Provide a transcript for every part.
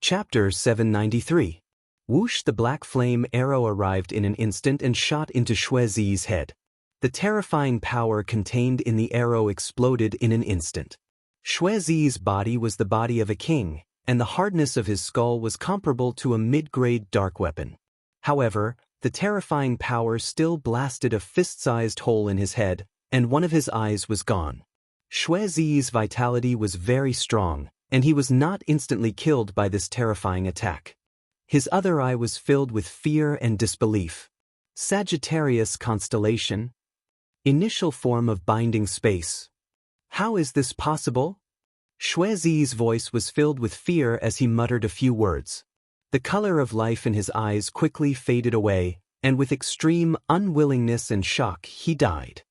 Chapter 793. Whoosh! The black flame arrow arrived in an instant and shot into Xuezi's head. The terrifying power contained in the arrow exploded in an instant. Xuezi's body was the body of a king, and the hardness of his skull was comparable to a mid-grade dark weapon. However, the terrifying power still blasted a fist-sized hole in his head, and one of his eyes was gone. Xuezi's vitality was very strong, and he was not instantly killed by this terrifying attack. His other eye was filled with fear and disbelief. Sagittarius constellation. Initial form of binding space. How is this possible? Xuezi's voice was filled with fear as he muttered a few words. The color of life in his eyes quickly faded away, and with extreme unwillingness and shock he died.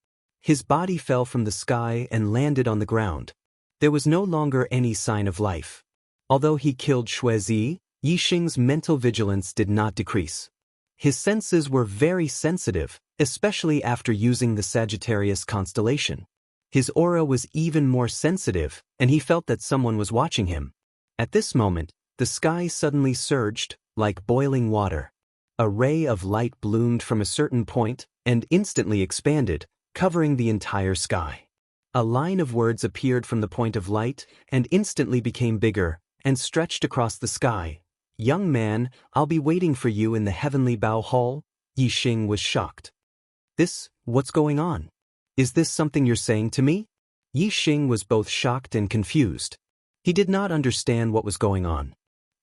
His body fell from the sky and landed on the ground. There was no longer any sign of life. Although he killed Xuezi, Yixing's mental vigilance did not decrease. His senses were very sensitive, especially after using the Sagittarius constellation. His aura was even more sensitive, and he felt that someone was watching him. At this moment, the sky suddenly surged, like boiling water. A ray of light bloomed from a certain point and instantly expanded, covering the entire sky. A line of words appeared from the point of light and instantly became bigger and stretched across the sky. "Young man, I'll be waiting for you in the heavenly bow hall." Yixing was shocked. What's going on? Is this something you're saying to me? Yixing was both shocked and confused. He did not understand what was going on.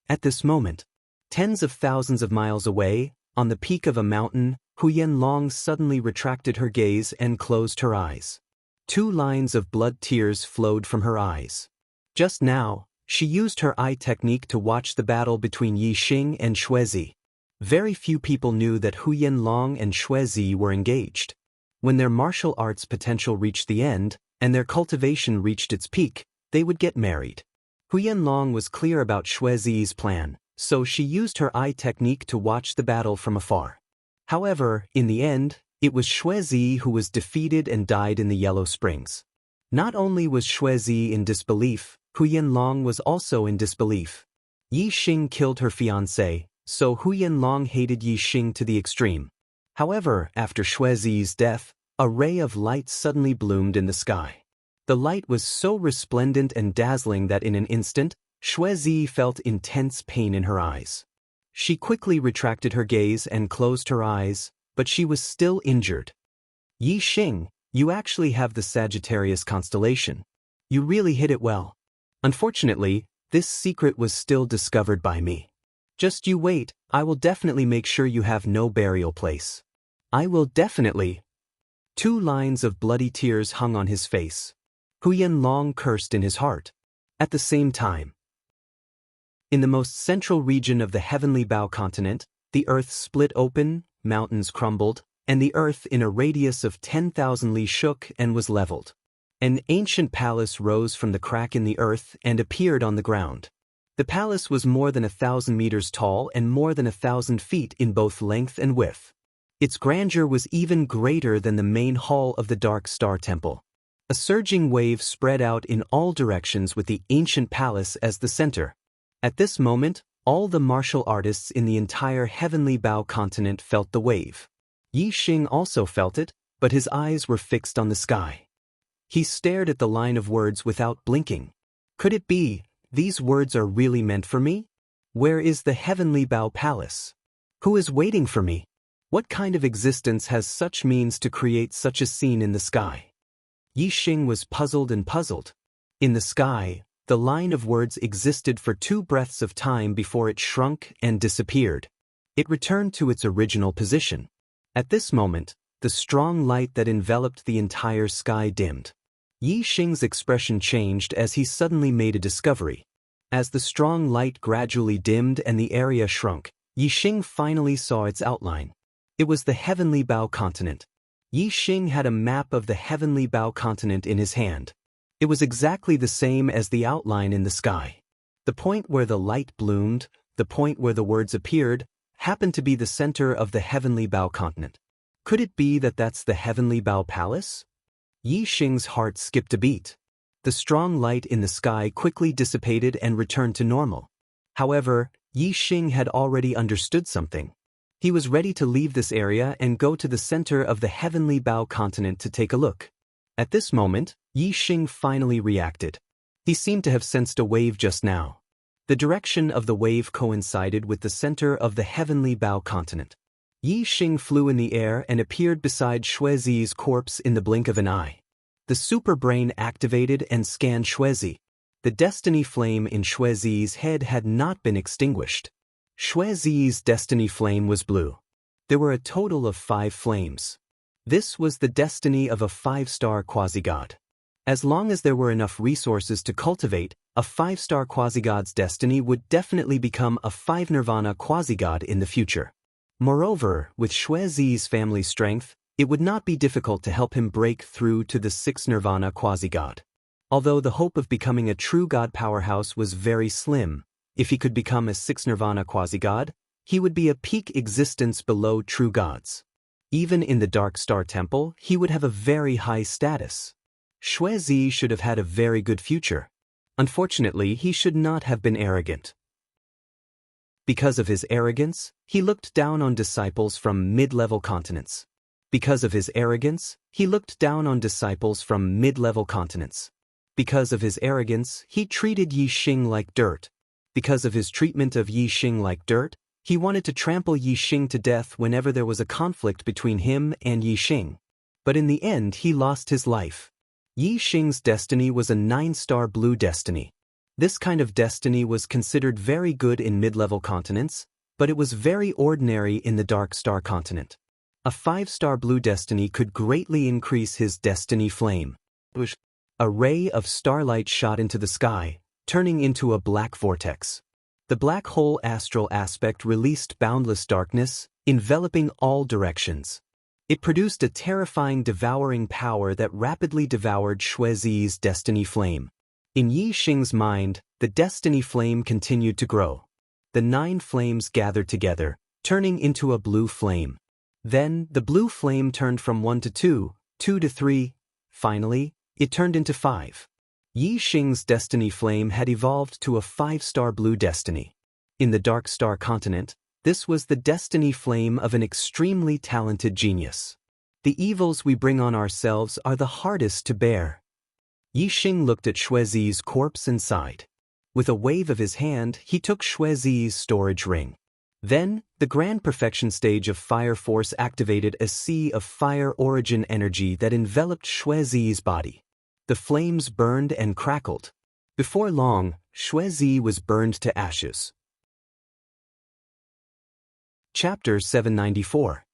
At this moment, tens of thousands of miles away, on the peak of a mountain, Huyanlong suddenly retracted her gaze and closed her eyes. 2 lines of blood tears flowed from her eyes. Just now, she used her eye technique to watch the battle between Yixing and Xuezi. Very few people knew that Huyanlong and Xuezi were engaged. When their martial arts potential reached the end, and their cultivation reached its peak, they would get married. Huyanlong was clear about Xuezi's plan, so she used her eye technique to watch the battle from afar. However, in the end, it was Xuezi who was defeated and died in the Yellow Springs. Not only was Xuezi in disbelief, Huyanlong was also in disbelief. Yixing killed her fiancé, so Huyanlong hated Yixing to the extreme. However, after Xuezi's death, a ray of light suddenly bloomed in the sky. The light was so resplendent and dazzling that in an instant, Xuezi felt intense pain in her eyes. She quickly retracted her gaze and closed her eyes, but she was still injured. "Yixing, you actually have the Sagittarius constellation. You really hit it well. Unfortunately, this secret was still discovered by me. Just you wait, I will definitely make sure you have no burial place. I will definitely." 2 lines of bloody tears hung on his face. Huyanlong cursed in his heart. At the same time, in the most central region of the heavenly bow continent, the earth split open, mountains crumbled, and the earth in a radius of 10,000 li shook and was leveled. An ancient palace rose from the crack in the earth and appeared on the ground. The palace was more than 1,000 meters tall and more than 1,000 feet in both length and width. Its grandeur was even greater than the main hall of the Dark Star Temple. A surging wave spread out in all directions with the ancient palace as the center. At this moment, all the martial artists in the entire heavenly bow continent felt the wave. Yixing also felt it, but his eyes were fixed on the sky. He stared at the line of words without blinking. Could it be, these words are really meant for me? Where is the heavenly bow palace? Who is waiting for me? What kind of existence has such means to create such a scene in the sky? Yixing was puzzled and puzzled. In the sky, the line of words existed for 2 breaths of time before it shrunk and disappeared. It returned to its original position. At this moment, the strong light that enveloped the entire sky dimmed. Yixing's expression changed as he suddenly made a discovery. As the strong light gradually dimmed and the area shrunk, Yixing finally saw its outline. It was the heavenly bow continent. Yixing had a map of the heavenly bow continent in his hand. It was exactly the same as the outline in the sky. The point where the light bloomed, the point where the words appeared, happened to be the center of the heavenly bow continent. Could it be that that's the heavenly bow palace? Yixing's heart skipped a beat. The strong light in the sky quickly dissipated and returned to normal. However, Yi Xing had already understood something. He was ready to leave this area and go to the center of the Heavenly Bao continent to take a look. At this moment, Yi Xing finally reacted. He seemed to have sensed a wave just now. The direction of the wave coincided with the center of the Heavenly Bao continent. Yi Xing flew in the air and appeared beside Xuezi's corpse in the blink of an eye. The super brain activated and scanned Xuezi. The destiny flame in Xuezi's head had not been extinguished. Xuezi's destiny flame was blue. There were a total of 5 flames. This was the destiny of a 5-star quasi-god. As long as there were enough resources to cultivate, a 5-star quasi-god's destiny would definitely become a 5-nirvana quasi-god in the future. Moreover, with Xuezi's family strength, it would not be difficult to help him break through to the 6th-nirvana quasi-god. Although the hope of becoming a true god powerhouse was very slim, if he could become a 6th-nirvana quasi-god, he would be a peak existence below true gods. Even in the Dark Star Temple, he would have a very high status. Xuezi should have had a very good future. Unfortunately, he should not have been arrogant. Because of his arrogance, he looked down on disciples from mid-level continents. Because of his arrogance, he looked down on disciples from mid-level continents. Because of his arrogance, he treated Yi Xing like dirt. Because of his treatment of Yi Xing like dirt, he wanted to trample Yi Xing to death whenever there was a conflict between him and Yi Xing. But in the end, he lost his life. Yi Xing's destiny was a 9-star blue destiny. This kind of destiny was considered very good in mid-level continents, but it was very ordinary in the Dark Star continent. A 5-star blue destiny could greatly increase his destiny flame. A ray of starlight shot into the sky, turning into a black vortex. The black hole astral aspect released boundless darkness, enveloping all directions. It produced a terrifying devouring power that rapidly devoured Xuezi's destiny flame. In Yi Xing's mind, the destiny flame continued to grow. The 9 flames gathered together, turning into a blue flame. Then, the blue flame turned from 1 to 2, 2 to 3, finally, it turned into 5. Yi Xing's destiny flame had evolved to a 5-star blue destiny. In the Dark Star continent, this was the destiny flame of an extremely talented genius. The evils we bring on ourselves are the hardest to bear. Yi Xing looked at Xuezi's corpse and sighed. With a wave of his hand, he took Xuezi's storage ring. Then, the Grand Perfection stage of Fire Force activated a sea of fire origin energy that enveloped Xuezi's body. The flames burned and crackled. Before long, Xuezi was burned to ashes. Chapter 794.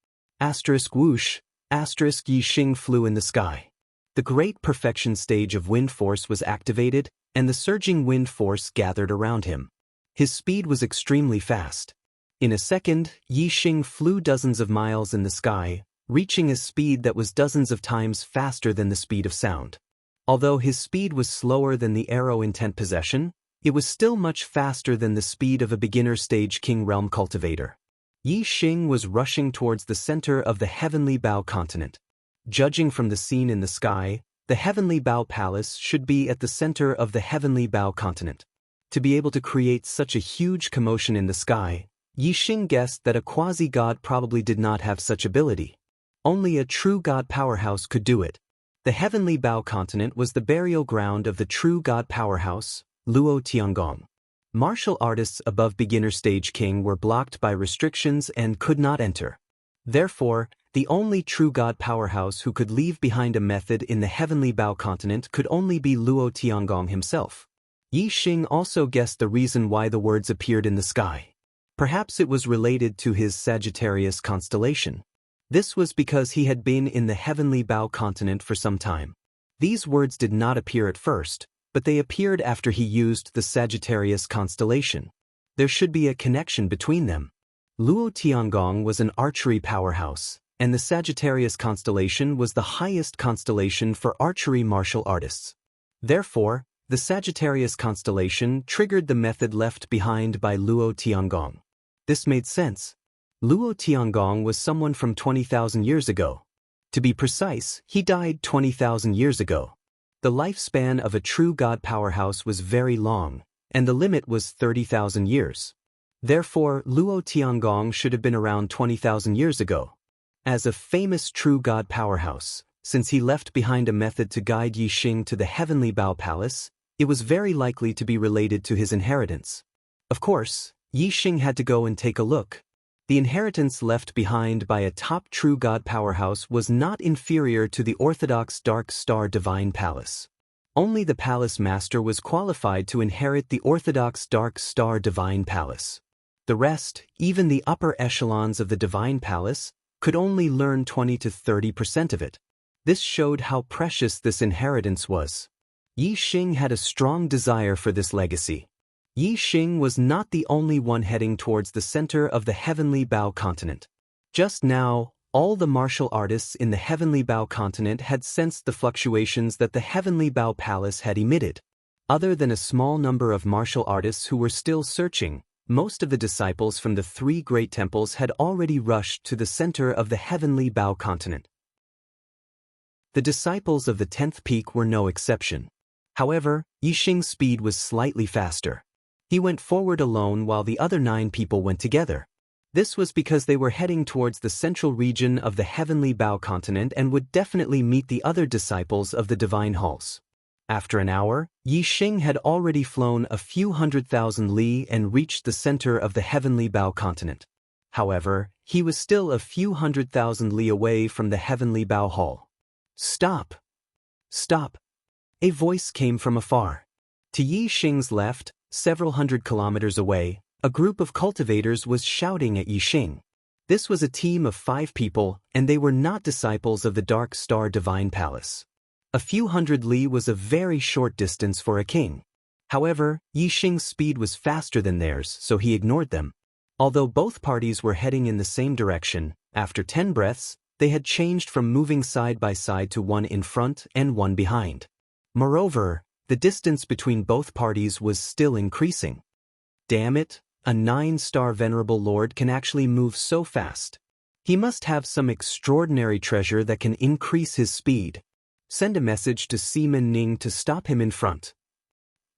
Whoosh, Yi Xing flew in the sky. The Great Perfection stage of wind force was activated, and the surging wind force gathered around him. His speed was extremely fast. In a second, Yi Xing flew dozens of miles in the sky, reaching a speed that was dozens of times faster than the speed of sound. Although his speed was slower than the arrow intent possession, it was still much faster than the speed of a beginner stage King Realm cultivator. Yi Xing was rushing towards the center of the Heavenly Bao continent. Judging from the scene in the sky, the Heavenly Bao Palace should be at the center of the Heavenly Bao continent. To be able to create such a huge commotion in the sky, Yi Xing guessed that a quasi-god probably did not have such ability. Only a true god powerhouse could do it. The Heavenly Bao continent was the burial ground of the true god powerhouse, Luo Tiangong. Martial artists above beginner stage king were blocked by restrictions and could not enter. Therefore, the only true god powerhouse who could leave behind a method in the Heavenly Bao continent could only be Luo Tiangong himself. Yi Xing also guessed the reason why the words appeared in the sky. Perhaps it was related to his Sagittarius constellation. This was because he had been in the Heavenly Bao continent for some time. These words did not appear at first, but they appeared after he used the Sagittarius constellation. There should be a connection between them. Luo Tiangong was an archery powerhouse, and the Sagittarius constellation was the highest constellation for archery martial artists. Therefore, the Sagittarius constellation triggered the method left behind by Luo Tiangong. This made sense. Luo Tiangong was someone from 20,000 years ago. To be precise, he died 20,000 years ago. The lifespan of a true god powerhouse was very long, and the limit was 30,000 years. Therefore, Luo Tiangong should have been around 20,000 years ago. As a famous true god powerhouse, since he left behind a method to guide Yixing to the Heavenly Bao Palace, it was very likely to be related to his inheritance. Of course, Yixing had to go and take a look. The inheritance left behind by a top true god powerhouse was not inferior to the orthodox Dark Star Divine Palace. Only the palace master was qualified to inherit the orthodox Dark Star Divine Palace. The rest, even the upper echelons of the Divine Palace, could only learn 20 to 30% of it. This showed how precious this inheritance was. Yixing had a strong desire for this legacy. Yixing was not the only one heading towards the center of the Heavenly Bao continent. Just now, all the martial artists in the Heavenly Bao continent had sensed the fluctuations that the Heavenly Bao Palace had emitted. Other than a small number of martial artists who were still searching, most of the disciples from the three great temples had already rushed to the center of the Heavenly Bao continent. The disciples of the 10th peak were no exception. However, Yixing's speed was slightly faster. He went forward alone while the other 9 people went together. This was because they were heading towards the central region of the Heavenly Bao continent and would definitely meet the other disciples of the Divine Halls. After an hour, Yixing had already flown a few 100,000 li and reached the center of the Heavenly Bao continent. However, he was still a few 100,000 li away from the Heavenly Bao Hall. "Stop! Stop!" A voice came from afar. To Yixing's left, several hundred kilometers away, a group of cultivators was shouting at Yixing. This was a team of 5 people, and they were not disciples of the Dark Star Divine Palace. A few hundred li was a very short distance for a king. However, Yixing's speed was faster than theirs, so he ignored them. Although both parties were heading in the same direction, after 10 breaths, they had changed from moving side by side to one in front and one behind. Moreover, the distance between both parties was still increasing. Damn it, a 9-star Venerable Lord can actually move so fast. He must have some extraordinary treasure that can increase his speed. Send a message to Seaman Ning to stop him in front.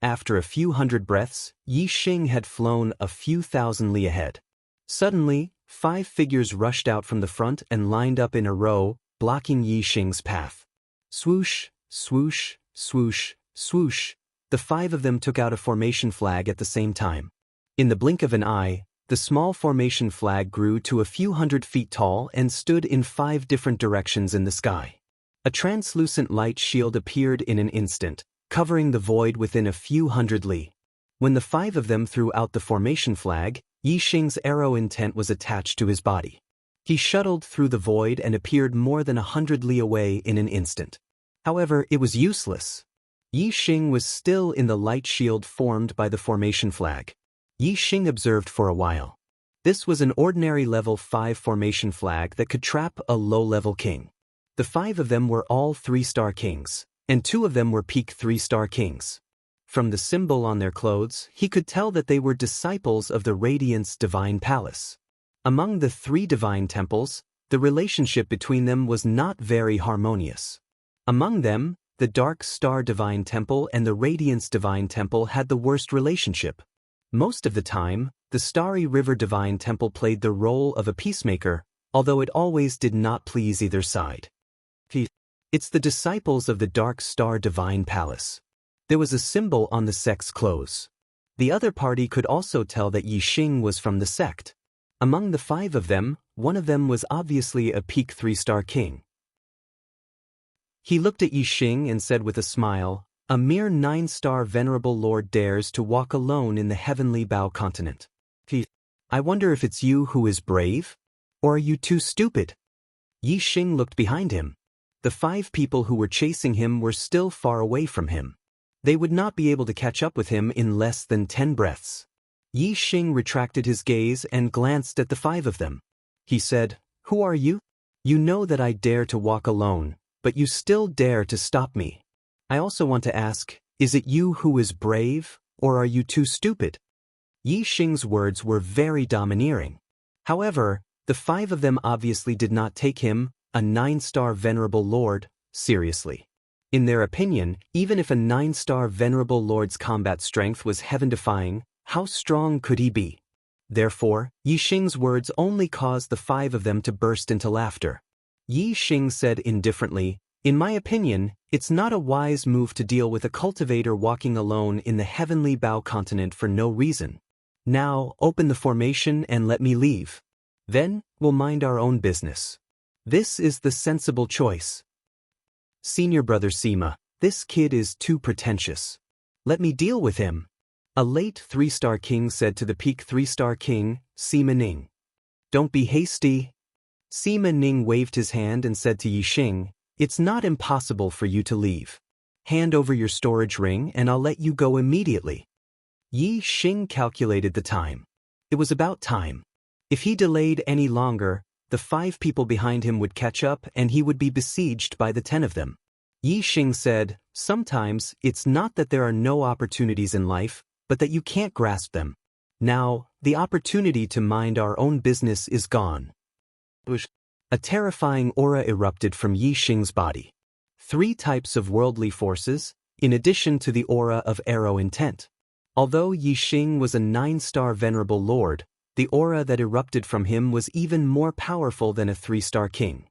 After a few hundred breaths, Yixing had flown a few thousand li ahead. Suddenly, 5 figures rushed out from the front and lined up in a row, blocking Yixing's path. Swoosh, swoosh, swoosh, swoosh. The 5 of them took out a formation flag at the same time. In the blink of an eye, the small formation flag grew to a few 100 feet tall and stood in 5 different directions in the sky. A translucent light shield appeared in an instant, covering the void within a few 100 li. When the 5 of them threw out the formation flag, Yixing's arrow intent was attached to his body. He shuttled through the void and appeared more than 100 li away in an instant. However, it was useless. Yixing was still in the light shield formed by the formation flag. Yixing observed for a while. This was an ordinary level 5 formation flag that could trap a low-level king. The 5 of them were all 3-star kings, and 2 of them were peak 3-star kings. From the symbol on their clothes, he could tell that they were disciples of the Radiance Divine Palace. Among the 3 divine temples, the relationship between them was not very harmonious. Among them, the Dark Star Divine Temple and the Radiance Divine Temple had the worst relationship. Most of the time, the Starry River Divine Temple played the role of a peacemaker, although it always did not please either side. It's the disciples of the Dark Star Divine Palace. There was a symbol on the sect's clothes. The other party could also tell that Yixing was from the sect. Among the 5 of them, one of them was obviously a peak 3-star king. He looked at Yixing and said with a smile, "A mere 9-star Venerable Lord dares to walk alone in the Heavenly Bao continent. I wonder if it's you who is brave? Or are you too stupid?" Yixing looked behind him. The 5 people who were chasing him were still far away from him. They would not be able to catch up with him in less than 10 breaths. Yixing retracted his gaze and glanced at the 5 of them. He said, "Who are you? You know that I dare to walk alone, but you still dare to stop me. I also want to ask, is it you who is brave, or are you too stupid?" Yixing's words were very domineering. However, the 5 of them obviously did not take him, a 9-star Venerable Lord, seriously. In their opinion, even if a 9-star venerable lord's combat strength was heaven-defying, how strong could he be? Therefore, Yi Xing's words only caused the 5 of them to burst into laughter. Yi Xing said indifferently, "In my opinion, it's not a wise move to deal with a cultivator walking alone in the heavenly Bao continent for no reason. Now, open the formation and let me leave. Then, we'll mind our own business. This is the sensible choice. Senior brother Sima, this kid is too pretentious. Let me deal with him," a late 3-star king said to the peak 3-star king, Sima Ning. "Don't be hasty." Sima Ning waved his hand and said to Yi Xing, "It's not impossible for you to leave. Hand over your storage ring and I'll let you go immediately." Yi Xing calculated the time. It was about time. If he delayed any longer, the 5 people behind him would catch up and he would be besieged by the 10 of them. Yi Xing said, "Sometimes, it's not that there are no opportunities in life, but that you can't grasp them. Now, the opportunity to mind our own business is gone." A terrifying aura erupted from Yi Xing's body. 3 types of worldly forces, in addition to the aura of arrow intent. Although Yi Xing was a 9-star venerable lord, the aura that erupted from him was even more powerful than a 3-star king.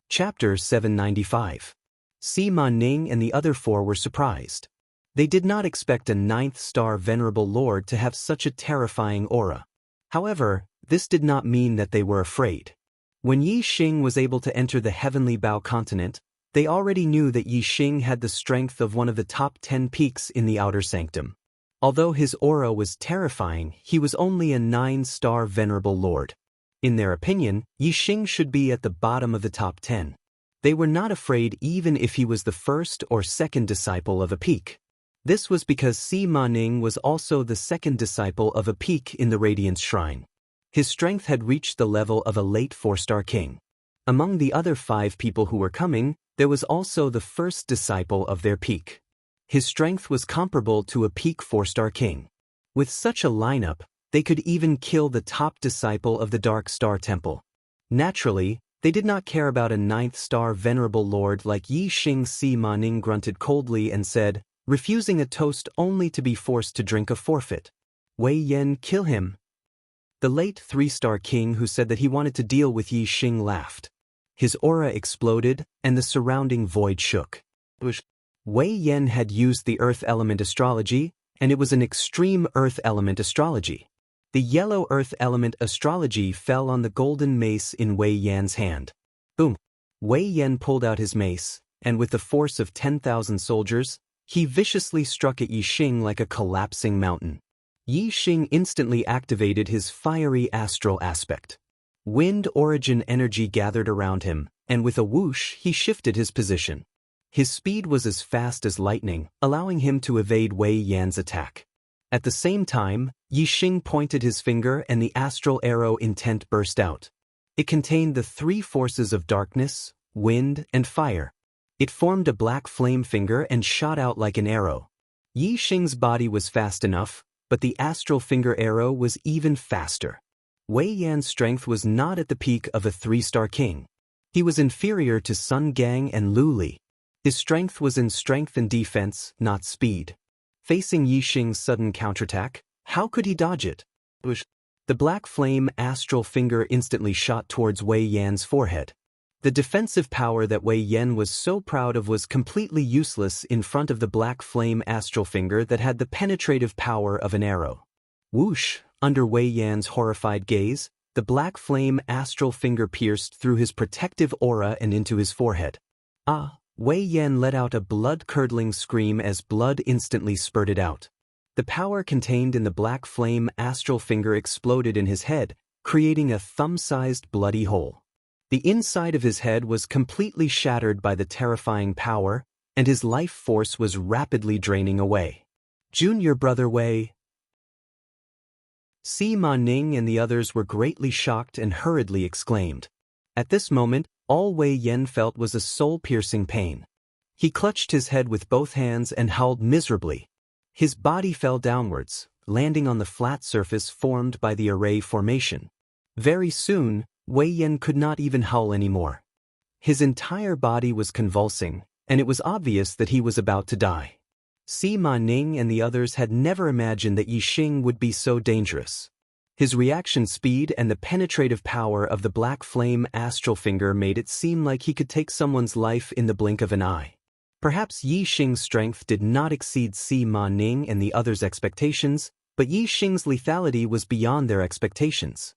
Chapter 795. Sima Ning and the other 4 were surprised. They did not expect a 9th-star venerable lord to have such a terrifying aura. However, this did not mean that they were afraid. When Yi Xing was able to enter the heavenly Bao continent, they already knew that Yi Xing had the strength of one of the top 10 peaks in the outer sanctum. Although his aura was terrifying, he was only a 9-star venerable lord. In their opinion, Yi Xing should be at the bottom of the top 10. They were not afraid even if he was the 1st or 2nd disciple of a peak. This was because Sima Ning was also the 2nd disciple of a peak in the Radiance Shrine. His strength had reached the level of a late 4-star king. Among the other 5 people who were coming, there was also the 1st disciple of their peak. His strength was comparable to a peak 4-star king. With such a lineup, they could even kill the top disciple of the Dark Star Temple. Naturally, they did not care about a 9th-star venerable lord like Yi Xing. Sima Ning grunted coldly and said, refusing a toast only to be forced to drink a forfeit. "Wei Yan, kill him." The late 3-star king who said that he wanted to deal with Yi Xing laughed. His aura exploded, and the surrounding void shook. Wei Yan had used the earth element astrology, and it was an extreme earth element astrology. The yellow earth element astrology fell on the golden mace in Wei Yan's hand. Boom! Wei Yan pulled out his mace, and with the force of 10,000 soldiers, he viciously struck at Yi Xing like a collapsing mountain. Yi Xing instantly activated his fiery astral aspect. Wind origin energy gathered around him, and with a whoosh he shifted his position. His speed was as fast as lightning, allowing him to evade Wei Yan's attack. At the same time, Yi Xing pointed his finger and the astral arrow intent burst out. It contained the 3 forces of darkness, wind, and fire. It formed a black flame finger and shot out like an arrow. Yi Xing's body was fast enough, but the astral finger arrow was even faster. Wei Yan's strength was not at the peak of a 3-star king. He was inferior to Sun Gang and Lu Li. His strength was in strength and defense, not speed. Facing Yi Xing's sudden counterattack, how could he dodge it? The black flame astral finger instantly shot towards Wei Yan's forehead. The defensive power that Wei Yan was so proud of was completely useless in front of the black flame astral finger that had the penetrative power of an arrow. Whoosh! Under Wei Yan's horrified gaze, the black flame astral finger pierced through his protective aura and into his forehead. Ah! Wei Yan let out a blood-curdling scream as blood instantly spurted out. The power contained in the black flame astral finger exploded in his head, creating a thumb-sized bloody hole. The inside of his head was completely shattered by the terrifying power, and his life force was rapidly draining away. Junior brother Wei. Sima Ning and the others were greatly shocked and hurriedly exclaimed. At this moment, all Wei Yan felt was a soul-piercing pain. He clutched his head with both hands and howled miserably. His body fell downwards, landing on the flat surface formed by the array formation. Very soon, Wei Yan could not even howl anymore. His entire body was convulsing, and it was obvious that he was about to die. Sima Ning and the others had never imagined that Yixing would be so dangerous. His reaction speed and the penetrative power of the black flame astral finger made it seem like he could take someone's life in the blink of an eye. Perhaps Yixing's strength did not exceed Sima Ning and the others' expectations, but Yixing's lethality was beyond their expectations.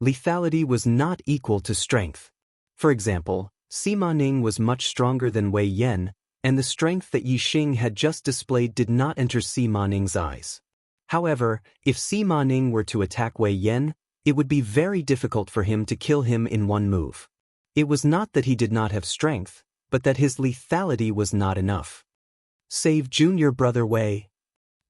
Lethality was not equal to strength. For example, Sima Ning was much stronger than Wei Yan, and the strength that Yixing had just displayed did not enter Sima Ning's eyes. However, if Sima Ning were to attack Wei Yan, it would be very difficult for him to kill him in one move. It was not that he did not have strength, but that his lethality was not enough. "Save junior brother Wei!"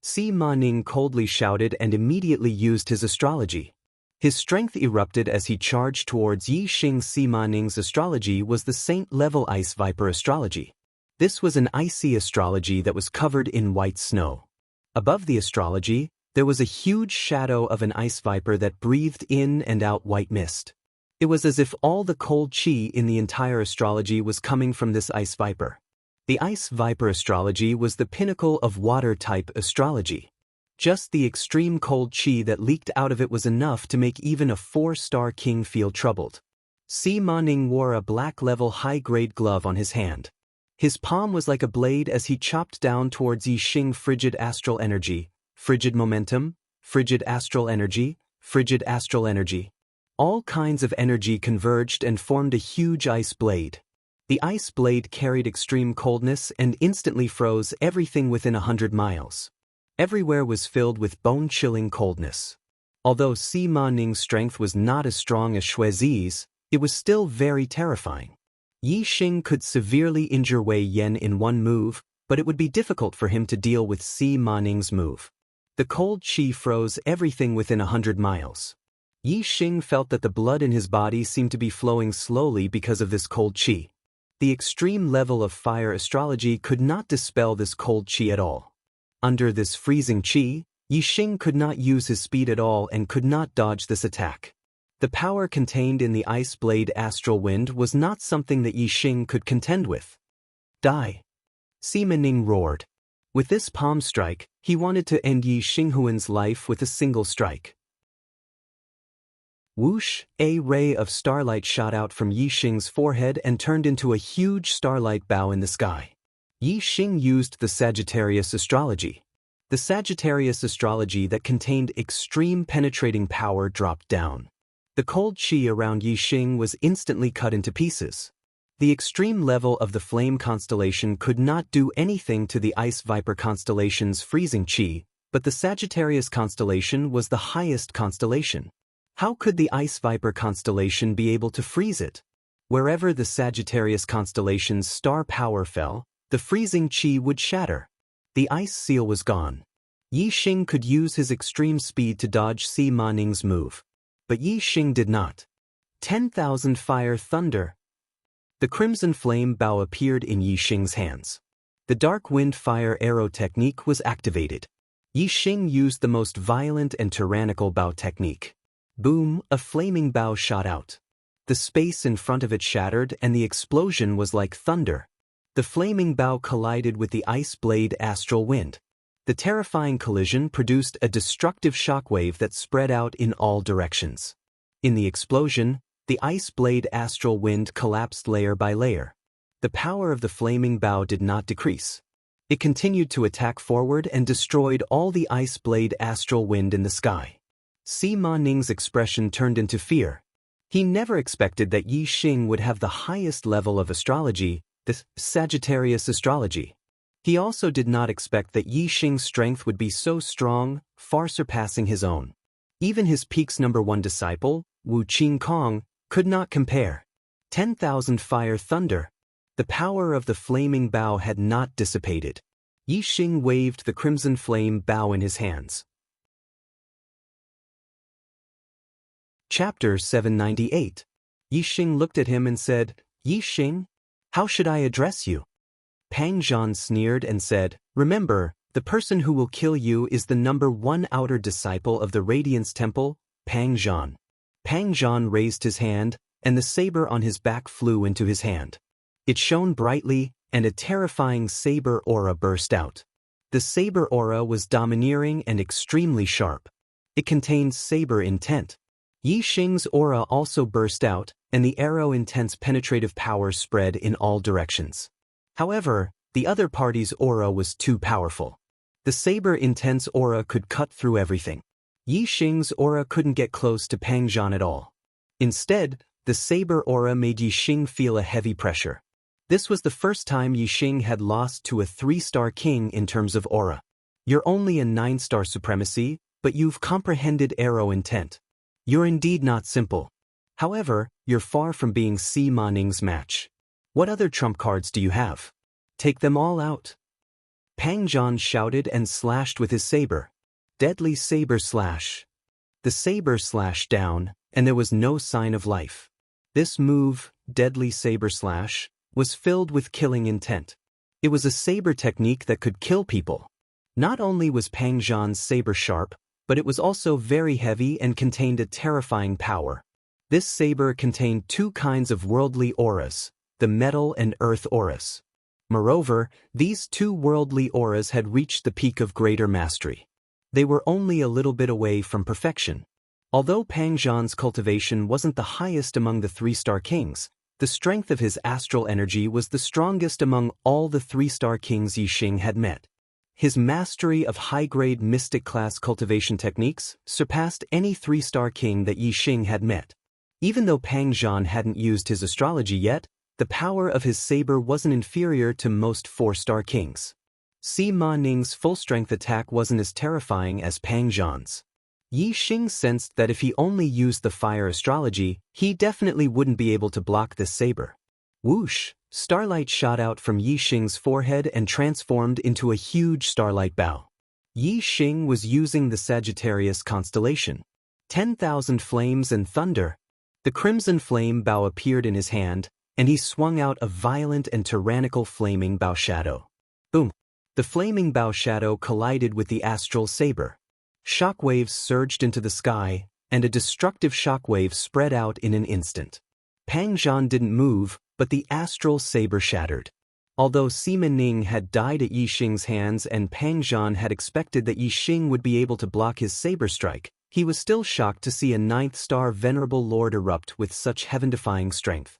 Sima Ning coldly shouted and immediately used his astrology. His strength erupted as he charged towards Yixing. Sima Ning's astrology was the saint-level ice viper astrology. This was an icy astrology that was covered in white snow. Above the astrology, there was a huge shadow of an ice viper that breathed in and out white mist. It was as if all the cold qi in the entire astrology was coming from this ice viper. The ice viper astrology was the pinnacle of water-type astrology. Just the extreme cold qi that leaked out of it was enough to make even a 4-star king feel troubled. Sima Ning wore a black-level high-grade glove on his hand. His palm was like a blade as he chopped down towards Yixing. Frigid astral energy, frigid momentum, frigid astral energy, frigid astral energy. All kinds of energy converged and formed a huge ice blade. The ice blade carried extreme coldness and instantly froze everything within 100 miles. Everywhere was filled with bone-chilling coldness. Although Sima Ning's strength was not as strong as Xuezi's, it was still very terrifying. Yixing could severely injure Wei Yan in one move, but it would be difficult for him to deal with Sima Ning's move. The cold qi froze everything within 100 miles. Yixing felt that the blood in his body seemed to be flowing slowly because of this cold qi. The extreme level of fire astrology could not dispel this cold qi at all. Under this freezing qi, Yixing could not use his speed at all and could not dodge this attack. The power contained in the ice blade astral wind was not something that Yixing could contend with. "Die!" Sima Ning roared. With this palm strike, he wanted to end Yixinghuan's life with a single strike. Whoosh! A ray of starlight shot out from Yixing's forehead and turned into a huge starlight bow in the sky. Yixing used the Sagittarius astrology. The Sagittarius astrology that contained extreme penetrating power dropped down. The cold qi around Yixing was instantly cut into pieces. The extreme level of the flame constellation could not do anything to the ice viper constellation's freezing qi, but the Sagittarius constellation was the highest constellation. How could the ice viper constellation be able to freeze it? Wherever the Sagittarius constellation's star power fell, the freezing qi would shatter. The ice seal was gone. Yixing could use his extreme speed to dodge Sima Ning's move. But Yixing did not. 10,000 fire thunder. The crimson flame bow appeared in Yixing's hands. The dark wind fire arrow technique was activated. Yixing used the most violent and tyrannical bow technique. Boom, a flaming bow shot out. The space in front of it shattered and the explosion was like thunder. The flaming bow collided with the ice blade astral wind. The terrifying collision produced a destructive shockwave that spread out in all directions. In the explosion, the ice blade astral wind collapsed layer by layer. The power of the flaming bow did not decrease. It continued to attack forward and destroyed all the ice blade astral wind in the sky. Sima Ning's expression turned into fear. He never expected that Yixing would have the highest level of astrology, the Sagittarius astrology. He also did not expect that Yixing's strength would be so strong, far surpassing his own. Even his peak's #1 disciple, Wu Qingkong, could not compare. 10,000 fire thunder. The power of the flaming bow had not dissipated. Yixing waved the crimson flame bow in his hands. Chapter 798. Yixing looked at him and said, "Yixing, how should I address you?" Pang Zhan sneered and said, "Remember, the person who will kill you is the #1 outer disciple of the Radiance Temple, Pang Zhan." Pang Zhan raised his hand, and the saber on his back flew into his hand. It shone brightly, and a terrifying saber aura burst out. The saber aura was domineering and extremely sharp. It contained saber intent. Yi Xing's aura also burst out, and the arrow intense penetrative power spread in all directions. However, the other party's aura was too powerful. The saber intense aura could cut through everything. Yi Xing's aura couldn't get close to Pang Zhan at all. Instead, the saber aura made Yi Xing feel a heavy pressure. This was the first time Yi Xing had lost to a 3-star king in terms of aura. You're only a 9-star supremacy, but you've comprehended arrow intent. You're indeed not simple. However, you're far from being Sima Ning's match. What other trump cards do you have? Take them all out. Pang Zhan shouted and slashed with his saber. Deadly saber slash. The saber slashed down, and there was no sign of life. This move, deadly saber slash, was filled with killing intent. It was a saber technique that could kill people. Not only was Pang Zhan's saber sharp, but it was also very heavy and contained a terrifying power. This saber contained 2 kinds of worldly auras, the metal and earth auras. Moreover, these 2 worldly auras had reached the peak of greater mastery. They were only a little bit away from perfection. Although Pang Zhan's cultivation wasn't the highest among the 3-star kings, the strength of his astral energy was the strongest among all the 3-star kings Yi Xing had met. His mastery of high-grade mystic-class cultivation techniques surpassed any 3-star king that Yi Xing had met. Even though Pang Zhan hadn't used his astrology yet, the power of his saber wasn't inferior to most 4-star kings. Sima Ning's full-strength attack wasn't as terrifying as Pang Zhan's. Yi Xing sensed that if he only used the fire astrology, he definitely wouldn't be able to block this saber. Whoosh! Starlight shot out from Yi Xing's forehead and transformed into a huge starlight bow. Yi Xing was using the Sagittarius constellation. 10,000 flames and thunder. The crimson flame bow appeared in his hand, and he swung out a violent and tyrannical flaming bow shadow. Boom! The flaming bow shadow collided with the astral saber. Shockwaves surged into the sky, and a destructive shockwave spread out in an instant. Pang Zhan didn't move, but the astral saber shattered. Although Sima Ning had died at Yi Xing's hands and Pang Zhan had expected that Yi Xing would be able to block his saber strike, he was still shocked to see a 9th-star venerable lord erupt with such heaven-defying strength.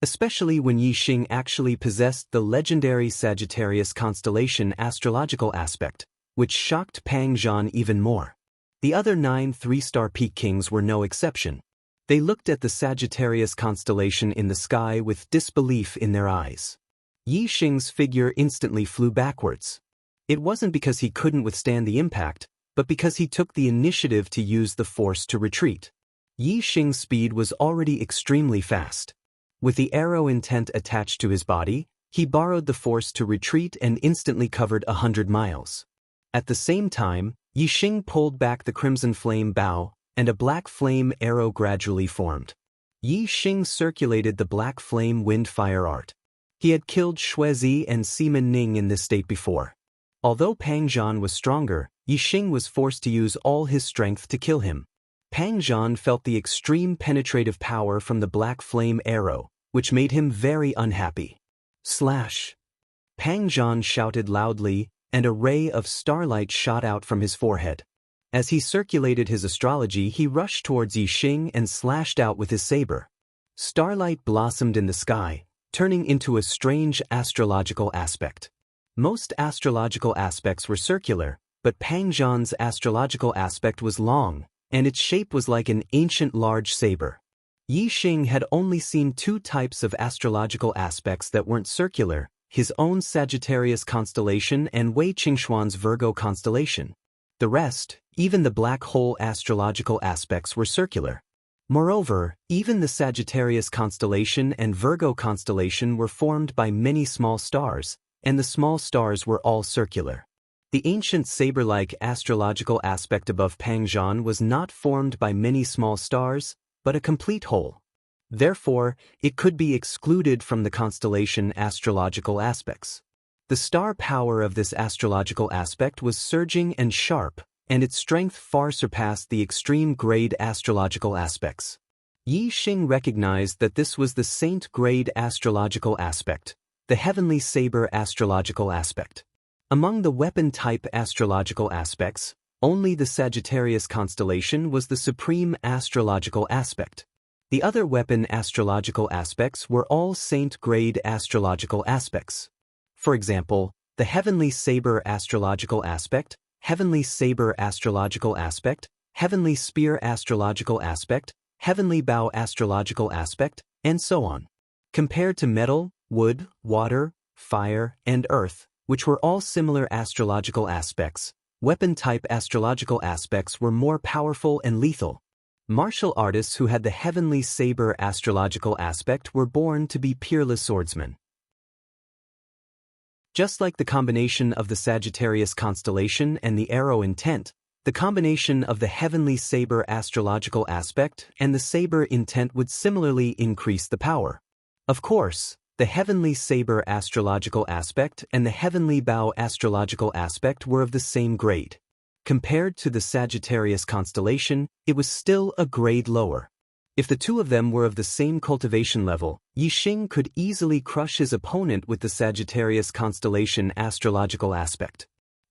Especially when Yi Xing actually possessed the legendary Sagittarius constellation astrological aspect, which shocked Pang Zhan even more. The other 9 3-star peak kings were no exception. They looked at the Sagittarius constellation in the sky with disbelief in their eyes. Yi Xing's figure instantly flew backwards. It wasn't because he couldn't withstand the impact, but because he took the initiative to use the force to retreat. Yi Xing's speed was already extremely fast. With the arrow intent attached to his body, he borrowed the force to retreat and instantly covered 100 miles. At the same time, Yi Xing pulled back the crimson flame bow, and a black flame arrow gradually formed. Yi Xing circulated the black flame wind fire art. He had killed Xuezi and Sima Ning in this state before. Although Pang Zhan was stronger, Yi Xing was forced to use all his strength to kill him. Pang Zhan felt the extreme penetrative power from the black flame arrow, which made him very unhappy. Slash! Pang Zhan shouted loudly, and a ray of starlight shot out from his forehead. As he circulated his astrology, he rushed towards Yi Xing and slashed out with his saber. Starlight blossomed in the sky, turning into a strange astrological aspect. Most astrological aspects were circular, but Pang Zhan's astrological aspect was long, and its shape was like an ancient large saber. Yi Xing had only seen 2 types of astrological aspects that weren't circular, his own Sagittarius constellation and Wei Qingxuan's Virgo constellation. The rest, even the black hole astrological aspects, were circular. Moreover, even the Sagittarius constellation and Virgo constellation were formed by many small stars, and the small stars were all circular. The ancient saber-like astrological aspect above Pang Zhan was not formed by many small stars, but a complete whole. Therefore, it could be excluded from the constellation astrological aspects. The star power of this astrological aspect was surging and sharp, and its strength far surpassed the extreme grade astrological aspects. Yi Xing recognized that this was the saint-grade astrological aspect, the heavenly saber astrological aspect. Among the weapon-type astrological aspects, only the Sagittarius constellation was the supreme astrological aspect. The other weapon astrological aspects were all saint-grade astrological aspects. For example, the heavenly saber astrological aspect, heavenly saber astrological aspect, heavenly spear astrological aspect, heavenly bow astrological aspect, and so on. Compared to metal, wood, water, fire, and earth, which were all similar astrological aspects, weapon-type astrological aspects were more powerful and lethal. Martial artists who had the heavenly saber astrological aspect were born to be peerless swordsmen. Just like the combination of the Sagittarius constellation and the arrow intent, the combination of the heavenly saber astrological aspect and the saber intent would similarly increase the power. Of course, the heavenly saber astrological aspect and the heavenly bow astrological aspect were of the same grade. Compared to the Sagittarius constellation, it was still a grade lower. If the two of them were of the same cultivation level, Yi Xing could easily crush his opponent with the Sagittarius constellation astrological aspect.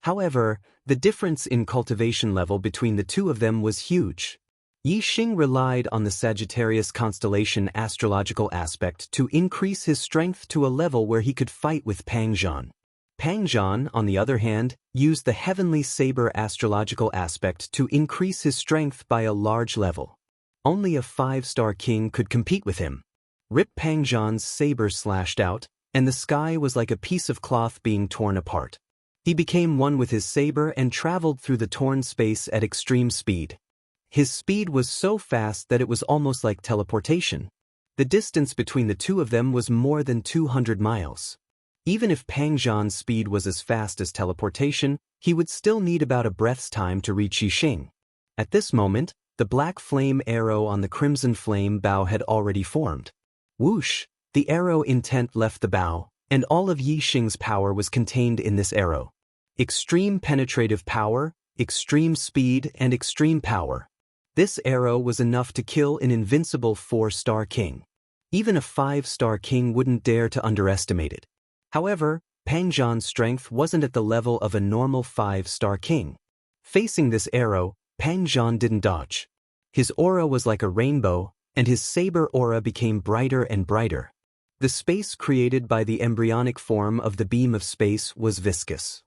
However, the difference in cultivation level between the two of them was huge. Yi Xing relied on the Sagittarius constellation astrological aspect to increase his strength to a level where he could fight with Pang Zhan. Pang Zhan, on the other hand, used the heavenly saber astrological aspect to increase his strength by a large level. Only a 5-star king could compete with him. Rip Pang Zhan's saber slashed out, and the sky was like a piece of cloth being torn apart. He became one with his saber and traveled through the torn space at extreme speed. His speed was so fast that it was almost like teleportation. The distance between the two of them was more than 200 miles. Even if Pang Zhan's speed was as fast as teleportation, he would still need about a breath's time to reach Yi Xing. At this moment, the black flame arrow on the crimson flame bow had already formed. Whoosh! The arrow intent left the bow, and all of Yi Xing's power was contained in this arrow. Extreme penetrative power, extreme speed, and extreme power. This arrow was enough to kill an invincible 4-star king. Even a 5-star king wouldn't dare to underestimate it. However, Pang Zhan's strength wasn't at the level of a normal 5-star king. Facing this arrow, Pang Zhan didn't dodge. His aura was like a rainbow, and his saber aura became brighter and brighter. The space created by the embryonic form of the beam of space was viscous.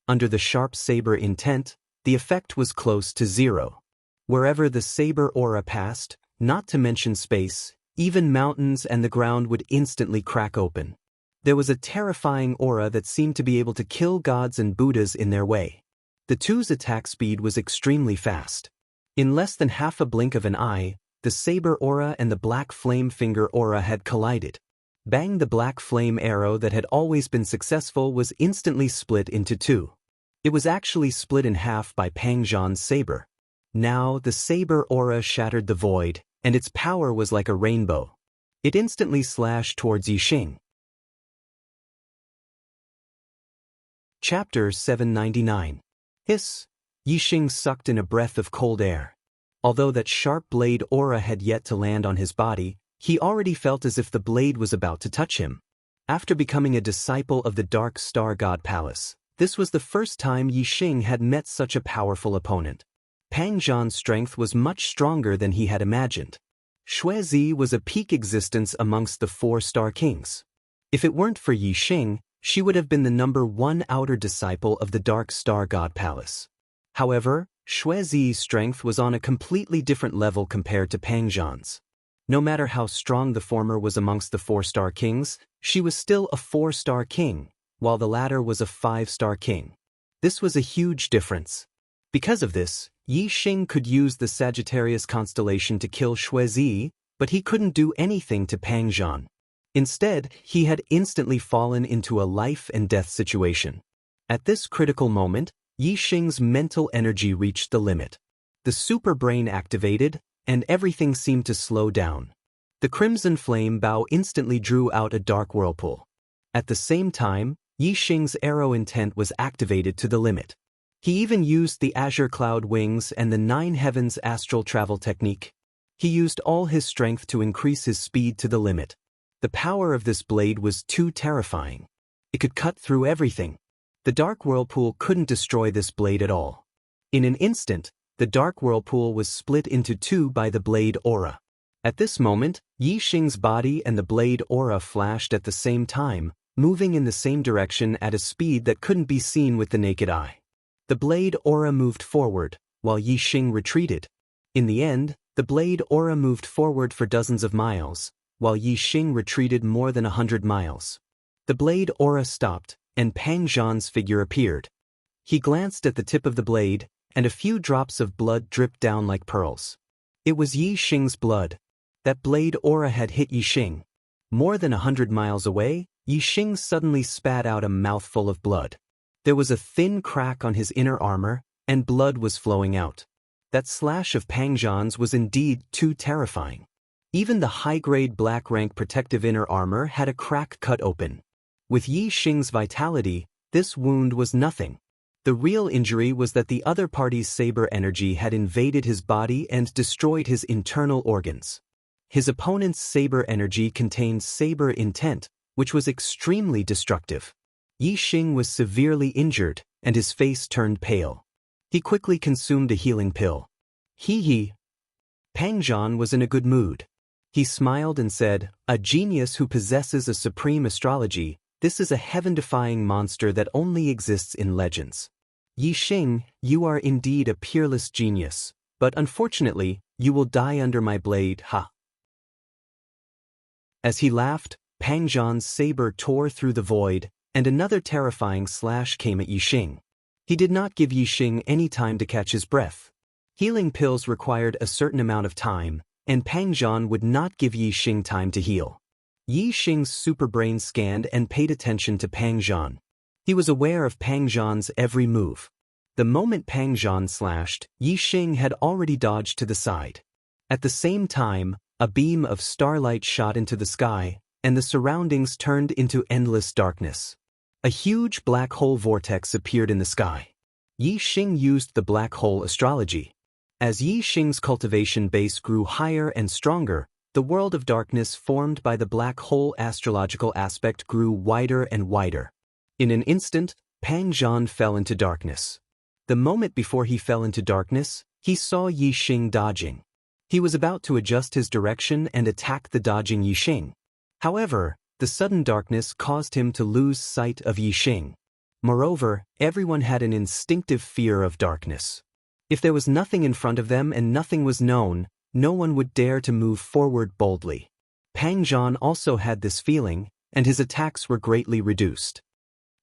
Under the sharp saber intent, the effect was close to zero. Wherever the saber aura passed, not to mention space, even mountains and the ground would instantly crack open. There was a terrifying aura that seemed to be able to kill gods and Buddhas in their way. The two's attack speed was extremely fast. In less than half a blink of an eye, the saber aura and the black flame finger aura had collided. Bang! The black flame arrow that had always been successful was instantly split into two. It was actually split in half by Pang Zhan's saber. Now the saber aura shattered the void, and its power was like a rainbow. It instantly slashed towards Yi Xing. Chapter 799. Hiss! Yi Xing sucked in a breath of cold air. Although that sharp blade aura had yet to land on his body, he already felt as if the blade was about to touch him. After becoming a disciple of the Dark Star God Palace, this was the first time Yi Xing had met such a powerful opponent. Pang Zhan's strength was much stronger than he had imagined. Xuezi was a peak existence amongst the 4-star kings. If it weren't for Yi Xing, she would have been the #1 outer disciple of the Dark Star God Palace. However, Xuezi's strength was on a completely different level compared to Pang Zhan's. No matter how strong the former was amongst the 4-star kings, she was still a 4-star king, while the latter was a 5-star king. This was a huge difference. Because of this, Yi Xing could use the Sagittarius constellation to kill Xuezi, but he couldn't do anything to Pang Zhan. Instead, he had instantly fallen into a life-and-death situation. At this critical moment, Yi Xing's mental energy reached the limit. The super brain activated, and everything seemed to slow down. The crimson flame bow instantly drew out a dark whirlpool. At the same time, Yi Xing's arrow intent was activated to the limit. He even used the azure cloud wings and the 9 heavens astral travel technique. He used all his strength to increase his speed to the limit. The power of this blade was too terrifying. It could cut through everything. The dark whirlpool couldn't destroy this blade at all. In an instant, the dark whirlpool was split into two by the blade aura. At this moment, Yi Xing's body and the blade aura flashed at the same time, moving in the same direction at a speed that couldn't be seen with the naked eye. The blade aura moved forward, while Yi Xing retreated. In the end, the blade aura moved forward for dozens of miles, while Yi Xing retreated more than 100 miles. The blade aura stopped, and Pang Zhan's figure appeared. He glanced at the tip of the blade, and a few drops of blood dripped down like pearls. It was Yi Xing's blood. That blade aura had hit Yi Xing. More than 100 miles away, Yi Xing suddenly spat out a mouthful of blood. There was a thin crack on his inner armor, and blood was flowing out. That slash of Pang Zhan's was indeed too terrifying. Even the high-grade black-rank protective inner armor had a crack cut open. With Yi Xing's vitality, this wound was nothing. The real injury was that the other party's saber energy had invaded his body and destroyed his internal organs. His opponent's saber energy contained saber intent, which was extremely destructive. Yi Xing was severely injured, and his face turned pale. He quickly consumed a healing pill. Hee. Pang Zhan was in a good mood. He smiled and said, "A genius who possesses a supreme astrology, this is a heaven-defying monster that only exists in legends. Yi Xing, you are indeed a peerless genius, but unfortunately, you will die under my blade, ha." As he laughed, Pang Zhan's saber tore through the void, and another terrifying slash came at Yi Xing. He did not give Yi Xing any time to catch his breath. Healing pills required a certain amount of time, and Pang Zhan would not give Yi Xing time to heal. Yi Xing's superbrain scanned and paid attention to Pang Zhan. He was aware of Pang Zhan's every move. The moment Pang Zhan slashed, Yi Xing had already dodged to the side. At the same time, a beam of starlight shot into the sky, and the surroundings turned into endless darkness. A huge black hole vortex appeared in the sky. Yi Xing used the black hole astrology. As Yi Xing's cultivation base grew higher and stronger, the world of darkness formed by the black hole astrological aspect grew wider and wider. In an instant, Pang Zhan fell into darkness. The moment before he fell into darkness, he saw Yi Xing dodging. He was about to adjust his direction and attack the dodging Yi Xing. However, the sudden darkness caused him to lose sight of Yi Xing. Moreover, everyone had an instinctive fear of darkness. If there was nothing in front of them and nothing was known, no one would dare to move forward boldly. Pang Zhan also had this feeling, and his attacks were greatly reduced.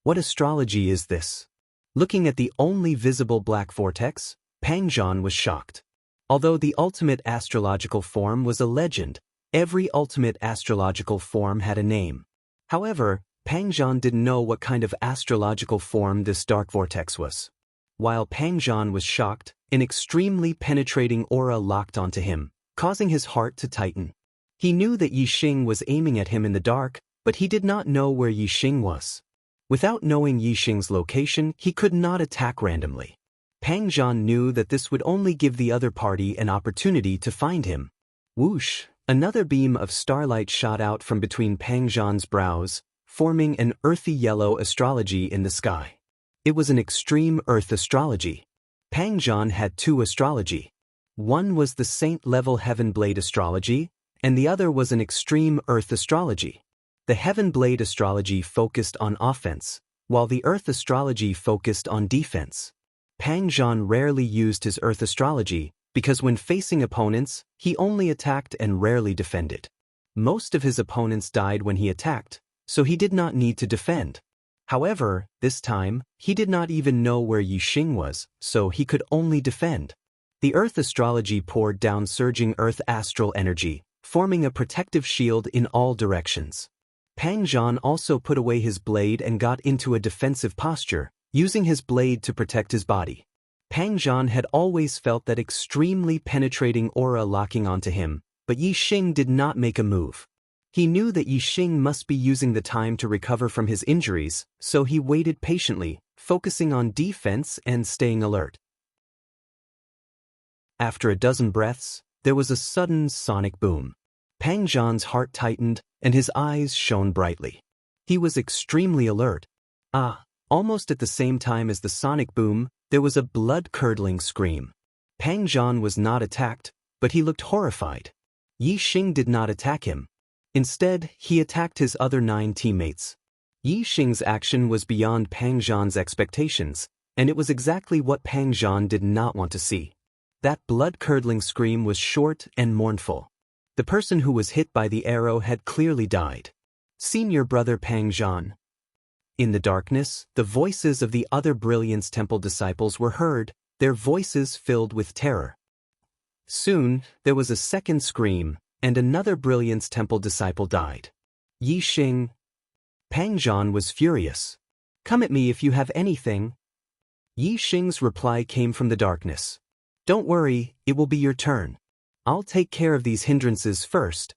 What astrology is this? Looking at the only visible black vortex, Pang Zhan was shocked. Although the ultimate astrological form was a legend, every ultimate astrological form had a name. However, Pang Zhan didn't know what kind of astrological form this dark vortex was. While Pang Zhan was shocked, an extremely penetrating aura locked onto him, causing his heart to tighten. He knew that Yi Xing was aiming at him in the dark, but he did not know where Yi Xing was. Without knowing Yi Xing's location, he could not attack randomly. Pang Zhan knew that this would only give the other party an opportunity to find him. Whoosh! Another beam of starlight shot out from between Pang Zhan's brows, forming an earthy yellow astrology in the sky. It was an extreme earth astrology. Pang Zhan had two astrology. One was the saint-level heaven blade astrology, and the other was an extreme earth astrology. The heaven blade astrology focused on offense, while the earth astrology focused on defense. Pang Zhan rarely used his earth astrology, because when facing opponents, he only attacked and rarely defended. Most of his opponents died when he attacked, so he did not need to defend. However, this time, he did not even know where Yi Xing was, so he could only defend. The earth astrology poured down surging earth astral energy, forming a protective shield in all directions. Pang Zhan also put away his blade and got into a defensive posture, using his blade to protect his body. Pang Zhan had always felt that extremely penetrating aura locking onto him, but Yi Xing did not make a move. He knew that Yi Xing must be using the time to recover from his injuries, so he waited patiently, focusing on defense and staying alert. After a dozen breaths, There was a sudden sonic boom. Pang Zhan's heart tightened and his eyes shone brightly. He was extremely alert. Almost at the same time as the sonic boom, there was a blood-curdling scream. Pang Zhan was not attacked, but he looked horrified. Yi Xing did not attack him. Instead, he attacked his other 9 teammates. Yi Xing's action was beyond Pang Zhan's expectations, and it was exactly what Pang Zhan did not want to see. That blood-curdling scream was short and mournful. The person who was hit by the arrow had clearly died. Senior brother Pang Zhan. In the darkness, the voices of the other Brilliance Temple disciples were heard, their voices filled with terror. Soon, there was a second scream, and another Brilliance Temple disciple died. Yi Xing. Pang Zhan was furious. "Come at me if you have anything." Yi Xing's reply came from the darkness. "Don't worry, it will be your turn. I'll take care of these hindrances first."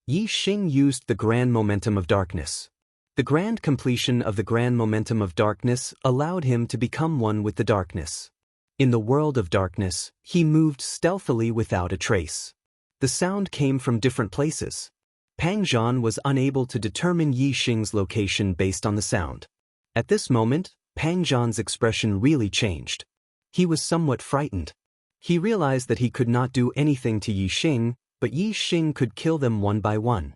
Yi Xing used the grand momentum of darkness. The grand completion of the grand momentum of darkness allowed him to become one with the darkness. In the world of darkness, he moved stealthily without a trace. The sound came from different places. Pang Zhan was unable to determine Yi Xing's location based on the sound. At this moment, Pang Zhan's expression really changed. He was somewhat frightened. He realized that he could not do anything to Yi Xing, but Yi Xing could kill them one by one.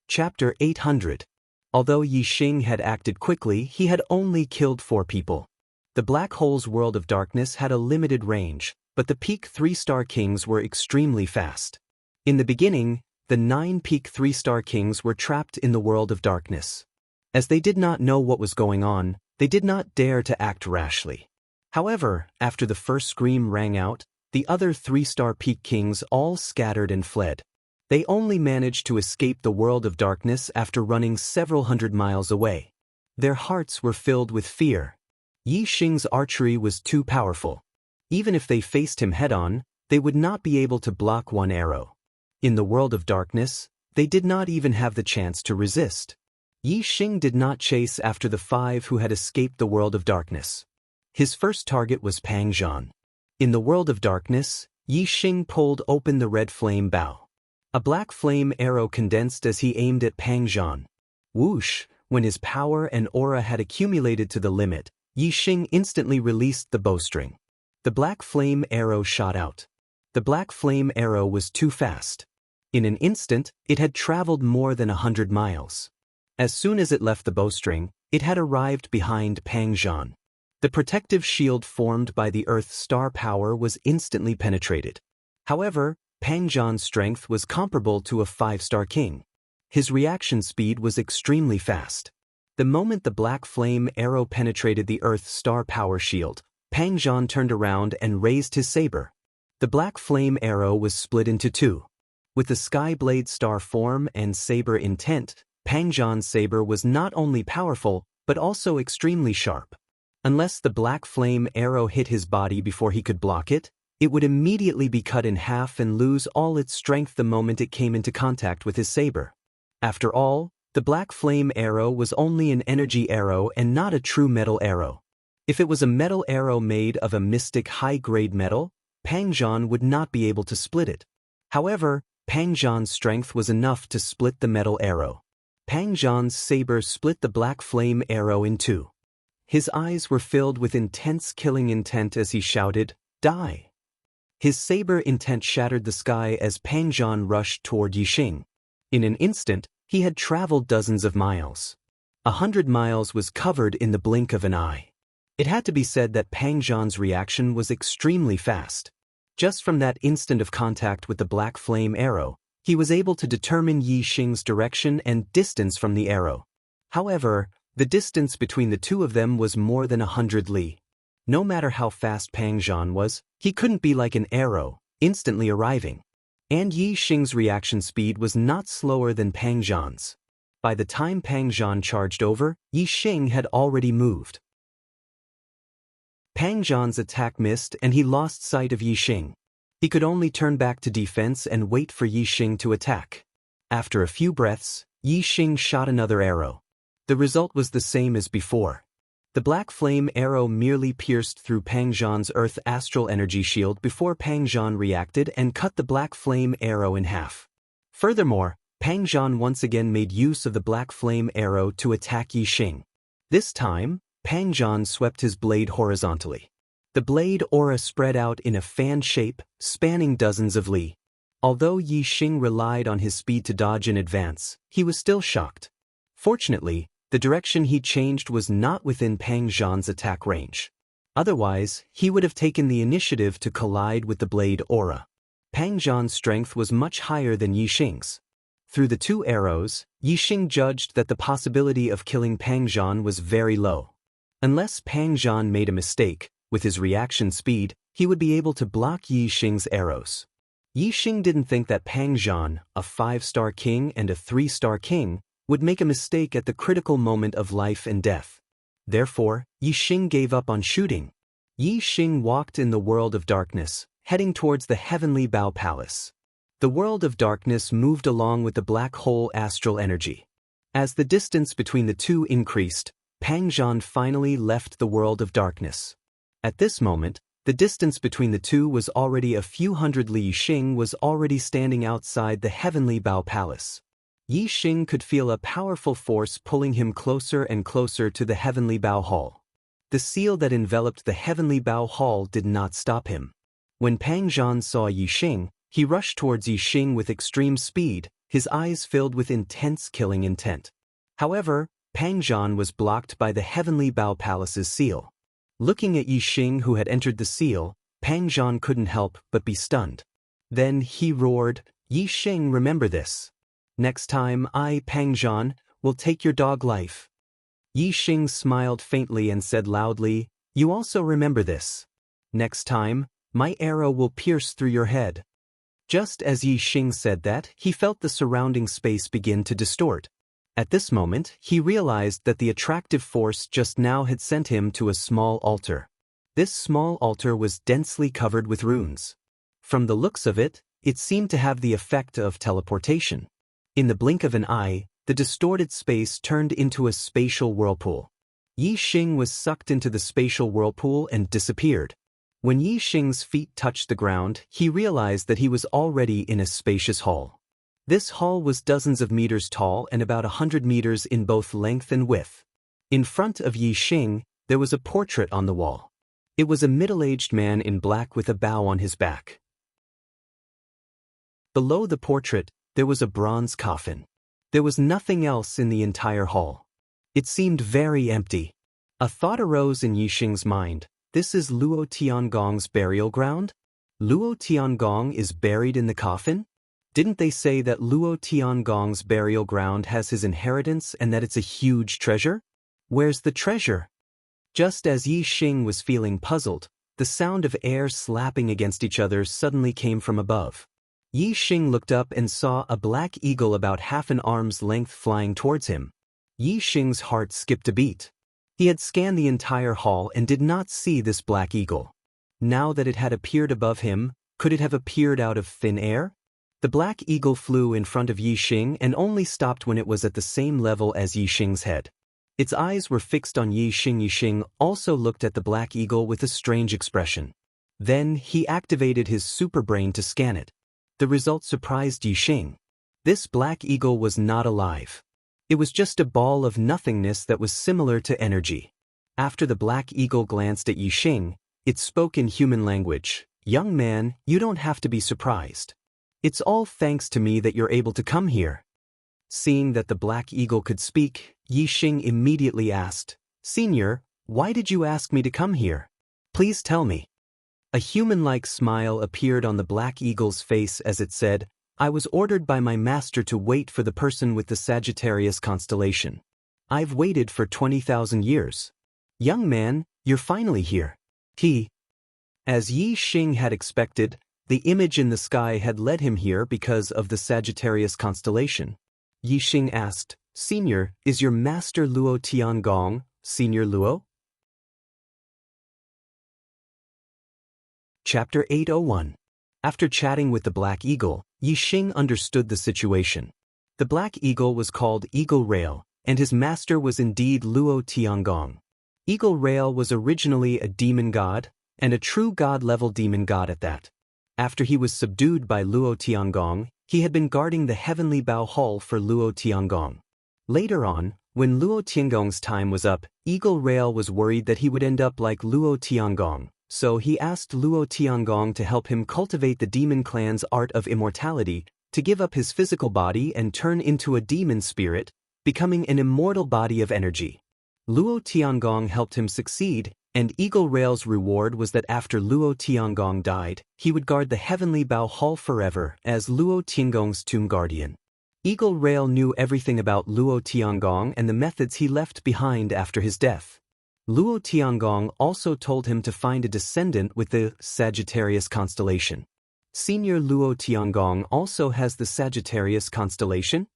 Chapter 800. Although Yi Xing had acted quickly, he had only killed 4 people. The Black Hole's world of darkness had a limited range, but the peak 3-star kings were extremely fast. In the beginning, the 9 peak 3-star kings were trapped in the world of darkness. As they did not know what was going on, they did not dare to act rashly. However, after the first scream rang out, the other 3-star peak kings all scattered and fled. They only managed to escape the world of darkness after running several hundred miles away. Their hearts were filled with fear. Yi Xing's archery was too powerful. Even if they faced him head-on, they would not be able to block one arrow. In the world of darkness, they did not even have the chance to resist. Yi Xing did not chase after the 5 who had escaped the world of darkness. His first target was Pang Zhan. In the world of darkness, Yi Xing pulled open the red flame bow. A black flame arrow condensed as he aimed at Pang Zhan. Whoosh! When his power and aura had accumulated to the limit, Yi Xing instantly released the bowstring. The black flame arrow shot out. The black flame arrow was too fast. In an instant, it had traveled more than 100 miles. As soon as it left the bowstring, it had arrived behind Pang Zhan. The protective shield formed by the Earth's star power was instantly penetrated. However, Pang Zhan's strength was comparable to a 5-star king. His reaction speed was extremely fast. The moment the black flame arrow penetrated the Earth's star power shield, Pang Zhan turned around and raised his saber. The black flame arrow was split into 2. With the sky blade star form and saber intent, Pang Zhan's saber was not only powerful, but also extremely sharp. Unless the black flame arrow hit his body before he could block it, it would immediately be cut in half and lose all its strength the moment it came into contact with his saber. After all, the black flame arrow was only an energy arrow and not a true metal arrow. If it was a metal arrow made of a mystic high-grade metal, Pang Zhan would not be able to split it. However, Pang Zhan's strength was enough to split the metal arrow. Pang Zhan's saber split the black flame arrow in 2. His eyes were filled with intense killing intent as he shouted, "Die!" His saber intent shattered the sky as Pang Zhan rushed toward Yi Xing. In an instant, he had traveled dozens of miles. 100 miles was covered in the blink of an eye. It had to be said that Pang Zhan's reaction was extremely fast. Just from that instant of contact with the black flame arrow, he was able to determine Yi Xing's direction and distance from the arrow. However, the distance between the 2 of them was more than 100 li. No matter how fast Pang Zhan was, he couldn't be like an arrow, instantly arriving. And Yi Xing's reaction speed was not slower than Pang Zhan's. By the time Pang Zhan charged over, Yi Xing had already moved. Pang Zhan's attack missed and he lost sight of Yi Xing. He could only turn back to defense and wait for Yi Xing to attack. After a few breaths, Yi Xing shot another arrow. The result was the same as before. The black flame arrow merely pierced through Pang Zhan's earth astral energy shield before Pang Zhan reacted and cut the black flame arrow in half. Furthermore, Pang Zhan once again made use of the black flame arrow to attack Yixing. This time, Pang Zhan swept his blade horizontally. The blade aura spread out in a fan shape, spanning dozens of li. Although Yixing relied on his speed to dodge in advance, he was still shocked. Fortunately, the direction he changed was not within Pang Zhan's attack range. Otherwise, he would have taken the initiative to collide with the blade aura. Pang Zhan's strength was much higher than Yixing's. Through the two arrows, Yixing judged that the possibility of killing Pang Zhan was very low. Unless Pang Zhan made a mistake, with his reaction speed, he would be able to block Yixing's arrows. Yixing didn't think that Pang Zhan, a 5-star king and a 3-star king, would make a mistake at the critical moment of life and death. Therefore, Yixing gave up on shooting. Yixing walked in the world of darkness, heading towards the Heavenly Bow Palace. The world of darkness moved along with the black hole astral energy. As the distance between the two increased, Pang Zhan finally left the world of darkness. At this moment, the distance between the two was already a few hundred li. Yixing was already standing outside the Heavenly Bow Palace. Yixing could feel a powerful force pulling him closer and closer to the Heavenly Bow Hall. The seal that enveloped the Heavenly Bow Hall did not stop him. When Pang Zhan saw Yixing, he rushed towards Yixing with extreme speed, his eyes filled with intense killing intent. However, Pang Zhan was blocked by the Heavenly Bow Palace's seal. Looking at Yixing who had entered the seal, Pang Zhan couldn't help but be stunned. Then he roared, "Yixing, remember this. Next time I, Pang Zhan, will take your dog life." Yixing smiled faintly and said loudly, "You also remember this. Next time, my arrow will pierce through your head." Just as Yixing said that, he felt the surrounding space begin to distort. At this moment, he realized that the attractive force just now had sent him to a small altar. This small altar was densely covered with runes. From the looks of it, it seemed to have the effect of teleportation. In the blink of an eye, the distorted space turned into a spatial whirlpool. Yixing was sucked into the spatial whirlpool and disappeared. When Yixing's feet touched the ground, he realized that he was already in a spacious hall. This hall was dozens of meters tall and about 100 meters in both length and width. In front of Yixing, there was a portrait on the wall. It was a middle-aged man in black with a bow on his back. Below the portrait, there was a bronze coffin. There was nothing else in the entire hall. It seemed very empty. A thought arose in Yixing's mind. This is Luo Tiangong's burial ground? Luo Tiangong is buried in the coffin? Didn't they say that Luo Tiangong's burial ground has his inheritance and that it's a huge treasure? Where's the treasure? Just as Yixing was feeling puzzled, the sound of air slapping against each other suddenly came from above. Yixing looked up and saw a black eagle about half an arm's length flying towards him. Yixing's heart skipped a beat. He had scanned the entire hall and did not see this black eagle. Now that it had appeared above him, could it have appeared out of thin air? The black eagle flew in front of Yixing and only stopped when it was at the same level as Yixing's head. Its eyes were fixed on Yixing. Yixing also looked at the black eagle with a strange expression. Then he activated his superbrain to scan it. The result surprised Yixing. This black eagle was not alive. It was just a ball of nothingness that was similar to energy. After the black eagle glanced at Yixing, it spoke in human language. "Young man, you don't have to be surprised. It's all thanks to me that you're able to come here." Seeing that the black eagle could speak, Yixing immediately asked, "Senior, why did you ask me to come here? Please tell me." A human-like smile appeared on the black eagle's face as it said, "I was ordered by my master to wait for the person with the Sagittarius constellation. I've waited for 20,000 years. Young man, you're finally here." As Yixing had expected, the image in the sky had led him here because of the Sagittarius constellation. Yixing asked, "Senior, is your master Luo Tiangong, Senior Luo?" Chapter 801. After chatting with the Black Eagle, Yixing understood the situation. The Black Eagle was called Eagle Rail, and his master was indeed Luo Tiangong. Eagle Rail was originally a demon god, and a true god-level demon god at that. After he was subdued by Luo Tiangong, he had been guarding the heavenly Bao Hull for Luo Tiangong. Later on, when Luo Tiangong's time was up, Eagle Rail was worried that he would end up like Luo Tiangong, so he asked Luo Tiangong to help him cultivate the demon clan's art of immortality, to give up his physical body and turn into a demon spirit, becoming an immortal body of energy. Luo Tiangong helped him succeed, and Eagle Rail's reward was that after Luo Tiangong died, he would guard the heavenly Bao Hull forever as Luo Tiangong's tomb guardian. Eagle Rail knew everything about Luo Tiangong and the methods he left behind after his death. Luo Tiangong also told him to find a descendant with the Sagittarius constellation. Senior Luo Tiangong also has the Sagittarius constellation?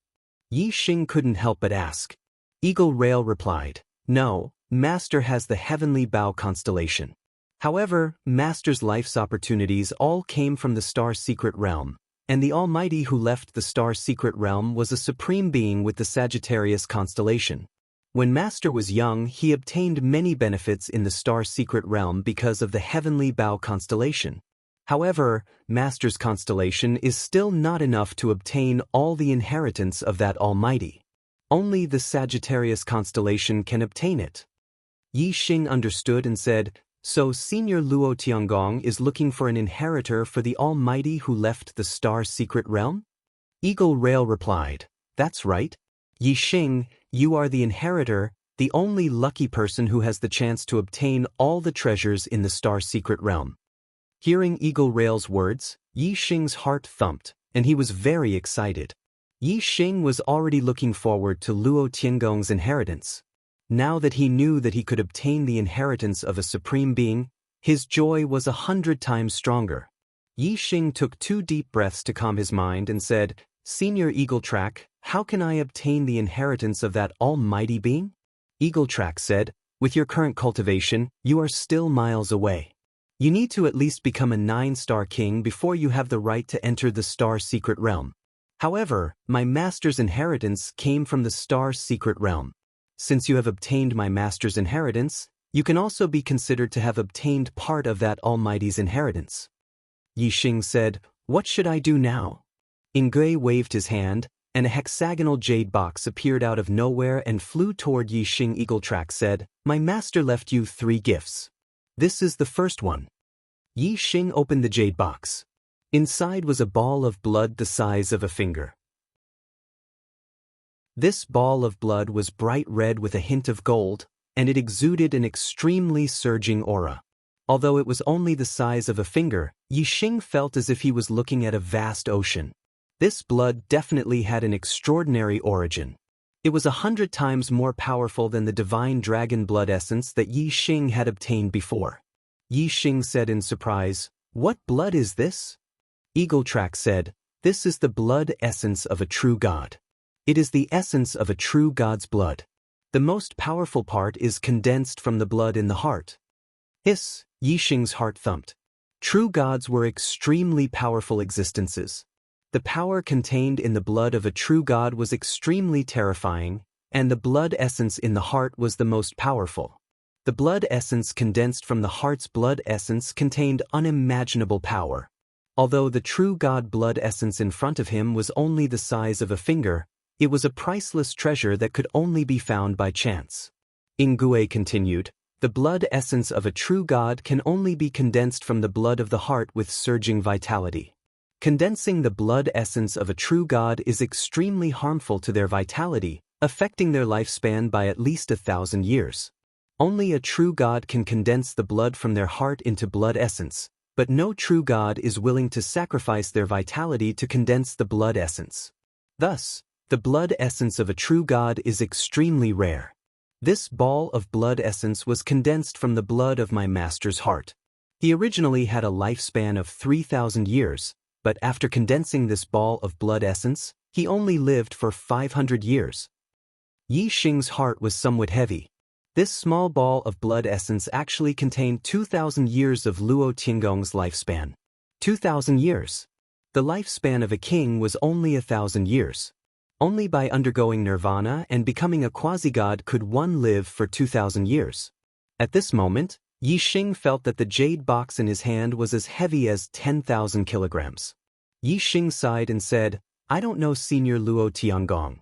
Yi Xing couldn't help but ask. Eagle Rail replied, "No, Master has the heavenly Bao constellation. However, Master's life's opportunities all came from the Star Secret Realm, and the Almighty who left the Star Secret Realm was a supreme being with the Sagittarius constellation. When Master was young, he obtained many benefits in the Star Secret Realm because of the heavenly Bao constellation. However, Master's constellation is still not enough to obtain all the inheritance of that Almighty. Only the Sagittarius constellation can obtain it." Yi Xing understood and said, "So Senior Luo Tiangong is looking for an inheritor for the Almighty who left the Star Secret Realm?" Eagle Rail replied, "That's right. Yi Xing, you are the inheritor, the only lucky person who has the chance to obtain all the treasures in the Star Secret Realm." Hearing Eagle Rail's words, Yi Xing's heart thumped, and he was very excited. Yi Xing was already looking forward to Luo Tiangong's inheritance. Now that he knew that he could obtain the inheritance of a supreme being, his joy was 100 times stronger. Yi Xing took 2 deep breaths to calm his mind and said, "Senior Eagle Track, how can I obtain the inheritance of that almighty being?" Eagle Track said, "With your current cultivation, you are still miles away. You need to at least become a 9-star king before you have the right to enter the Star Secret Realm. However, my master's inheritance came from the Star Secret Realm. Since you have obtained my master's inheritance, you can also be considered to have obtained part of that Almighty's inheritance." Yi Xing said, "What should I do now?" Ingui waved his hand, and a hexagonal jade box appeared out of nowhere and flew toward Yi Xing. Eagle Track said, "My master left you 3 gifts. This is the first one." Yi Xing opened the jade box. Inside was a ball of blood the size of a finger. This ball of blood was bright red with a hint of gold, and it exuded an extremely surging aura. Although it was only the size of a finger, Yi Xing felt as if he was looking at a vast ocean. This blood definitely had an extraordinary origin. It was 100 times more powerful than the divine dragon blood essence that Yi Xing had obtained before. Yi Xing said in surprise, "What blood is this?" Eagle Track said, "This is the blood essence of a true god. It is the essence of a true god's blood. The most powerful part is condensed from the blood in the heart." Hiss, Yi Xing's heart thumped. True gods were extremely powerful existences. The power contained in the blood of a true god was extremely terrifying, and the blood essence in the heart was the most powerful. The blood essence condensed from the heart's blood essence contained unimaginable power. Although the true god blood essence in front of him was only the size of a finger, it was a priceless treasure that could only be found by chance. Ingui continued, "The blood essence of a true god can only be condensed from the blood of the heart with surging vitality. Condensing the blood essence of a true god is extremely harmful to their vitality, affecting their lifespan by at least 1,000 years. Only a true god can condense the blood from their heart into blood essence, but no true god is willing to sacrifice their vitality to condense the blood essence. Thus, the blood essence of a true god is extremely rare. This ball of blood essence was condensed from the blood of my master's heart. He originally had a lifespan of 3,000 years, but after condensing this ball of blood essence, he only lived for 500 years. Yi Xing's heart was somewhat heavy. This small ball of blood essence actually contained 2,000 years of Luo Tiangong's lifespan. 2,000 years. The lifespan of a king was only 1,000 years. Only by undergoing nirvana and becoming a quasi-god could one live for 2,000 years. At this moment, Yixing felt that the jade box in his hand was as heavy as 10,000 kilograms. Yixing sighed and said, "I don't know Senior Luo Tiangong.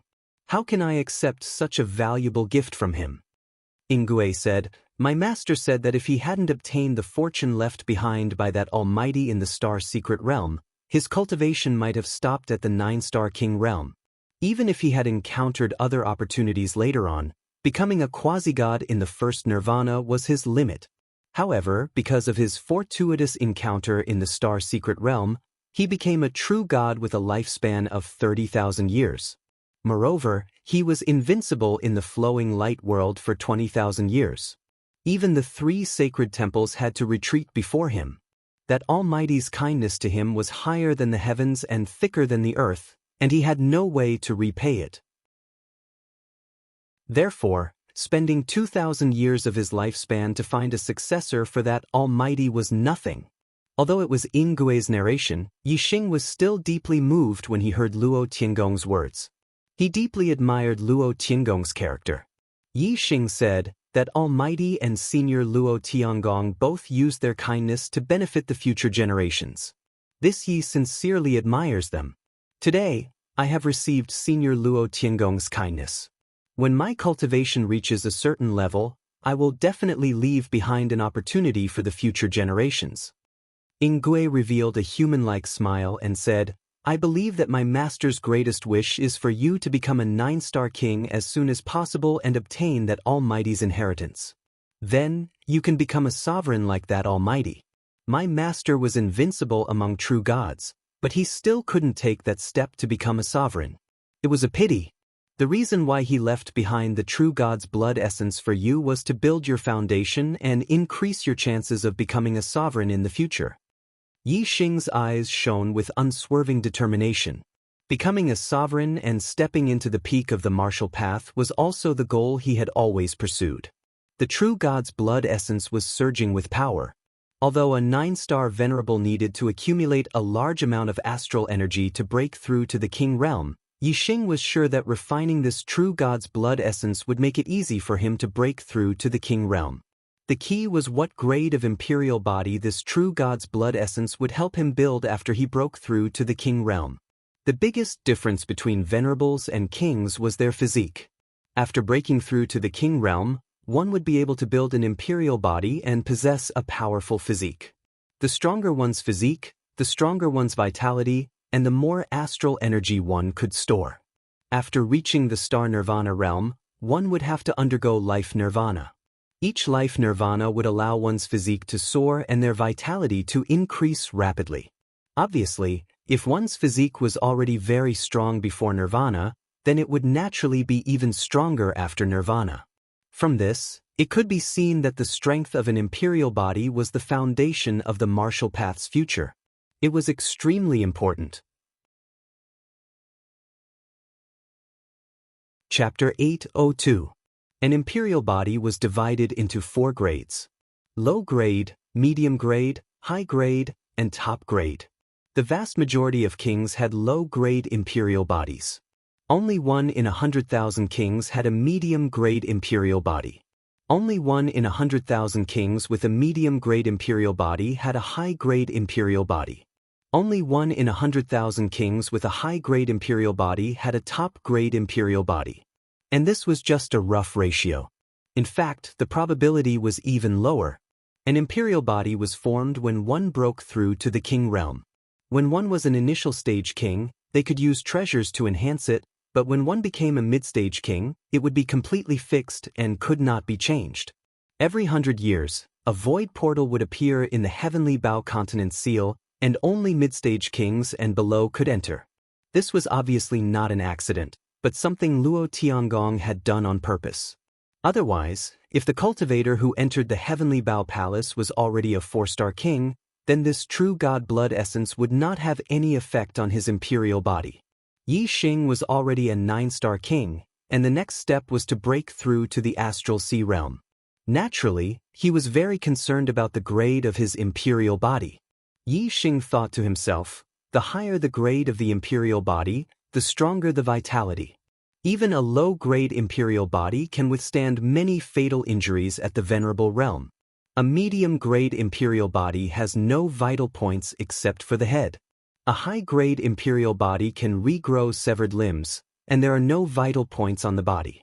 How can I accept such a valuable gift from him?" Ingui said, "My master said that if he hadn't obtained the fortune left behind by that Almighty in the Star Secret Realm, his cultivation might have stopped at the 9-star King realm. Even if he had encountered other opportunities later on, becoming a quasi-god in the first nirvana was his limit. However, because of his fortuitous encounter in the Star Secret Realm, he became a true god with a lifespan of 30,000 years. Moreover, he was invincible in the flowing light world for 20,000 years. Even the 3 sacred temples had to retreat before him. That Almighty's kindness to him was higher than the heavens and thicker than the earth, and he had no way to repay it. Therefore, spending 2,000 years of his lifespan to find a successor for that Almighty was nothing. Although it was Ingui's narration, Yixing was still deeply moved when he heard Luo Tiangong's words. He deeply admired Luo Tiangong's character. Yixing said that Almighty and Senior Luo Tiangong both used their kindness to benefit the future generations. This Yi sincerely admires them. Today, I have received Senior Luo Tiangong's kindness. When my cultivation reaches a certain level, I will definitely leave behind an opportunity for the future generations. Ingui revealed a human-like smile and said, "I believe that my master's greatest wish is for you to become a 9-star king as soon as possible and obtain that Almighty's inheritance. Then, you can become a sovereign like that Almighty. My master was invincible among true gods, but he still couldn't take that step to become a sovereign. It was a pity. The reason why he left behind the true god's blood essence for you was to build your foundation and increase your chances of becoming a sovereign in the future." Yixing's eyes shone with unswerving determination. Becoming a sovereign and stepping into the peak of the martial path was also the goal he had always pursued. The true god's blood essence was surging with power. Although a 9-star venerable needed to accumulate a large amount of astral energy to break through to the king realm, Yixing was sure that refining this true god's blood essence would make it easy for him to break through to the king realm. The key was what grade of imperial body this true god's blood essence would help him build after he broke through to the king realm. The biggest difference between venerables and kings was their physique. After breaking through to the king realm, one would be able to build an imperial body and possess a powerful physique. The stronger one's physique, the stronger one's vitality, and the more astral energy one could store. After reaching the star nirvana realm, one would have to undergo life nirvana. Each life nirvana would allow one's physique to soar and their vitality to increase rapidly. Obviously, if one's physique was already very strong before nirvana, then it would naturally be even stronger after nirvana. From this, it could be seen that the strength of an imperial body was the foundation of the martial path's future. It was extremely important. Chapter 802. An imperial body was divided into 4 grades: low grade, medium grade, high grade, and top grade. The vast majority of kings had low-grade imperial bodies. Only 1 in 100,000 kings had a medium-grade imperial body. Only 1 in 100,000 kings with a medium-grade imperial body had a high-grade imperial body. Only 1 in 100,000 kings with a high-grade imperial body had a top-grade imperial body. And this was just a rough ratio. In fact, the probability was even lower. An imperial body was formed when one broke through to the king realm. When one was an initial stage king, they could use treasures to enhance it, but when one became a mid-stage king, it would be completely fixed and could not be changed. Every 100 years, a void portal would appear in the heavenly bow continent seal, and only mid-stage kings and below could enter. This was obviously not an accident, but something Luo Tiangong had done on purpose. Otherwise, if the cultivator who entered the heavenly bow palace was already a 4-star king, then this true god blood essence would not have any effect on his imperial body. Yixing was already a 9-star king, and the next step was to break through to the astral sea realm. Naturally, he was very concerned about the grade of his imperial body. Yixing thought to himself, the higher the grade of the imperial body, the stronger the vitality. Even a low-grade imperial body can withstand many fatal injuries at the venerable realm. A medium-grade imperial body has no vital points except for the head. A high-grade imperial body can regrow severed limbs, and there are no vital points on the body.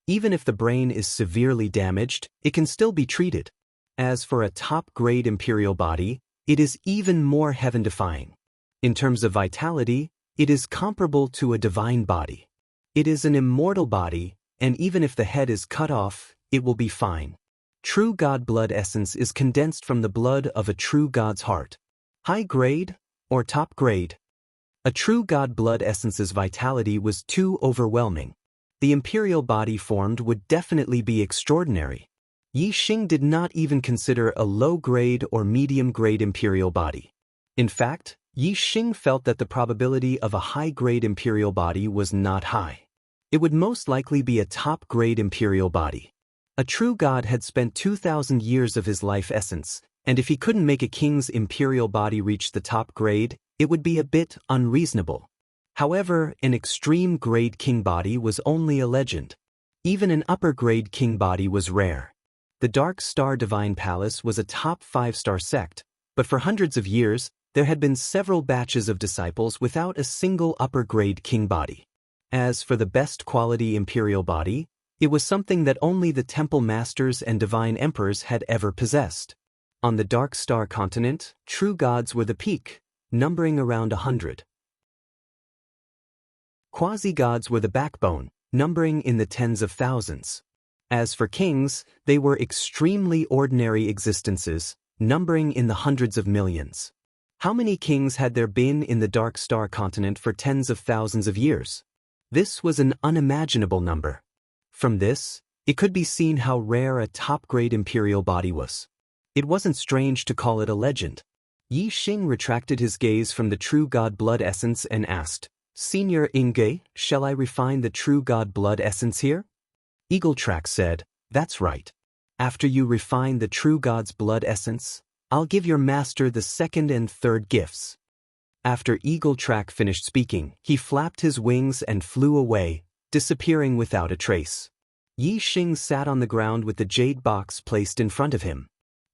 Even if the brain is severely damaged, it can still be treated. As for a top-grade imperial body, it is even more heaven-defying. In terms of vitality, it is comparable to a divine body. It is an immortal body, and even if the head is cut off, it will be fine. True God blood essence is condensed from the blood of a true God's heart. High grade or top grade? A true God blood essence's vitality was too overwhelming. The imperial body formed would definitely be extraordinary. Yi Xing did not even consider a low-grade or medium-grade imperial body. In fact, Yi Xing felt that the probability of a high-grade imperial body was not high. It would most likely be a top-grade imperial body. A true god had spent 2,000 years of his life essence, and if he couldn't make a king's imperial body reach the top grade, it would be a bit unreasonable. However, an extreme-grade king body was only a legend. Even an upper-grade king body was rare. The Dark Star Divine Palace was a top 5-star sect, but for hundreds of years, there had been several batches of disciples without a single upper-grade king body. As for the best quality imperial body, it was something that only the temple masters and divine emperors had ever possessed. On the Dark Star continent, true gods were the peak, numbering around 100. Quasi-gods were the backbone, numbering in the tens of thousands. As for kings, they were extremely ordinary existences, numbering in the hundreds of millions. How many kings had there been in the Dark Star continent for tens of thousands of years? This was an unimaginable number. From this, it could be seen how rare a top-grade imperial body was. It wasn't strange to call it a legend. Yi Xing retracted his gaze from the true god blood essence and asked, "Senior Inge, shall I refine the true god blood essence here?" Eagletrack said, "That's right. After you refine the true god's blood essence, I'll give your master the second and third gifts." After Eagletrack finished speaking, he flapped his wings and flew away, disappearing without a trace. Yi Xing sat on the ground with the jade box placed in front of him.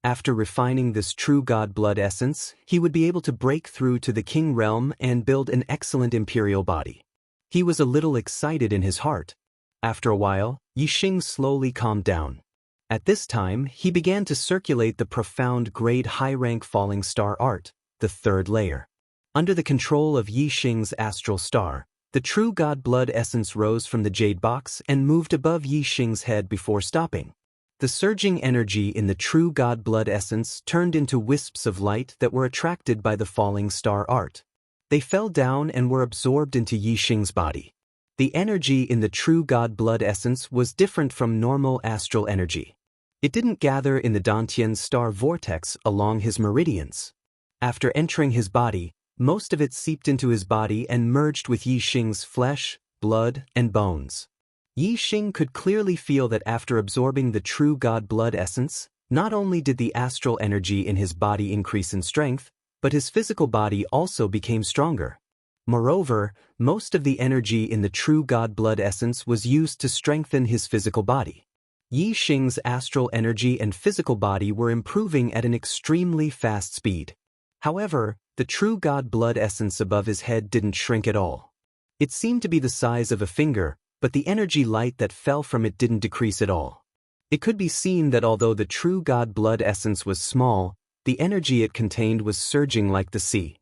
After refining this true god blood essence, he would be able to break through to the king realm and build an excellent imperial body. He was a little excited in his heart. After a while, Yi Xing slowly calmed down. At this time, he began to circulate the profound grade high-rank falling star art, the third layer. Under the control of Yi Xing's astral star, the true god blood essence rose from the jade box and moved above Yi Xing's head before stopping. The surging energy in the true god blood essence turned into wisps of light that were attracted by the falling star art. They fell down and were absorbed into Yi Xing's body. The energy in the true god blood essence was different from normal astral energy. It didn't gather in the Dantian star vortex along his meridians. After entering his body, most of it seeped into his body and merged with Yi Xing's flesh, blood, and bones. Yi Xing could clearly feel that after absorbing the true god blood essence, not only did the astral energy in his body increase in strength, but his physical body also became stronger. Moreover, most of the energy in the true god blood essence was used to strengthen his physical body. Yi Xing's astral energy and physical body were improving at an extremely fast speed. However, the true god blood essence above his head didn't shrink at all. It seemed to be the size of a finger, but the energy light that fell from it didn't decrease at all. It could be seen that although the true god blood essence was small, the energy it contained was surging like the sea.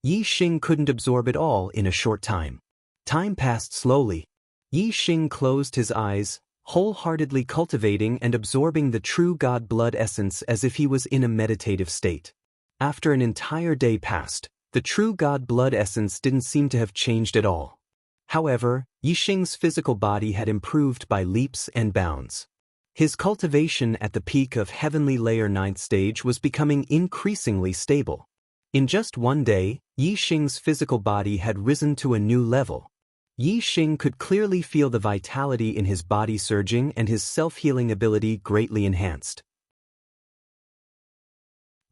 Yi Xing couldn't absorb it all in a short time. Time passed slowly. Yi Xing closed his eyes, wholeheartedly cultivating and absorbing the true god blood essence as if he was in a meditative state. After an entire day passed, the true god blood essence didn't seem to have changed at all. However, Yi Xing's physical body had improved by leaps and bounds. His cultivation at the peak of Heavenly Layer 9th stage was becoming increasingly stable. In just one day, Yi Xing's physical body had risen to a new level. Yi Xing could clearly feel the vitality in his body surging and his self-healing ability greatly enhanced.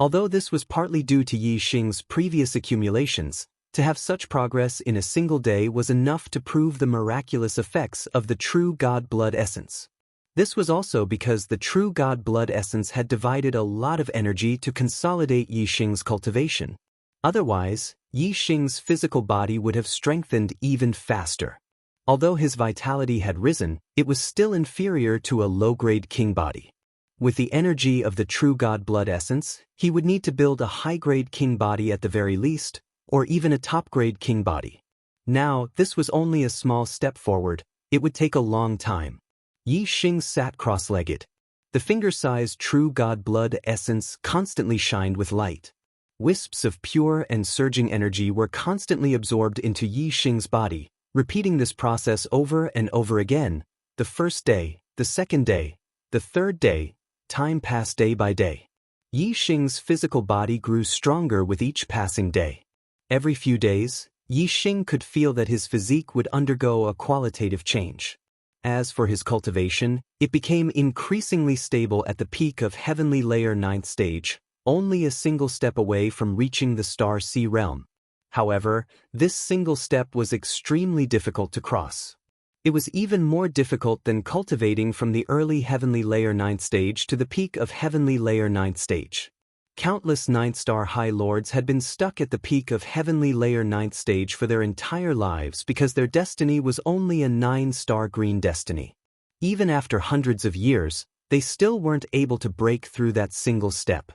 Although this was partly due to Yi Xing's previous accumulations, To have such progress in a single day was enough to prove the miraculous effects of the true God blood essence. This was also because the true God blood essence had divided a lot of energy to consolidate Yi Xing's cultivation. Otherwise, Yi Xing's physical body would have strengthened even faster. Although his vitality had risen, it was still inferior to a low-grade king body. With the energy of the true God blood essence, he would need to build a high-grade king body at the very least, or even a top-grade king body. Now, this was only a small step forward. It would take a long time. Yi Xing sat cross-legged. The finger-sized true God blood essence constantly shined with light. Wisps of pure and surging energy were constantly absorbed into Yi Xing's body, repeating this process over and over again. The first day, the second day, the third day, time passed day by day. Yi Xing's physical body grew stronger with each passing day. Every few days, Yi Xing could feel that his physique would undergo a qualitative change. As for his cultivation, it became increasingly stable at the peak of Heavenly Layer 9th stage, only a single step away from reaching the Star Sea realm. However, this single step was extremely difficult to cross. It was even more difficult than cultivating from the early Heavenly Layer 9th stage to the peak of Heavenly Layer 9th stage. Countless 9th-star High Lords had been stuck at the peak of Heavenly Layer 9th stage for their entire lives because their destiny was only a 9-star green destiny. Even after hundreds of years, they still weren't able to break through that single step.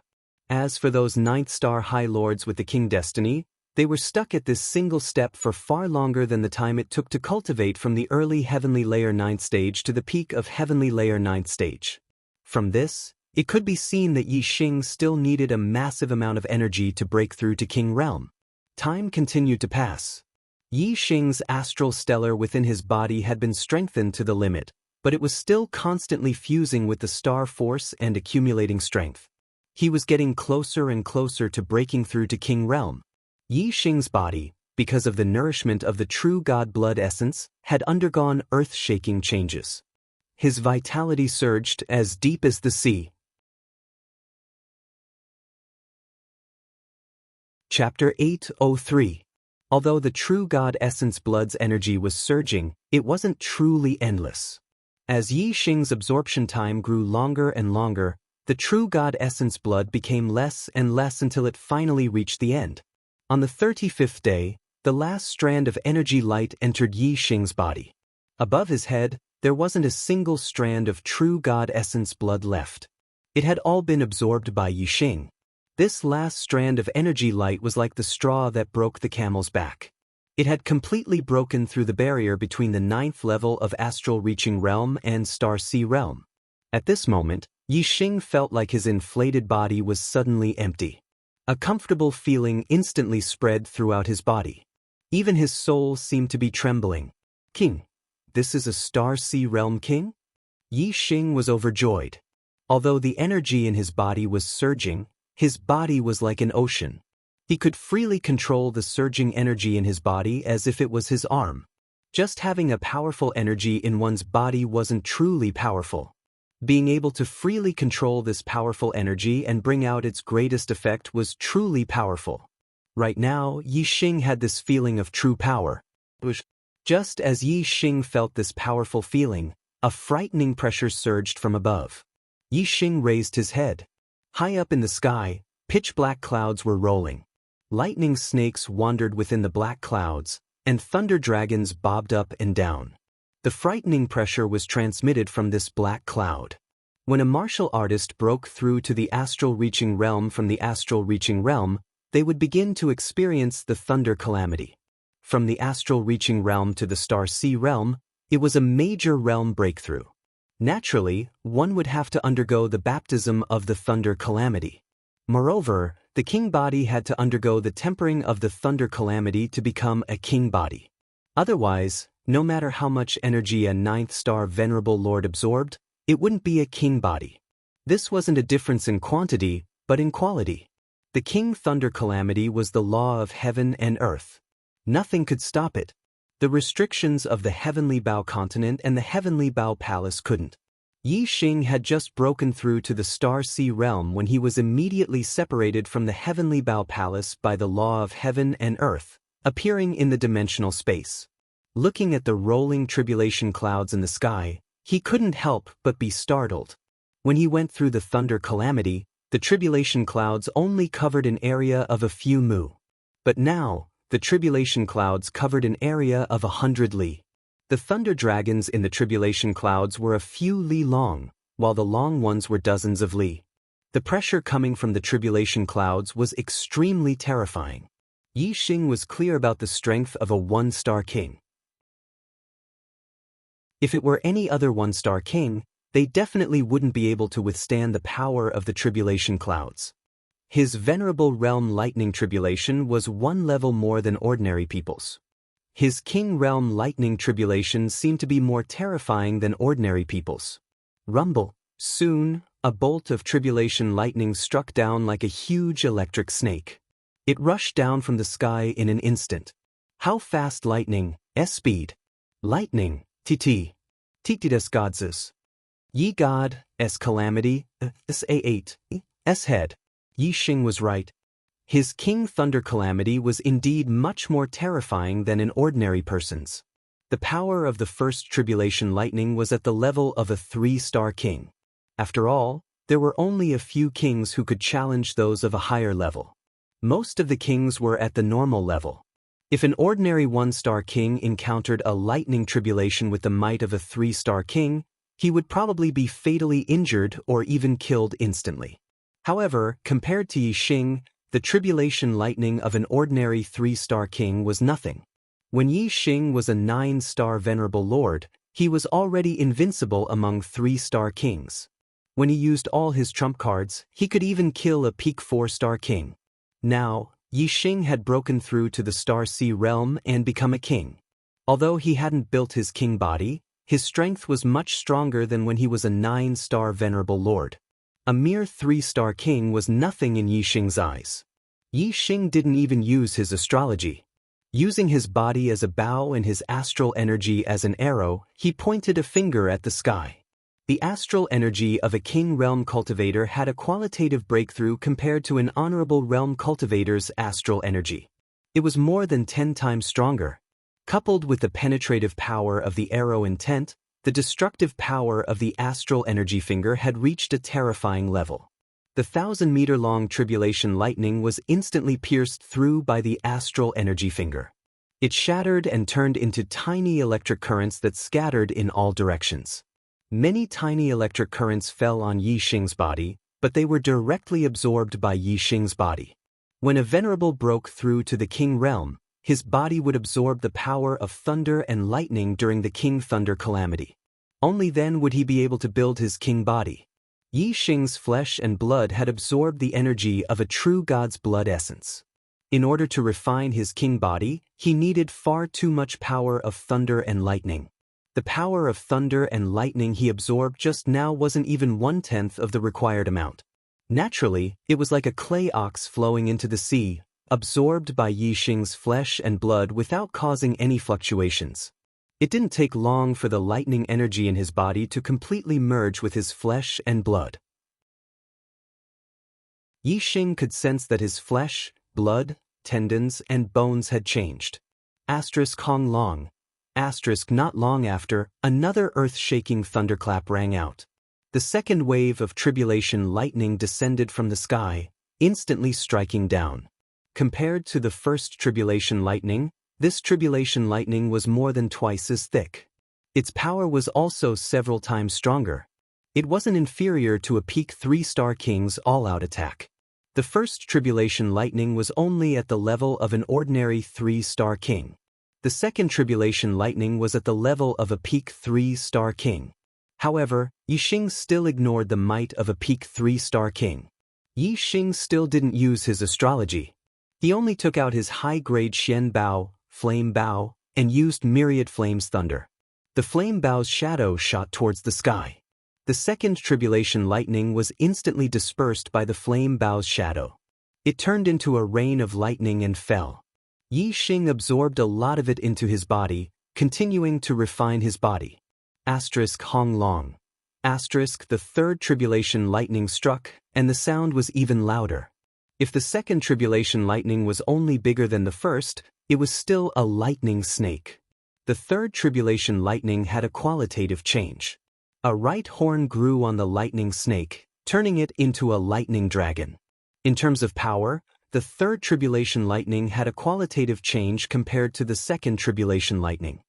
As for those 9th-star High Lords with the king destiny, they were stuck at this single step for far longer than the time it took to cultivate from the early Heavenly Layer 9th stage to the peak of Heavenly Layer 9th stage. From this, it could be seen that Yi Xing still needed a massive amount of energy to break through to King Realm. Time continued to pass. Yi Xing's astral stellar within his body had been strengthened to the limit, but it was still constantly fusing with the star force and accumulating strength. He was getting closer and closer to breaking through to King Realm. Yi Xing's body, because of the nourishment of the true God blood essence, had undergone earth-shaking changes. His vitality surged as deep as the sea. Chapter 803. Although the true God essence blood's energy was surging, it wasn't truly endless. As Yi Xing's absorption time grew longer and longer, the true God essence blood became less and less until it finally reached the end. On the 35th day, the last strand of energy light entered Yi Xing's body. Above his head, there wasn't a single strand of true God essence blood left. It had all been absorbed by Yi Xing. This last strand of energy light was like the straw that broke the camel's back. It had completely broken through the barrier between the 9th level of Astral Reaching Realm and Star Sea Realm. At this moment, Yi Xing felt like his inflated body was suddenly empty. A comfortable feeling instantly spread throughout his body. Even his soul seemed to be trembling. King, this is a Star Sea Realm king? Yi Xing was overjoyed. Although the energy in his body was surging, his body was like an ocean. He could freely control the surging energy in his body as if it was his arm. Just having a powerful energy in one's body wasn't truly powerful. Being able to freely control this powerful energy and bring out its greatest effect was truly powerful. Right now, Yi Xing had this feeling of true power. Just as Yi Xing felt this powerful feeling, a frightening pressure surged from above. Yi Xing raised his head. High up in the sky, pitch-black clouds were rolling. Lightning snakes wandered within the black clouds, and thunder dragons bobbed up and down. The frightening pressure was transmitted from this black cloud. When a martial artist broke through to the astral reaching realm from the astral reaching realm, they would begin to experience the thunder calamity. From the astral reaching realm to the Star Sea realm, it was a major realm breakthrough. Naturally, one would have to undergo the baptism of the thunder calamity. Moreover, the king body had to undergo the tempering of the thunder calamity to become a king body. Otherwise, no matter how much energy a 9th-star venerable lord absorbed, it wouldn't be a king body. This wasn't a difference in quantity, but in quality. The king thunder calamity was the law of heaven and earth. Nothing could stop it. The restrictions of the Heavenly Bao continent and the Heavenly Bao palace couldn't. Yi Xing had just broken through to the Star Sea realm when he was immediately separated from the Heavenly Bao palace by the law of heaven and earth. appearing in the dimensional space. Looking at the rolling tribulation clouds in the sky, he couldn't help but be startled. When he went through the thunder calamity, the tribulation clouds only covered an area of a few mu. But now, the tribulation clouds covered an area of 100 li. The thunder dragons in the tribulation clouds were a few li long, while the long ones were dozens of li. The pressure coming from the tribulation clouds was extremely terrifying. Yi Xing was clear about the strength of a one-star king. If it were any other one-star king, they definitely wouldn't be able to withstand the power of the tribulation clouds. His venerable realm lightning tribulation was one level more than ordinary people's. His king realm lightning tribulation seemed to be more terrifying than ordinary people's. Rumble. Soon, a bolt of tribulation lightning struck down like a huge electric snake. It rushed down from the sky in an instant. How fast lightning, S-speed. Lightning, TT. Titidas gods. Yi god, S calamity, S-A8, S-head. Yi Xing was right. His king thunder calamity was indeed much more terrifying than an ordinary person's. The power of the first tribulation lightning was at the level of a 3-star king. After all, there were only a few kings who could challenge those of a higher level. Most of the kings were at the normal level. If an ordinary 1-star king encountered a lightning tribulation with the might of a 3-star king, he would probably be fatally injured or even killed instantly. However, compared to Yi Xing, the tribulation lightning of an ordinary 3-star king was nothing. When Yi Xing was a 9-star venerable lord, he was already invincible among 3-star kings. When he used all his trump cards, he could even kill a peak 4-star king. Now, Yi Xing had broken through to the Star Sea realm and become a king. Although he hadn't built his king body, his strength was much stronger than when he was a 9-star venerable lord. A mere 3-star king was nothing in Yi Xing's eyes. Yi Xing didn't even use his astrology. Using his body as a bow and his astral energy as an arrow, he pointed a finger at the sky. The astral energy of a king realm cultivator had a qualitative breakthrough compared to an honorable realm cultivator's astral energy. It was more than 10 times stronger. Coupled with the penetrative power of the arrow intent, the destructive power of the astral energy finger had reached a terrifying level. The 1,000-meter-long tribulation lightning was instantly pierced through by the astral energy finger. It shattered and turned into tiny electric currents that scattered in all directions. Many tiny electric currents fell on Yi Xing's body, but they were directly absorbed by Yi Xing's body. When a venerable broke through to the king realm, his body would absorb the power of thunder and lightning during the king thunder calamity. Only then would he be able to build his king body. Yi Xing's flesh and blood had absorbed the energy of a true god's blood essence. In order to refine his king body, he needed far too much power of thunder and lightning. The power of thunder and lightning he absorbed just now wasn't even 1/10 of the required amount. Naturally, it was like a clay ox flowing into the sea, absorbed by Yi Xing's flesh and blood without causing any fluctuations. It didn't take long for the lightning energy in his body to completely merge with his flesh and blood. Yi Xing could sense that his flesh, blood, tendons, and bones had changed. Hong Long. Not long after, another earth-shaking thunderclap rang out. The second wave of tribulation lightning descended from the sky, instantly striking down. Compared to the first tribulation lightning, this tribulation lightning was more than twice as thick. Its power was also several times stronger. It wasn't inferior to a peak 3-star king's all-out attack. The first tribulation lightning was only at the level of an ordinary 3-star king. The second tribulation lightning was at the level of a peak 3-star king. However, Yi Xing still ignored the might of a peak 3-star king. Yi Xing still didn't use his astrology. He only took out his high-grade Xian Bao, Flame Bao, and used Myriad Flames Thunder. The Flame Bao's shadow shot towards the sky. The second tribulation lightning was instantly dispersed by the Flame Bao's shadow. It turned into a rain of lightning and fell. Yi Xing absorbed a lot of it into his body, continuing to refine his body. Hong Long. The third tribulation lightning struck, and the sound was even louder. If the second tribulation lightning was only bigger than the first, It was still a lightning snake. The third tribulation lightning had a qualitative change. A right horn grew on the lightning snake, turning it into a lightning dragon. In terms of power, the third tribulation lightning had a qualitative change compared to the second tribulation lightning.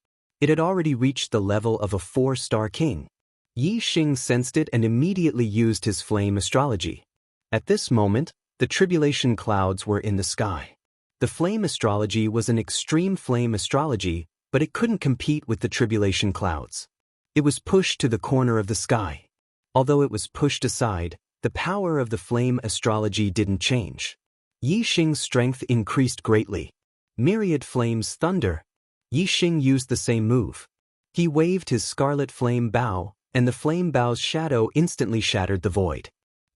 It had already reached the level of a 4-star king. Yi Xing sensed it and immediately used his flame astrology. At this moment, the tribulation clouds were in the sky. The flame astrology was an extreme flame astrology, but it couldn't compete with the tribulation clouds. It was pushed to the corner of the sky. Although it was pushed aside, the power of the flame astrology didn't change. Yi Xing's strength increased greatly. Myriad flames thunder. Yi Xing used the same move. He waved his scarlet flame bow, and the flame bow's shadow instantly shattered the void.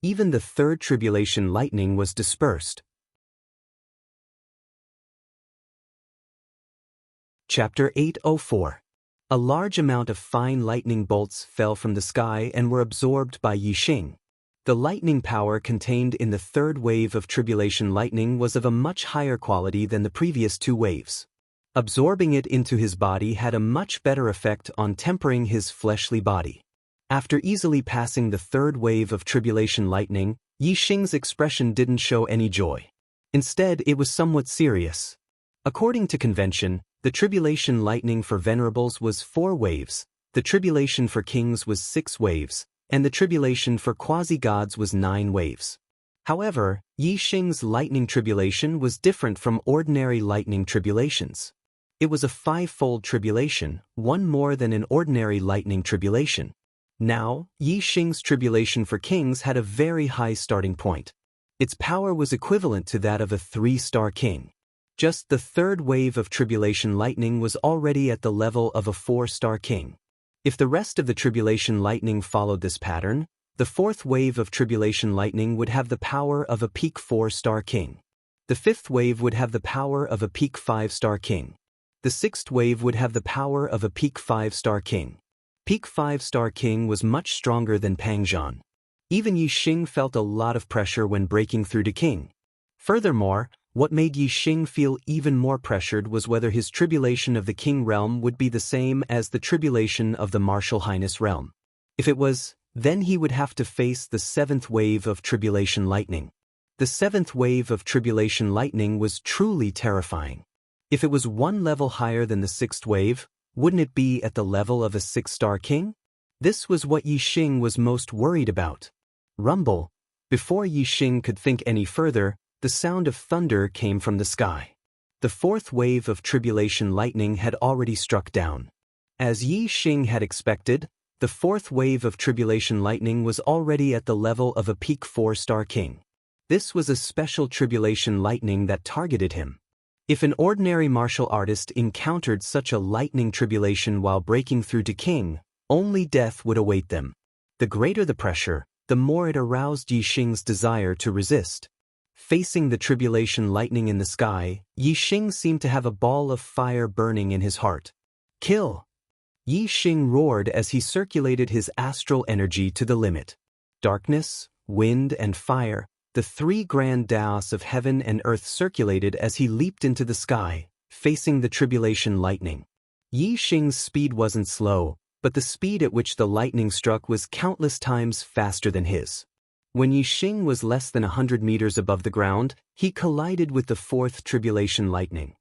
Even the third tribulation lightning was dispersed. Chapter 804. A large amount of fine lightning bolts fell from the sky and were absorbed by Yi Xing. The lightning power contained in the third wave of tribulation lightning was of a much higher quality than the previous 2 waves. Absorbing it into his body had a much better effect on tempering his fleshly body. After easily passing the third wave of tribulation lightning, Yi Xing's expression didn't show any joy. Instead, it was somewhat serious. According to convention, the tribulation lightning for venerables was 4 waves, the tribulation for kings was 6 waves, and the tribulation for quasi-gods was 9 waves. However, Yi Xing's lightning tribulation was different from ordinary lightning tribulations. It was a 5-fold tribulation, 1 more than an ordinary lightning tribulation. Now, Yi Xing's tribulation for kings had a very high starting point. Its power was equivalent to that of a 3-star king. Just the third wave of tribulation lightning was already at the level of a 4-star king. If the rest of the tribulation lightning followed this pattern, the 4th wave of tribulation lightning would have the power of a peak 4-star king. The 5th wave would have the power of a peak 5-star king. The 6th wave would have the power of a peak 5-star king. Peak 5-star king was much stronger than Pangzhan. Even Yi Xing felt a lot of pressure when breaking through to king. Furthermore, what made Yi Xing feel even more pressured was whether his tribulation of the king realm would be the same as the tribulation of the martial highness realm. If it was, then he would have to face the 7th wave of tribulation lightning. The 7th wave of tribulation lightning was truly terrifying. If it was 1 level higher than the 6th wave, wouldn't it be at the level of a 6-star king? This was what Yi Xing was most worried about. Rumble. Before Yi Xing could think any further, the sound of thunder came from the sky. The 4th wave of tribulation lightning had already struck down. As Yi Xing had expected, the 4th wave of tribulation lightning was already at the level of a peak 4-star king. This was a special tribulation lightning that targeted him. If an ordinary martial artist encountered such a lightning tribulation while breaking through to king, only death would await them. The greater the pressure, the more it aroused Yi Xing's desire to resist. Facing the tribulation lightning in the sky, Yi Xing seemed to have a ball of fire burning in his heart. Kill! Yi Xing roared as he circulated his astral energy to the limit. Darkness, wind, and fire, the 3 grand daos of heaven and earth circulated as he leaped into the sky, facing the tribulation lightning. Yi Xing's speed wasn't slow, but the speed at which the lightning struck was countless times faster than his. When Yi Xing was less than 100 meters above the ground, he collided with the 4th tribulation lightning.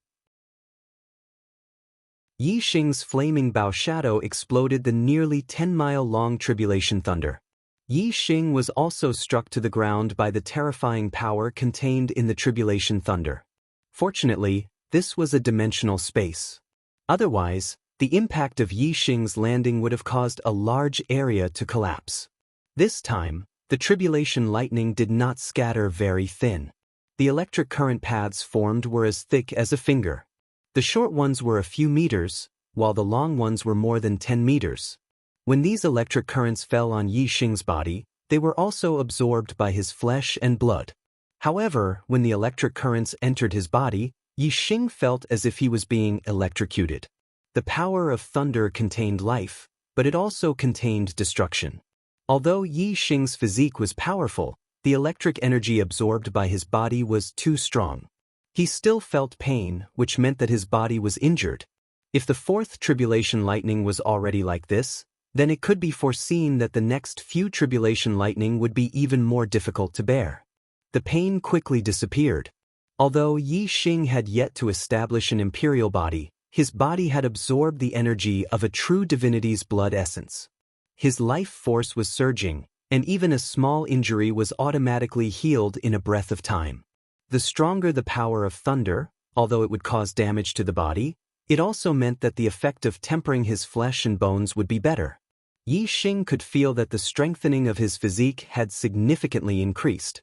Yi Xing's flaming bow shadow exploded the nearly 10-mile-long tribulation thunder. Yi Xing was also struck to the ground by the terrifying power contained in the tribulation thunder. Fortunately, this was a dimensional space. Otherwise, the impact of Yi Xing's landing would have caused a large area to collapse. This time, the tribulation lightning did not scatter very thin. The electric current paths formed were as thick as a finger. The short ones were a few meters, while the long ones were more than 10 meters. When these electric currents fell on Yi Xing's body, they were also absorbed by his flesh and blood. However, when the electric currents entered his body, Yi Xing felt as if he was being electrocuted. The power of thunder contained life, but it also contained destruction. Although Yi Xing's physique was powerful, the electric energy absorbed by his body was too strong. He still felt pain, which meant that his body was injured. If the fourth tribulation lightning was already like this, then it could be foreseen that the next few tribulation lightning would be even more difficult to bear. The pain quickly disappeared. Although Yi Xing had yet to establish an imperial body, his body had absorbed the energy of a true divinity's blood essence. His life force was surging, and even a small injury was automatically healed in a breath of time. The stronger the power of thunder, although it would cause damage to the body, it also meant that the effect of tempering his flesh and bones would be better. Yi Xing could feel that the strengthening of his physique had significantly increased.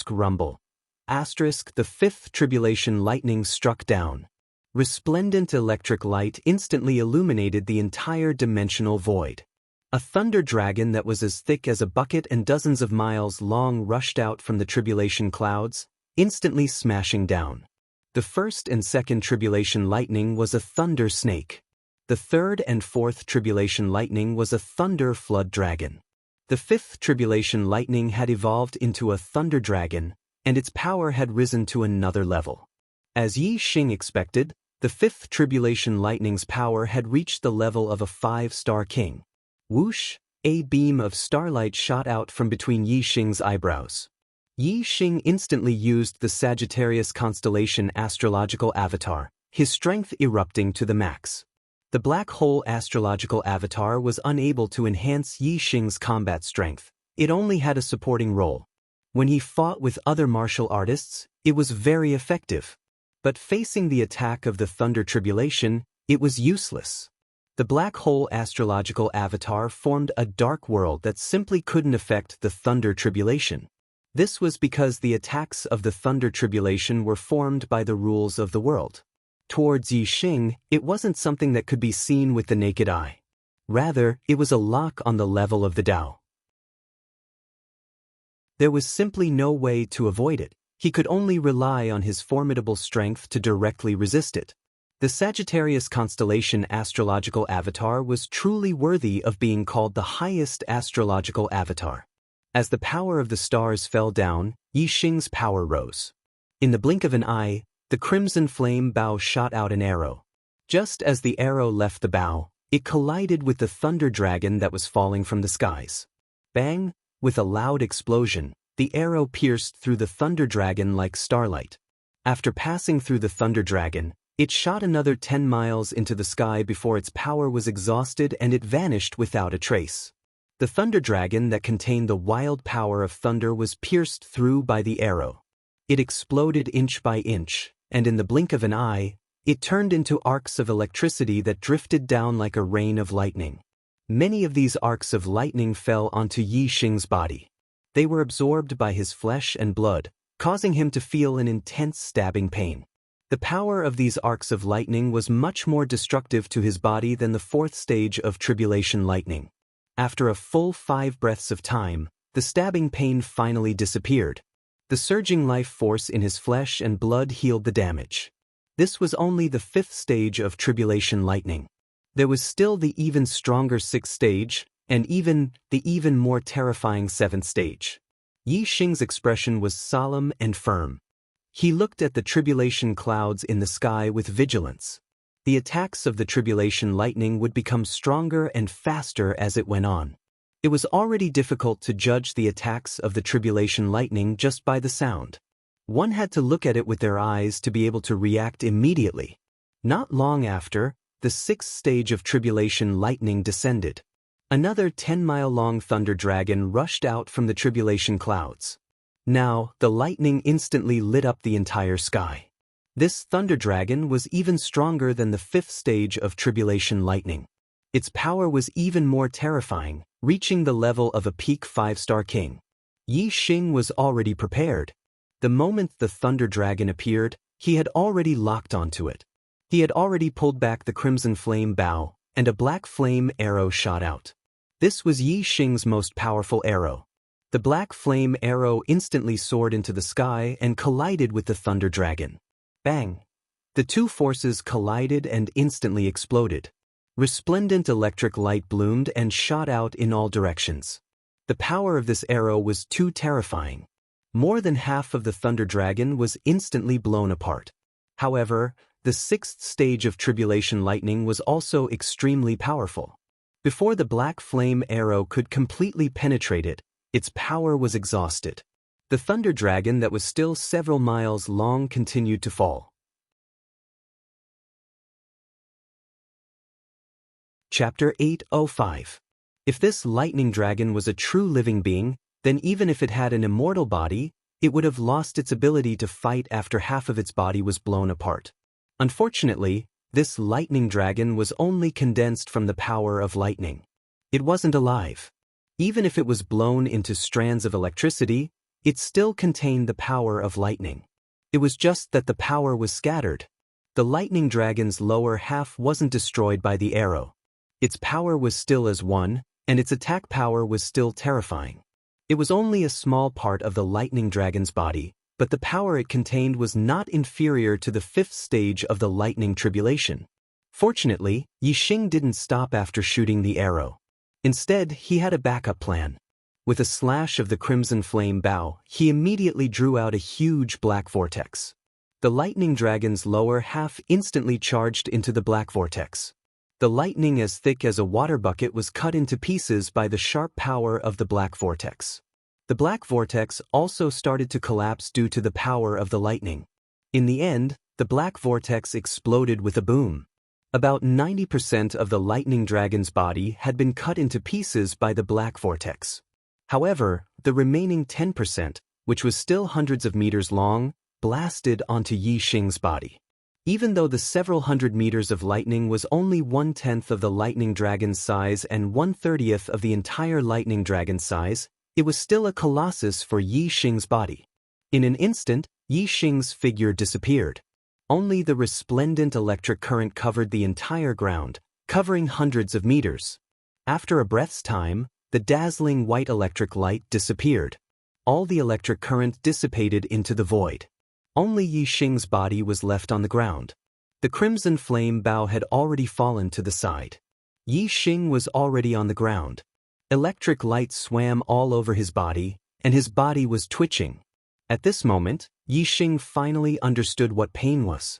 Rumble. The fifth tribulation lightning struck down. Resplendent electric light instantly illuminated the entire dimensional void. A thunder dragon that was as thick as a bucket and dozens of miles long rushed out from the tribulation clouds, instantly smashing down. The first and second tribulation lightning was a thunder snake. The third and fourth tribulation lightning was a thunder flood dragon. The fifth tribulation lightning had evolved into a thunder dragon, and its power had risen to another level. As Yi Xing expected, the fifth tribulation lightning's power had reached the level of a 5-star king. Whoosh! A beam of starlight shot out from between Yi Xing's eyebrows. Yi Xing instantly used the Sagittarius constellation astrological avatar, his strength erupting to the max. The black hole astrological avatar was unable to enhance Yi Xing's combat strength. It only had a supporting role. When he fought with other martial artists, it was very effective. But facing the attack of the Thunder Tribulation, it was useless. The black hole astrological avatar formed a dark world that simply couldn't affect the Thunder Tribulation. This was because the attacks of the Thunder Tribulation were formed by the rules of the world. Towards Yi Xing, it wasn't something that could be seen with the naked eye. Rather, it was a lock on the level of the Tao. There was simply no way to avoid it. He could only rely on his formidable strength to directly resist it. The Sagittarius constellation astrological avatar was truly worthy of being called the highest astrological avatar. As the power of the stars fell down, Yi Xing's power rose. In the blink of an eye, the crimson flame bow shot out an arrow. Just as the arrow left the bow, it collided with the thunder dragon that was falling from the skies. Bang! With a loud explosion, the arrow pierced through the thunder dragon like starlight. After passing through the thunder dragon, it shot another 10 miles into the sky before its power was exhausted and it vanished without a trace. The thunder dragon that contained the wild power of thunder was pierced through by the arrow. It exploded inch by inch, and in the blink of an eye, it turned into arcs of electricity that drifted down like a rain of lightning. Many of these arcs of lightning fell onto Yi Xing's body. They were absorbed by his flesh and blood, causing him to feel an intense stabbing pain. The power of these arcs of lightning was much more destructive to his body than the fourth stage of tribulation lightning. After a full 5 breaths of time, the stabbing pain finally disappeared. The surging life force in his flesh and blood healed the damage. This was only the 5th stage of tribulation lightning. There was still the even stronger 6th stage, and the even more terrifying 7th stage. Yi Xing's expression was solemn and firm. He looked at the tribulation clouds in the sky with vigilance. The attacks of the tribulation lightning would become stronger and faster as it went on. It was already difficult to judge the attacks of the tribulation lightning just by the sound. One had to look at it with their eyes to be able to react immediately. Not long after, the 6th stage of tribulation lightning descended. Another 10-mile-long thunder dragon rushed out from the tribulation clouds. Now, the lightning instantly lit up the entire sky. This thunder dragon was even stronger than the 5th stage of tribulation lightning. Its power was even more terrifying, reaching the level of a peak 5-star king. Yi Xing was already prepared. The moment the thunder dragon appeared, he had already locked onto it. He had already pulled back the crimson flame bow, and a black flame arrow shot out. This was Yi Xing's most powerful arrow. The black flame arrow instantly soared into the sky and collided with the thunder dragon. Bang! The two forces collided and instantly exploded. Resplendent electric light bloomed and shot out in all directions. The power of this arrow was too terrifying. More than half of the Thunder Dragon was instantly blown apart. However, the sixth stage of Tribulation Lightning was also extremely powerful. Before the black flame arrow could completely penetrate it, its power was exhausted. The Thunder Dragon that was still several miles long continued to fall. Chapter 805. If this lightning dragon was a true living being, then even if it had an immortal body, it would have lost its ability to fight after half of its body was blown apart. Unfortunately, this lightning dragon was only condensed from the power of lightning. It wasn't alive. Even if it was blown into strands of electricity, it still contained the power of lightning. It was just that the power was scattered. The lightning dragon's lower half wasn't destroyed by the arrow. Its power was still as one, and its attack power was still terrifying. It was only a small part of the lightning dragon's body, but the power it contained was not inferior to the fifth stage of the lightning tribulation. Fortunately, Yixing didn't stop after shooting the arrow. Instead, he had a backup plan. With a slash of the crimson flame bow, he immediately drew out a huge black vortex. The lightning dragon's lower half instantly charged into the black vortex. The lightning as thick as a water bucket was cut into pieces by the sharp power of the black vortex. The black vortex also started to collapse due to the power of the lightning. In the end, the black vortex exploded with a boom. About 90% of the lightning dragon's body had been cut into pieces by the black vortex. However, the remaining 10%, which was still hundreds of meters long, blasted onto Yixing's body. Even though the several hundred meters of lightning was only 1/10 of the lightning dragon's size and 1/30th of the entire lightning dragon's size, it was still a colossus for Yixing's body. In an instant, Yixing's figure disappeared. Only the resplendent electric current covered the entire ground, covering hundreds of meters. After a breath's time, the dazzling white electric light disappeared. All the electric current dissipated into the void. Only Yixing's body was left on the ground. The crimson flame bow had already fallen to the side. Yixing was already on the ground. Electric light swam all over his body, and his body was twitching. At this moment, Yixing finally understood what pain was.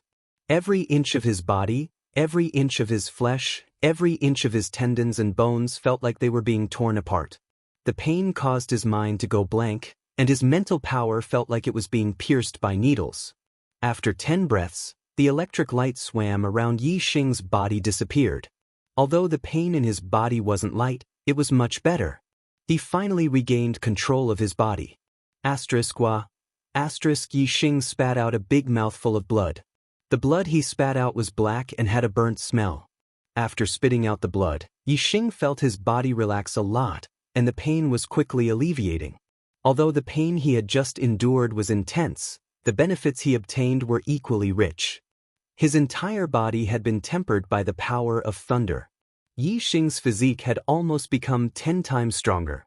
Every inch of his body, every inch of his flesh, every inch of his tendons and bones felt like they were being torn apart. The pain caused his mind to go blank, and his mental power felt like it was being pierced by needles. After 10 breaths, the electric light swam around Yixing's body disappeared. Although the pain in his body wasn't light, it was much better. He finally regained control of his body. Yixing spat out a big mouthful of blood. The blood he spat out was black and had a burnt smell. After spitting out the blood, Yixing felt his body relax a lot, and the pain was quickly alleviating. Although the pain he had just endured was intense, the benefits he obtained were equally rich. His entire body had been tempered by the power of thunder. Yixing's physique had almost become 10 times stronger.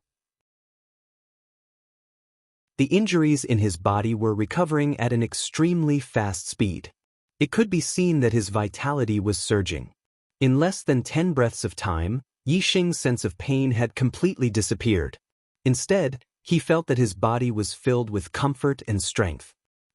The injuries in his body were recovering at an extremely fast speed. It could be seen that his vitality was surging. In less than 10 breaths of time, Yixing's sense of pain had completely disappeared. Instead, he felt that his body was filled with comfort and strength.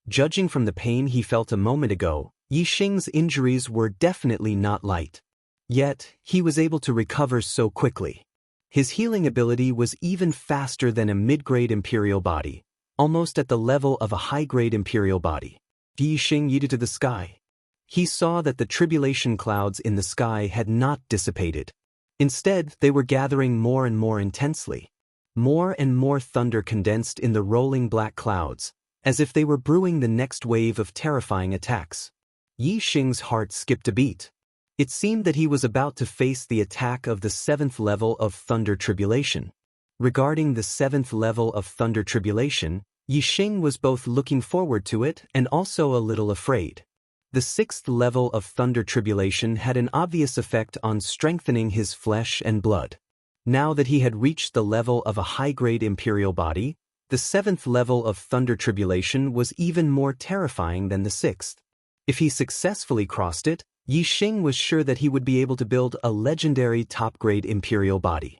Judging from the pain he felt a moment ago, Yixing's injuries were definitely not light. Yet, he was able to recover so quickly. His healing ability was even faster than a mid-grade imperial body, almost at the level of a high-grade imperial body. Yixing yeeted to the sky. He saw that the tribulation clouds in the sky had not dissipated. Instead, they were gathering more and more intensely. More and more thunder condensed in the rolling black clouds, as if they were brewing the next wave of terrifying attacks. Yixing's heart skipped a beat. It seemed that he was about to face the attack of the 7th level of Thunder Tribulation. Regarding the 7th level of Thunder Tribulation, Yixing was both looking forward to it and also a little afraid. The 6th level of Thunder Tribulation had an obvious effect on strengthening his flesh and blood. Now that he had reached the level of a high-grade imperial body, the 7th level of Thunder Tribulation was even more terrifying than the 6th. If he successfully crossed it, Yixing was sure that he would be able to build a legendary top-grade imperial body.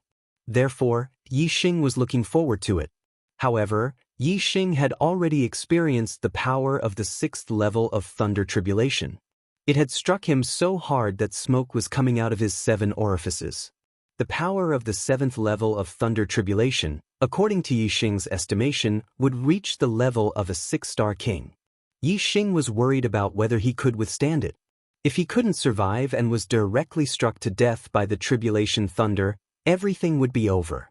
Therefore, Yixing was looking forward to it. However, Yi Xing had already experienced the power of the 6th level of Thunder Tribulation. It had struck him so hard that smoke was coming out of his 7 orifices. The power of the 7th level of Thunder Tribulation, according to Yi Xing's estimation, would reach the level of a 6-star king. Yi Xing was worried about whether he could withstand it. If he couldn't survive and was directly struck to death by the tribulation thunder, everything would be over.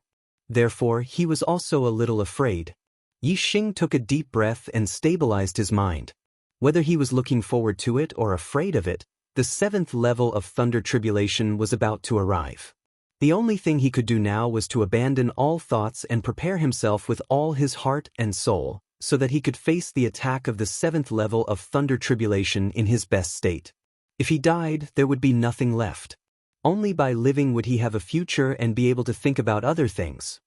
Therefore, he was also a little afraid. Yi Xing took a deep breath and stabilized his mind. Whether he was looking forward to it or afraid of it, the 7th level of Thunder Tribulation was about to arrive. The only thing he could do now was to abandon all thoughts and prepare himself with all his heart and soul, so that he could face the attack of the 7th level of Thunder Tribulation in his best state. If he died, there would be nothing left. Only by living would he have a future and be able to think about other things.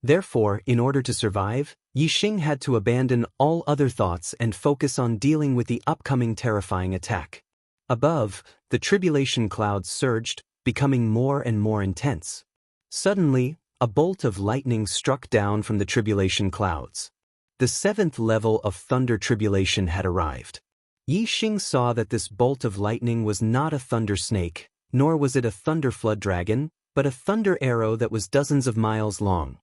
Therefore, in order to survive, Yi Xing had to abandon all other thoughts and focus on dealing with the upcoming terrifying attack. Above, the tribulation clouds surged, becoming more and more intense. Suddenly, a bolt of lightning struck down from the tribulation clouds. The 7th level of Thunder Tribulation had arrived. Yi Xing saw that this bolt of lightning was not a thunder snake, nor was it a thunder flood dragon, but a thunder arrow that was dozens of miles long.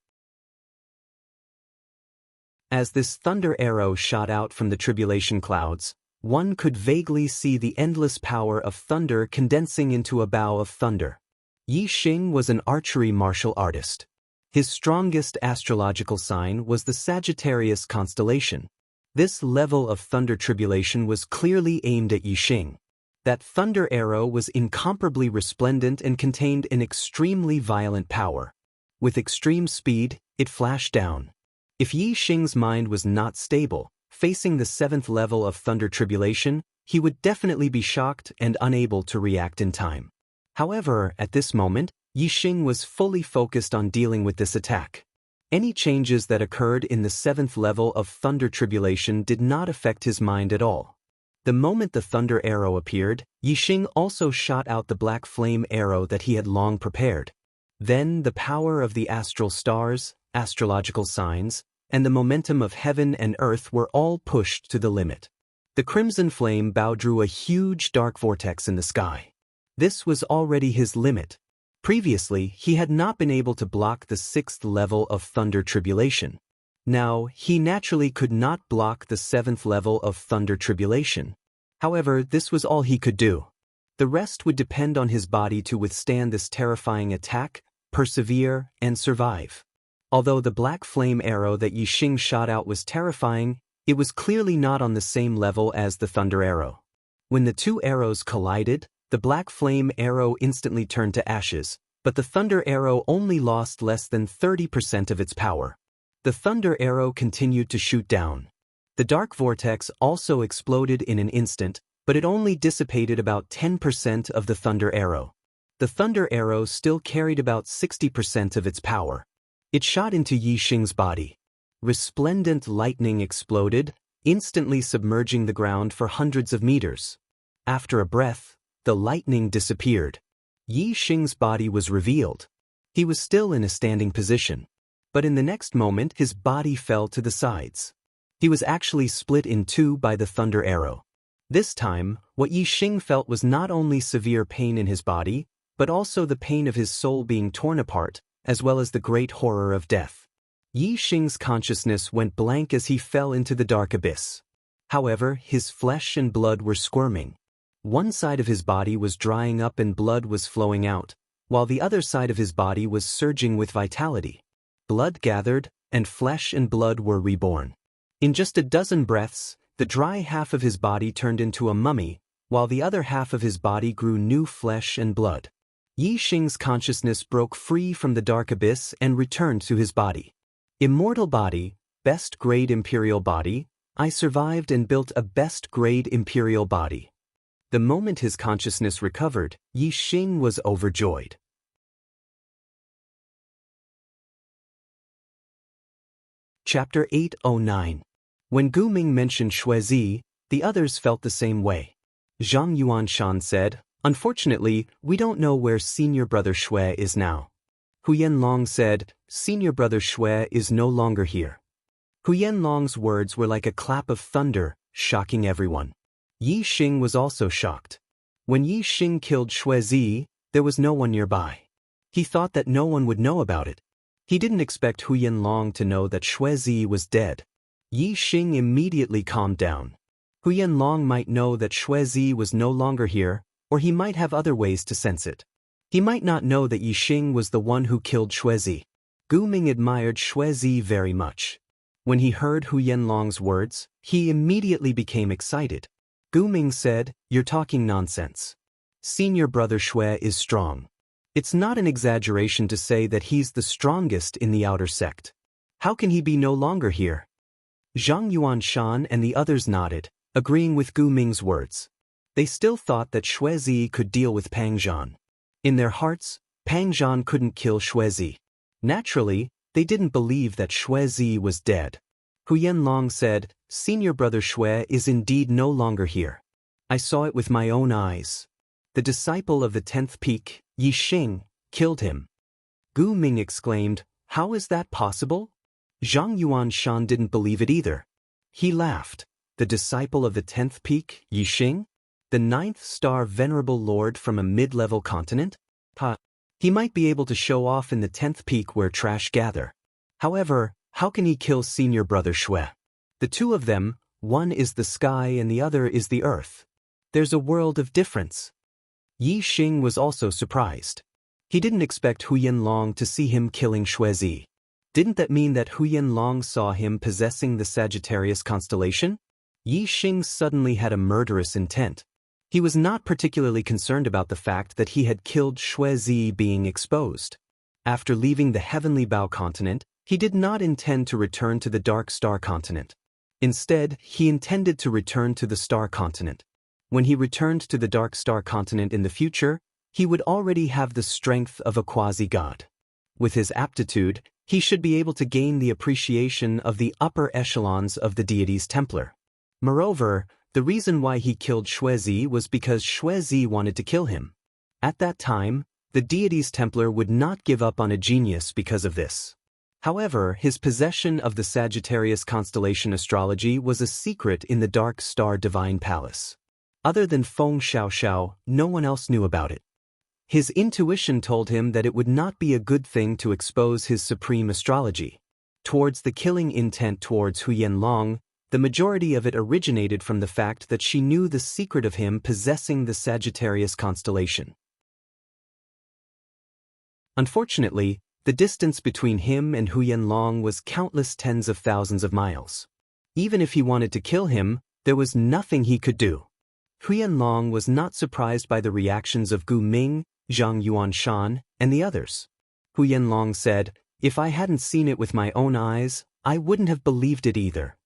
As this thunder arrow shot out from the tribulation clouds, one could vaguely see the endless power of thunder condensing into a bow of thunder. Yi Xing was an archery martial artist. His strongest astrological sign was the Sagittarius constellation. This level of Thunder Tribulation was clearly aimed at Yi Xing. That thunder arrow was incomparably resplendent and contained an extremely violent power. With extreme speed, it flashed down. If Yi Xing's mind was not stable, facing the 7th level of Thunder Tribulation, he would definitely be shocked and unable to react in time. However, at this moment, Yi Xing was fully focused on dealing with this attack. Any changes that occurred in the 7th level of Thunder Tribulation did not affect his mind at all. The moment the thunder arrow appeared, Yi Xing also shot out the black flame arrow that he had long prepared. Then the power of the astral stars, astrological signs, and the momentum of heaven and earth were all pushed to the limit. The crimson flame bow drew a huge dark vortex in the sky. This was already his limit. Previously, he had not been able to block the 6th level of Thunder Tribulation. Now, he naturally could not block the 7th level of Thunder Tribulation. However, this was all he could do. The rest would depend on his body to withstand this terrifying attack, persevere, and survive. Although the black flame arrow that Yi Xing shot out was terrifying, it was clearly not on the same level as the thunder arrow. When the two arrows collided, the black flame arrow instantly turned to ashes, but the thunder arrow only lost less than 30% of its power. The thunder arrow continued to shoot down. The dark vortex also exploded in an instant, but it only dissipated about 10% of the thunder arrow. The thunder arrow still carried about 60% of its power. It shot into Yi Xing's body. Resplendent lightning exploded, instantly submerging the ground for hundreds of meters. After a breath, the lightning disappeared. Yi Xing's body was revealed. He was still in a standing position. But in the next moment, his body fell to the sides. He was actually split in two by the thunder arrow. This time, what Yi Xing felt was not only severe pain in his body, but also the pain of his soul being torn apart, as well as the great horror of death. Yi Xing's consciousness went blank as he fell into the dark abyss. However, his flesh and blood were squirming. One side of his body was drying up and blood was flowing out, while the other side of his body was surging with vitality. Blood gathered, and flesh and blood were reborn. In just a dozen breaths, the dry half of his body turned into a mummy, while the other half of his body grew new flesh and blood. Yi Xing's consciousness broke free from the dark abyss and returned to his body. Immortal body, best-grade imperial body, I survived and built a best-grade imperial body. The moment his consciousness recovered, Yi Xing was overjoyed. Chapter 809. When Gu Ming mentioned Xuezi, the others felt the same way. Zhang Yuanshan said, "Unfortunately, we don't know where senior brother Xue is now." Hu Yanlong said, "Senior brother Xue is no longer here." Hu Yanlong's words were like a clap of thunder, shocking everyone. Yi Xing was also shocked. When Yi Xing killed Xuezi, there was no one nearby. He thought that no one would know about it. He didn't expect Hu Yanlong to know that Xuezi was dead. Yi Xing immediately calmed down. Hu Yanlong might know that Xuezi was no longer here, or he might have other ways to sense it. He might not know that Yi Xing was the one who killed Xuezi. Gu Ming admired Xuezi very much. When he heard Hu Yanlong's words, he immediately became excited. Gu Ming said, "You're talking nonsense. Senior brother Xue is strong. It's not an exaggeration to say that he's the strongest in the outer sect. How can he be no longer here?" Zhang Yuanshan and the others nodded, agreeing with Gu Ming's words. They still thought that Xuezi could deal with Pang Zhan. In their hearts, Pang Zhan couldn't kill Xuezi. Naturally, they didn't believe that Xuezi was dead. Hu Yanlong said, "Senior brother Xue is indeed no longer here. I saw it with my own eyes. The disciple of the 10th peak, Yi Xing, killed him." Gu Ming exclaimed, "How is that possible?" Zhang Yuanshan didn't believe it either. He laughed. "The disciple of the 10th peak, Yi Xing? The 9th star venerable lord from a mid-level continent? He might be able to show off in the 10th peak where trash gather. However, how can he kill senior brother Xue? The two of them, one is the sky and the other is the earth. There's a world of difference." Yi Xing was also surprised. He didn't expect Hu Yanlong to see him killing Xuezi. Didn't that mean that Hu Yanlong saw him possessing the Sagittarius constellation? Yi Xing suddenly had a murderous intent. He was not particularly concerned about the fact that he had killed Xuezi being exposed. After leaving the Heavenly Bow continent, he did not intend to return to the Dark Star continent. Instead, he intended to return to the Star continent. When he returned to the Dark Star continent in the future, he would already have the strength of a quasi-god. With his aptitude, he should be able to gain the appreciation of the upper echelons of the deity's Templar. Moreover, the reason why he killed Xuezi was because Xuezi wanted to kill him. At that time, the deity's Templar would not give up on a genius because of this. However, his possession of the Sagittarius constellation astrology was a secret in the Dark Star Divine Palace. Other than Feng Xiaoxiao, no one else knew about it. His intuition told him that it would not be a good thing to expose his supreme astrology. Towards the killing intent towards Hu Yanlong, the majority of it originated from the fact that she knew the secret of him possessing the Sagittarius constellation. Unfortunately, the distance between him and Hu Yanlong was countless tens of thousands of miles. Even if he wanted to kill him, there was nothing he could do. Hu Yanlong was not surprised by the reactions of Gu Ming, Zhang Yuanshan, and the others. Hu Yanlong said, "If I hadn't seen it with my own eyes, I wouldn't have believed it either."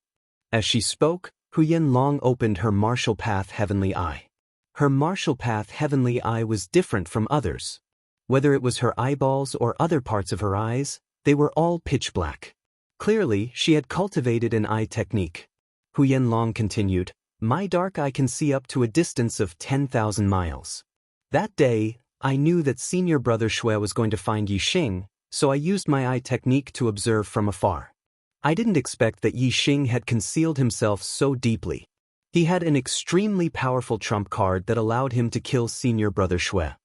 As she spoke, Hu Yanlong opened her martial path heavenly eye. Her martial path heavenly eye was different from others. Whether it was her eyeballs or other parts of her eyes, they were all pitch black. Clearly, she had cultivated an eye technique. Hu Yanlong continued, "My dark eye can see up to a distance of 10,000 miles. That day, I knew that senior brother Xue was going to find Yi Xing, so I used my eye technique to observe from afar. I didn't expect that Yi Xing had concealed himself so deeply. He had an extremely powerful trump card that allowed him to kill senior brother Xue."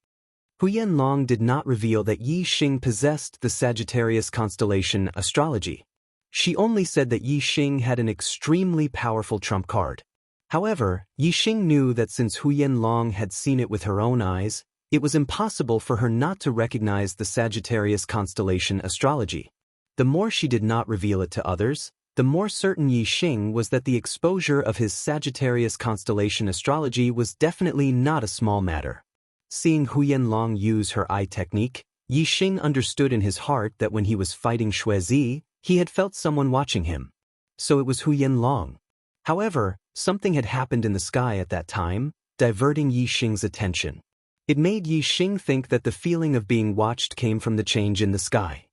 Hu Yanlong did not reveal that Yi Xing possessed the Sagittarius constellation astrology. She only said that Yi Xing had an extremely powerful trump card. However, Yi Xing knew that since Hu Yanlong had seen it with her own eyes, it was impossible for her not to recognize the Sagittarius constellation astrology. The more she did not reveal it to others, the more certain Yi Xing was that the exposure of his Sagittarius constellation astrology was definitely not a small matter. Seeing Hu Yanlong use her eye technique, Yi Xing understood in his heart that when he was fighting Xuezi, he had felt someone watching him. So it was Hu Yanlong. However, something had happened in the sky at that time, diverting Yi Xing's attention. It made Yi Xing think that the feeling of being watched came from the change in the sky.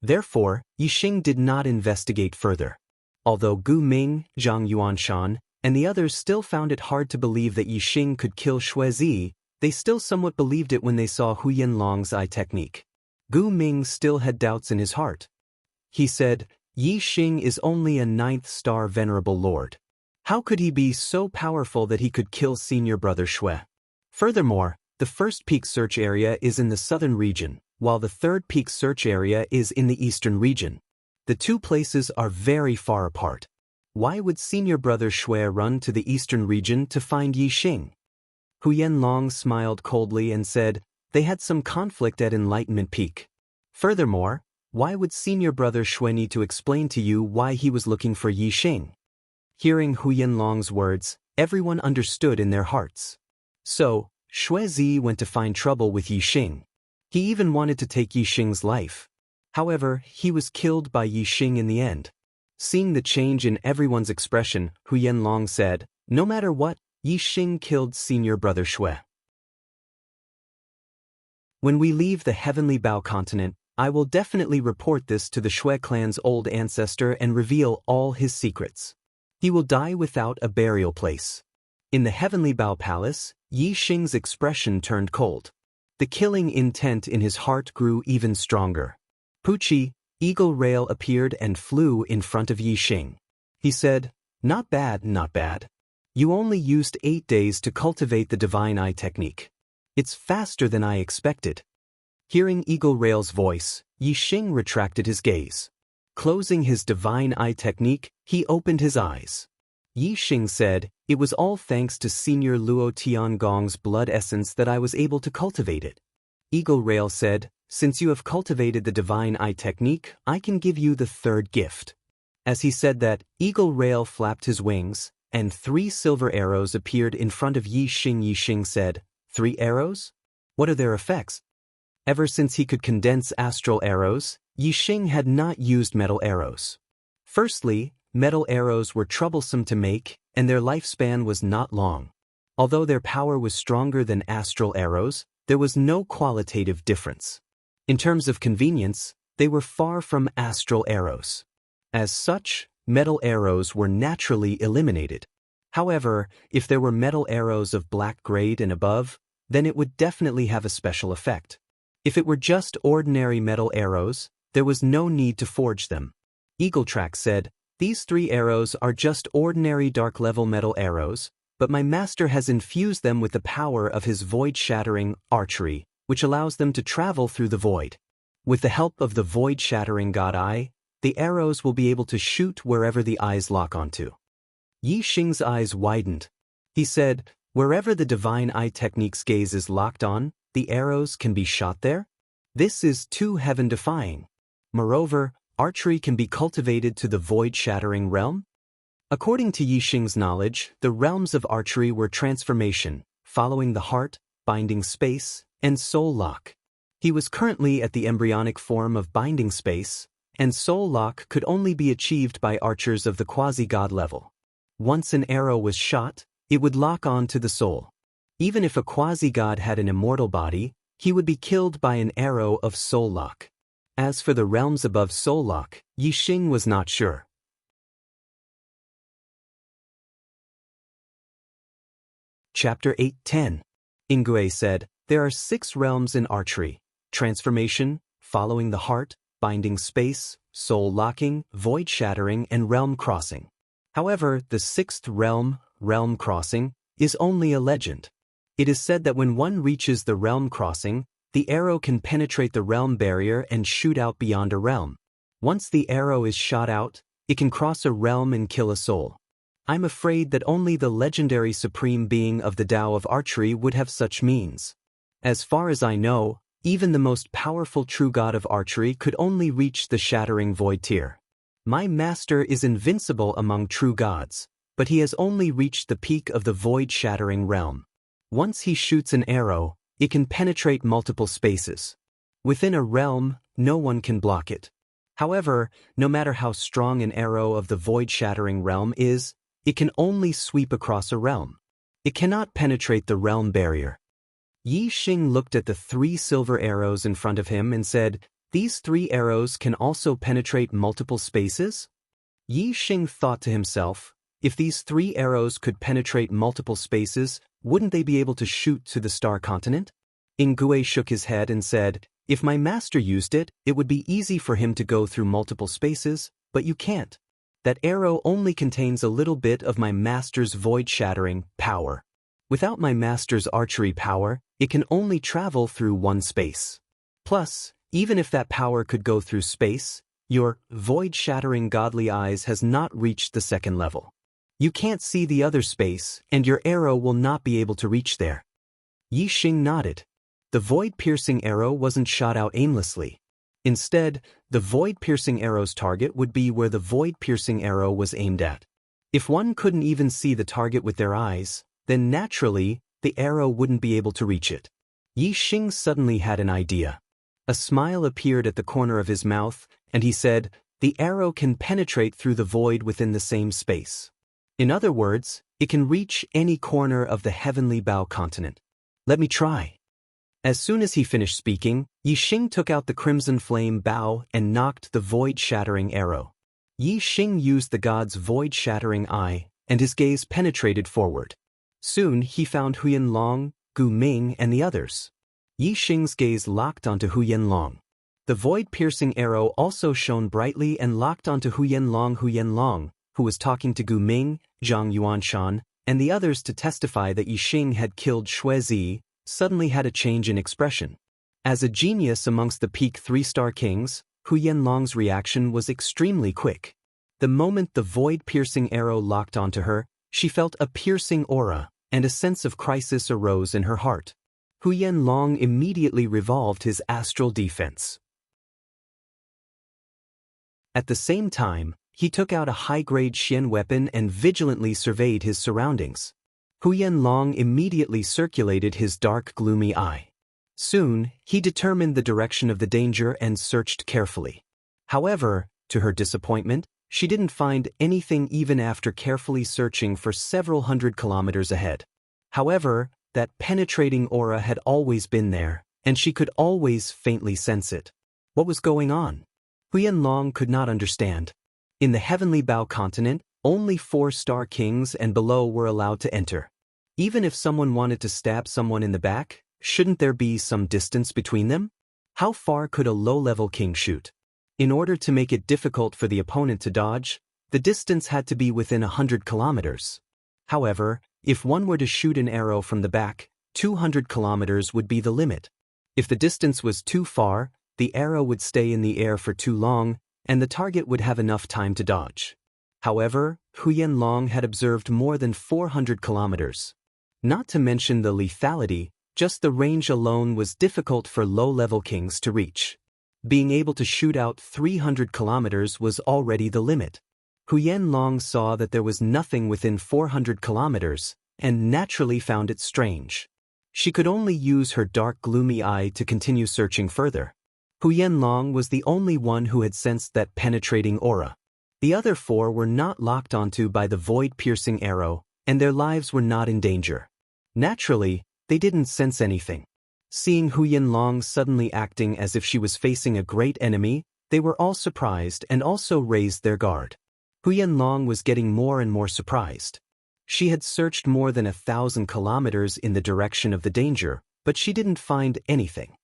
Therefore, Yi Xing did not investigate further. Although Gu Ming, Zhang Yuanshan, and the others still found it hard to believe that Yi Xing could kill Xuezi, they still somewhat believed it when they saw Hu Yanlong's eye technique. Gu Ming still had doubts in his heart. He said, Yi Xing is only a 9th-star venerable lord. How could he be so powerful that he could kill senior brother Shui? Furthermore, the first peak search area is in the southern region, while the third peak search area is in the eastern region. The two places are very far apart. Why would senior brother Shui run to the eastern region to find Yi Xing? Hu Yanlong smiled coldly and said, they had some conflict at Enlightenment Peak. Furthermore, why would senior brother Shui need to explain to you why he was looking for Yi Xing? Hearing Hu Yanlong's words, everyone understood in their hearts. So, Shui Zi went to find trouble with Yi Xing. He even wanted to take Yi Xing's life. However, he was killed by Yi Xing in the end. Seeing the change in everyone's expression, Hu Yanlong said, no matter what, Yi Xing killed senior brother Shui. When we leave the Heavenly Bao continent, I will definitely report this to the Shui clan's old ancestor and reveal all his secrets. He will die without a burial place. In the Heavenly Bao Palace, Yi Xing's expression turned cold. The killing intent in his heart grew even stronger. Puchi, Eagle Rail appeared and flew in front of Yi Xing. He said, not bad, not bad. You only used 8 days to cultivate the Divine Eye technique. It's faster than I expected. Hearing Eagle Rail's voice, Yi Xing retracted his gaze. Closing his Divine Eye technique, he opened his eyes. Yi Xing said, it was all thanks to Senior Luo Tiangong's blood essence that I was able to cultivate it. Eagle Rail said, since you have cultivated the Divine Eye technique, I can give you the third gift. As he said that, Eagle Rail flapped his wings, and 3 silver arrows appeared in front of Yi Xing. Yi Xing said, 3 arrows? What are their effects? Ever since he could condense astral arrows, Yi Xing had not used metal arrows. Firstly, metal arrows were troublesome to make, and their lifespan was not long. Although their power was stronger than astral arrows, there was no qualitative difference. In terms of convenience, they were far from astral arrows. As such, metal arrows were naturally eliminated. However, if there were metal arrows of black grade and above, then it would definitely have a special effect. If it were just ordinary metal arrows, there was no need to forge them. Eagletrack said, these 3 arrows are just ordinary dark-level metal arrows, but my master has infused them with the power of his void-shattering archery, which allows them to travel through the void. With the help of the void-shattering God Eye, the arrows will be able to shoot wherever the eyes lock onto. Yi Xing's eyes widened. He said, wherever the Divine Eye technique's gaze is locked on, the arrows can be shot there? This is too heaven-defying. Moreover, archery can be cultivated to the void-shattering realm? According to Yi Xing's knowledge, the realms of archery were transformation, following the heart, binding space, and soul lock. He was currently at the embryonic form of binding space, and soul lock could only be achieved by archers of the quasi-god level. Once an arrow was shot, it would lock on to the soul. Even if a quasi-god had an immortal body, he would be killed by an arrow of soul lock. As for the realms above soul lock, Yi Xing was not sure. Chapter 8:10. Ingui said, there are 6 realms in archery: transformation, following the heart, binding space, soul locking, void shattering, and realm crossing. However, the 6th realm, realm crossing, is only a legend. It is said that when one reaches the realm crossing, the arrow can penetrate the realm barrier and shoot out beyond a realm. Once the arrow is shot out, it can cross a realm and kill a soul. I'm afraid that only the legendary supreme being of the Tao of archery would have such means. As far as I know, even the most powerful true god of archery could only reach the shattering void tier. My master is invincible among true gods, but he has only reached the peak of the void-shattering realm. Once he shoots an arrow, it can penetrate multiple spaces. Within a realm, no one can block it. However, no matter how strong an arrow of the void-shattering realm is, it can only sweep across a realm. It cannot penetrate the realm barrier. Yi Xing looked at the 3 silver arrows in front of him and said, these 3 arrows can also penetrate multiple spaces? Yi Xing thought to himself, if these 3 arrows could penetrate multiple spaces, wouldn't they be able to shoot to the star continent? Ingui shook his head and said, if my master used it, it would be easy for him to go through multiple spaces, but you can't. That arrow only contains a little bit of my master's void-shattering power. Without my master's archery power, it can only travel through one space. Plus, even if that power could go through space, your void-shattering godly eyes has not reached the second level. You can't see the other space, and your arrow will not be able to reach there. Yi Xing nodded. The void-piercing arrow wasn't shot out aimlessly. Instead, the void-piercing arrow's target would be where the void-piercing arrow was aimed at. If one couldn't even see the target with their eyes, then naturally, the arrow wouldn't be able to reach it. Yi Xing suddenly had an idea. A smile appeared at the corner of his mouth, and he said, "The arrow can penetrate through the void within the same space. In other words, it can reach any corner of the heavenly Bao continent. Let me try." As soon as he finished speaking, Yi Xing took out the crimson flame bow and knocked the void-shattering arrow. Yi Xing used the god's void-shattering eye, and his gaze penetrated forward. Soon he found Huyan Long, Gu Ming, and the others. Yi Xing's gaze locked onto Huyan Long. The void-piercing arrow also shone brightly and locked onto Huyan Long, who was talking to Gu Ming, Zhang Yuanshan, and the others to testify that Yi Xing had killed Shuizi, suddenly had a change in expression. As a genius amongst the peak 3-star kings, Huyan Long's reaction was extremely quick. The moment the void-piercing arrow locked onto her, she felt a piercing aura, and a sense of crisis arose in her heart. Huyan Long immediately revolved his astral defense. At the same time, he took out a high-grade Xian weapon and vigilantly surveyed his surroundings. Huyan Long immediately circulated his dark, gloomy eye. Soon, he determined the direction of the danger and searched carefully. However, to her disappointment, she didn't find anything even after carefully searching for several hundred kilometers ahead. However, that penetrating aura had always been there, and she could always faintly sense it. What was going on? Huyan Long could not understand. In the heavenly Bao continent, only 4-star kings and below were allowed to enter. Even if someone wanted to stab someone in the back, shouldn't there be some distance between them? How far could a low-level king shoot? In order to make it difficult for the opponent to dodge, the distance had to be within 100 kilometers. However, if one were to shoot an arrow from the back, 200 kilometers would be the limit. If the distance was too far, the arrow would stay in the air for too long, and the target would have enough time to dodge. However, Huyan Long had observed more than 400 kilometers. Not to mention the lethality, just the range alone was difficult for low-level kings to reach. Being able to shoot out 300 kilometers was already the limit. Huyan Long saw that there was nothing within 400 kilometers, and naturally found it strange. She could only use her dark, gloomy eye to continue searching further. Huyan Long was the only one who had sensed that penetrating aura. The other 4 were not locked onto by the void-piercing arrow, and their lives were not in danger. Naturally, they didn't sense anything. Seeing Huyan Long suddenly acting as if she was facing a great enemy, they were all surprised and also raised their guard. Huyan Long was getting more and more surprised. She had searched more than 1,000 kilometers in the direction of the danger, but she didn't find anything.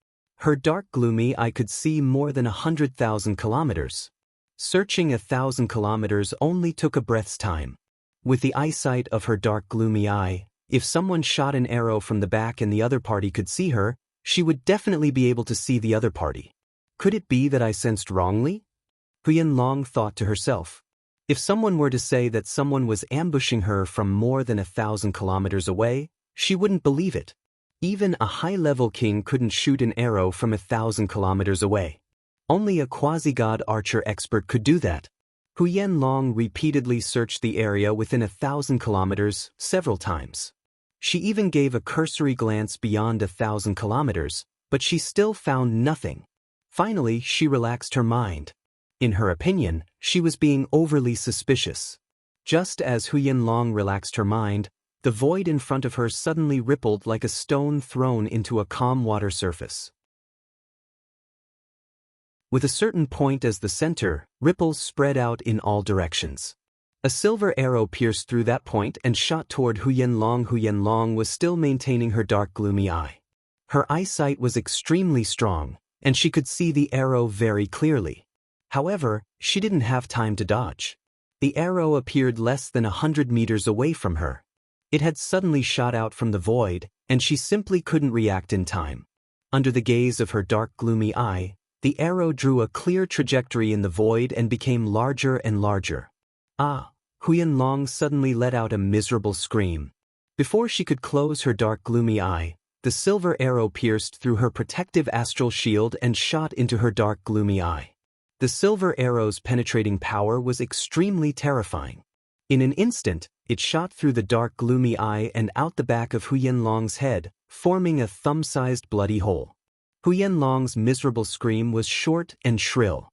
Her dark gloomy eye could see more than 100,000 kilometers. Searching 1,000 kilometers only took a breath's time. With the eyesight of her dark gloomy eye, if someone shot an arrow from the back and the other party could see her, she would definitely be able to see the other party. Could it be that I sensed wrongly? Huyan Long thought to herself. If someone were to say that someone was ambushing her from more than 1,000 kilometers away, she wouldn't believe it. Even a high-level king couldn't shoot an arrow from 1,000 kilometers away. Only a quasi-god archer expert could do that. Huyan Long repeatedly searched the area within 1,000 kilometers several times. She even gave a cursory glance beyond 1,000 kilometers, but she still found nothing. Finally, she relaxed her mind. In her opinion, she was being overly suspicious. Just as Huyan Long relaxed her mind, the void in front of her suddenly rippled like a stone thrown into a calm water surface. With a certain point as the center, ripples spread out in all directions. A silver arrow pierced through that point and shot toward Huyan Long. Huyan Long was still maintaining her dark, gloomy eye. Her eyesight was extremely strong, and she could see the arrow very clearly. However, she didn't have time to dodge. The arrow appeared less than 100 meters away from her. It had suddenly shot out from the void, and she simply couldn't react in time. Under the gaze of her dark, gloomy eye, the arrow drew a clear trajectory in the void and became larger and larger. Ah! Huyanlong suddenly let out a miserable scream. Before she could close her dark, gloomy eye, the silver arrow pierced through her protective astral shield and shot into her dark, gloomy eye. The silver arrow's penetrating power was extremely terrifying. In an instant, it shot through the dark, gloomy eye and out the back of Huyanlong's head, forming a thumb-sized bloody hole. Huyanlong's miserable scream was short and shrill.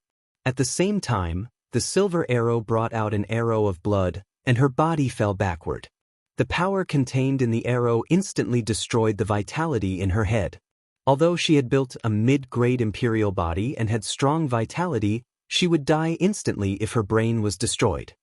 At the same time, the silver arrow brought out an arrow of blood, and her body fell backward. The power contained in the arrow instantly destroyed the vitality in her head. Although she had built a mid-grade imperial body and had strong vitality, she would die instantly if her brain was destroyed.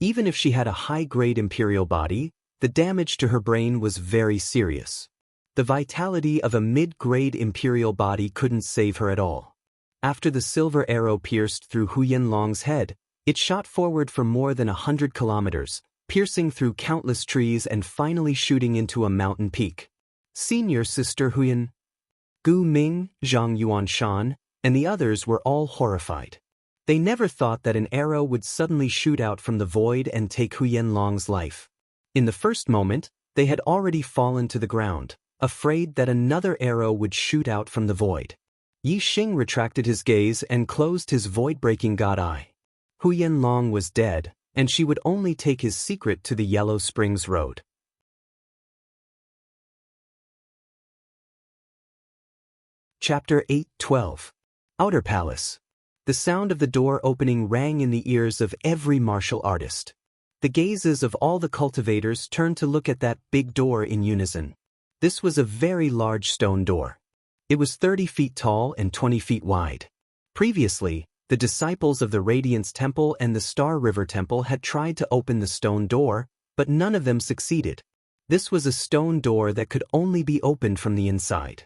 Even if she had a high-grade imperial body, the damage to her brain was very serious. The vitality of a mid-grade imperial body couldn't save her at all. After the silver arrow pierced through Huyanlong's head, it shot forward for more than 100 kilometers, piercing through countless trees and finally shooting into a mountain peak. Senior Sister Huyan, Gu Ming, Zhang Yuanshan, and the others were all horrified. They never thought that an arrow would suddenly shoot out from the void and take Huyanlong's life. In the first moment, they had already fallen to the ground, afraid that another arrow would shoot out from the void. Yixing retracted his gaze and closed his void-breaking god eye. Huyanlong was dead, and she would only take his secret to the Yellow Springs Road. Chapter 8:12. Outer Palace. The sound of the door opening rang in the ears of every martial artist. The gazes of all the cultivators turned to look at that big door in unison. This was a very large stone door. It was 30 feet tall and 20 feet wide. Previously, the disciples of the Radiance Temple and the Star River Temple had tried to open the stone door, but none of them succeeded. This was a stone door that could only be opened from the inside.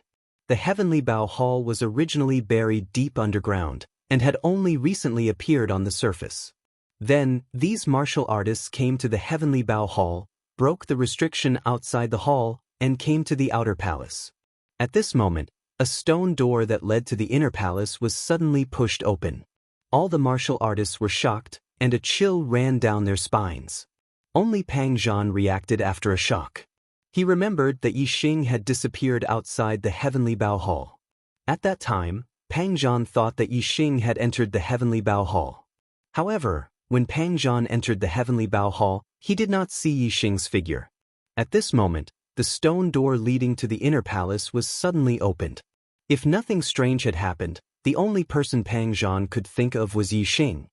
The Heavenly Bow Hall was originally buried deep underground, and had only recently appeared on the surface. Then, these martial artists came to the Heavenly Bow Hall, broke the restriction outside the hall, and came to the outer palace. At this moment, a stone door that led to the inner palace was suddenly pushed open. All the martial artists were shocked, and a chill ran down their spines. Only Pang Zhan reacted after a shock. He remembered that Yixing had disappeared outside the Heavenly Bow Hall. At that time, Pang Zhan thought that Yixing had entered the Heavenly Bow Hall. However, when Pang Zhan entered the Heavenly Bow Hall, he did not see Yixing's figure. At this moment, the stone door leading to the inner palace was suddenly opened. If nothing strange had happened, the only person Pang Zhan could think of was Yixing.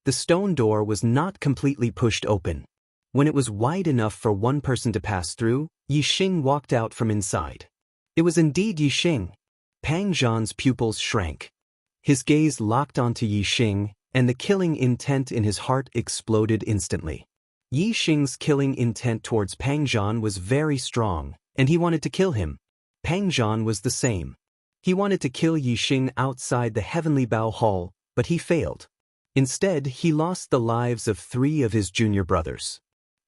The stone door was not completely pushed open. When it was wide enough for one person to pass through, Yixing walked out from inside. It was indeed Yixing. Pang Zhan's pupils shrank. His gaze locked onto Yixing, and the killing intent in his heart exploded instantly. Yixing's killing intent towards Pang Zhan was very strong, and he wanted to kill him. Pang Zhan was the same. He wanted to kill Yixing outside the Heavenly Bow Hall, but he failed. Instead, he lost the lives of 3 of his junior brothers.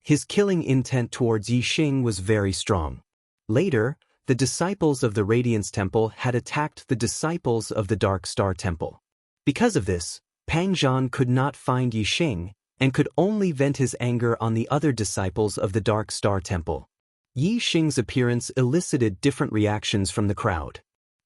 His killing intent towards Yixing was very strong. Later, the disciples of the Radiance Temple had attacked the disciples of the Dark Star Temple. Because of this, Pang Zhan could not find Yixing, and could only vent his anger on the other disciples of the Dark Star Temple. Yixing's appearance elicited different reactions from the crowd.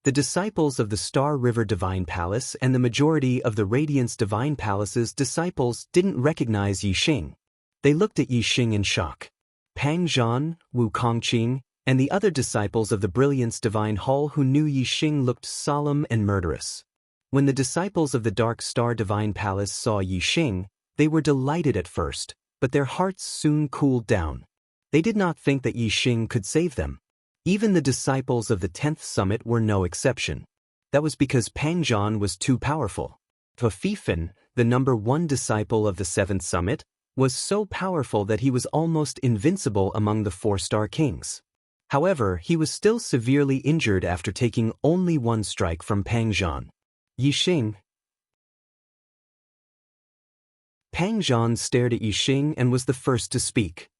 The disciples of the Star River Divine Palace and the majority of the Radiance Divine Palace's disciples didn't recognize Yixing. They looked at Yixing in shock. Pang Zhan, Wu Kongqing, and the other disciples of the Brilliance Divine Hall who knew Yixing looked solemn and murderous. When the disciples of the Dark Star Divine Palace saw Yixing, they were delighted at first, but their hearts soon cooled down. They did not think that Yixing could save them. Even the disciples of the 10th Summit were no exception. That was because Pang Zhan was too powerful. Fifan, the number 1 disciple of the 7th Summit, was so powerful that he was almost invincible among the 4-star kings. However, he was still severely injured after taking only 1 strike from Pang Zhan. Yixing, Pang Zhan stared at Yixing and was the first to speak.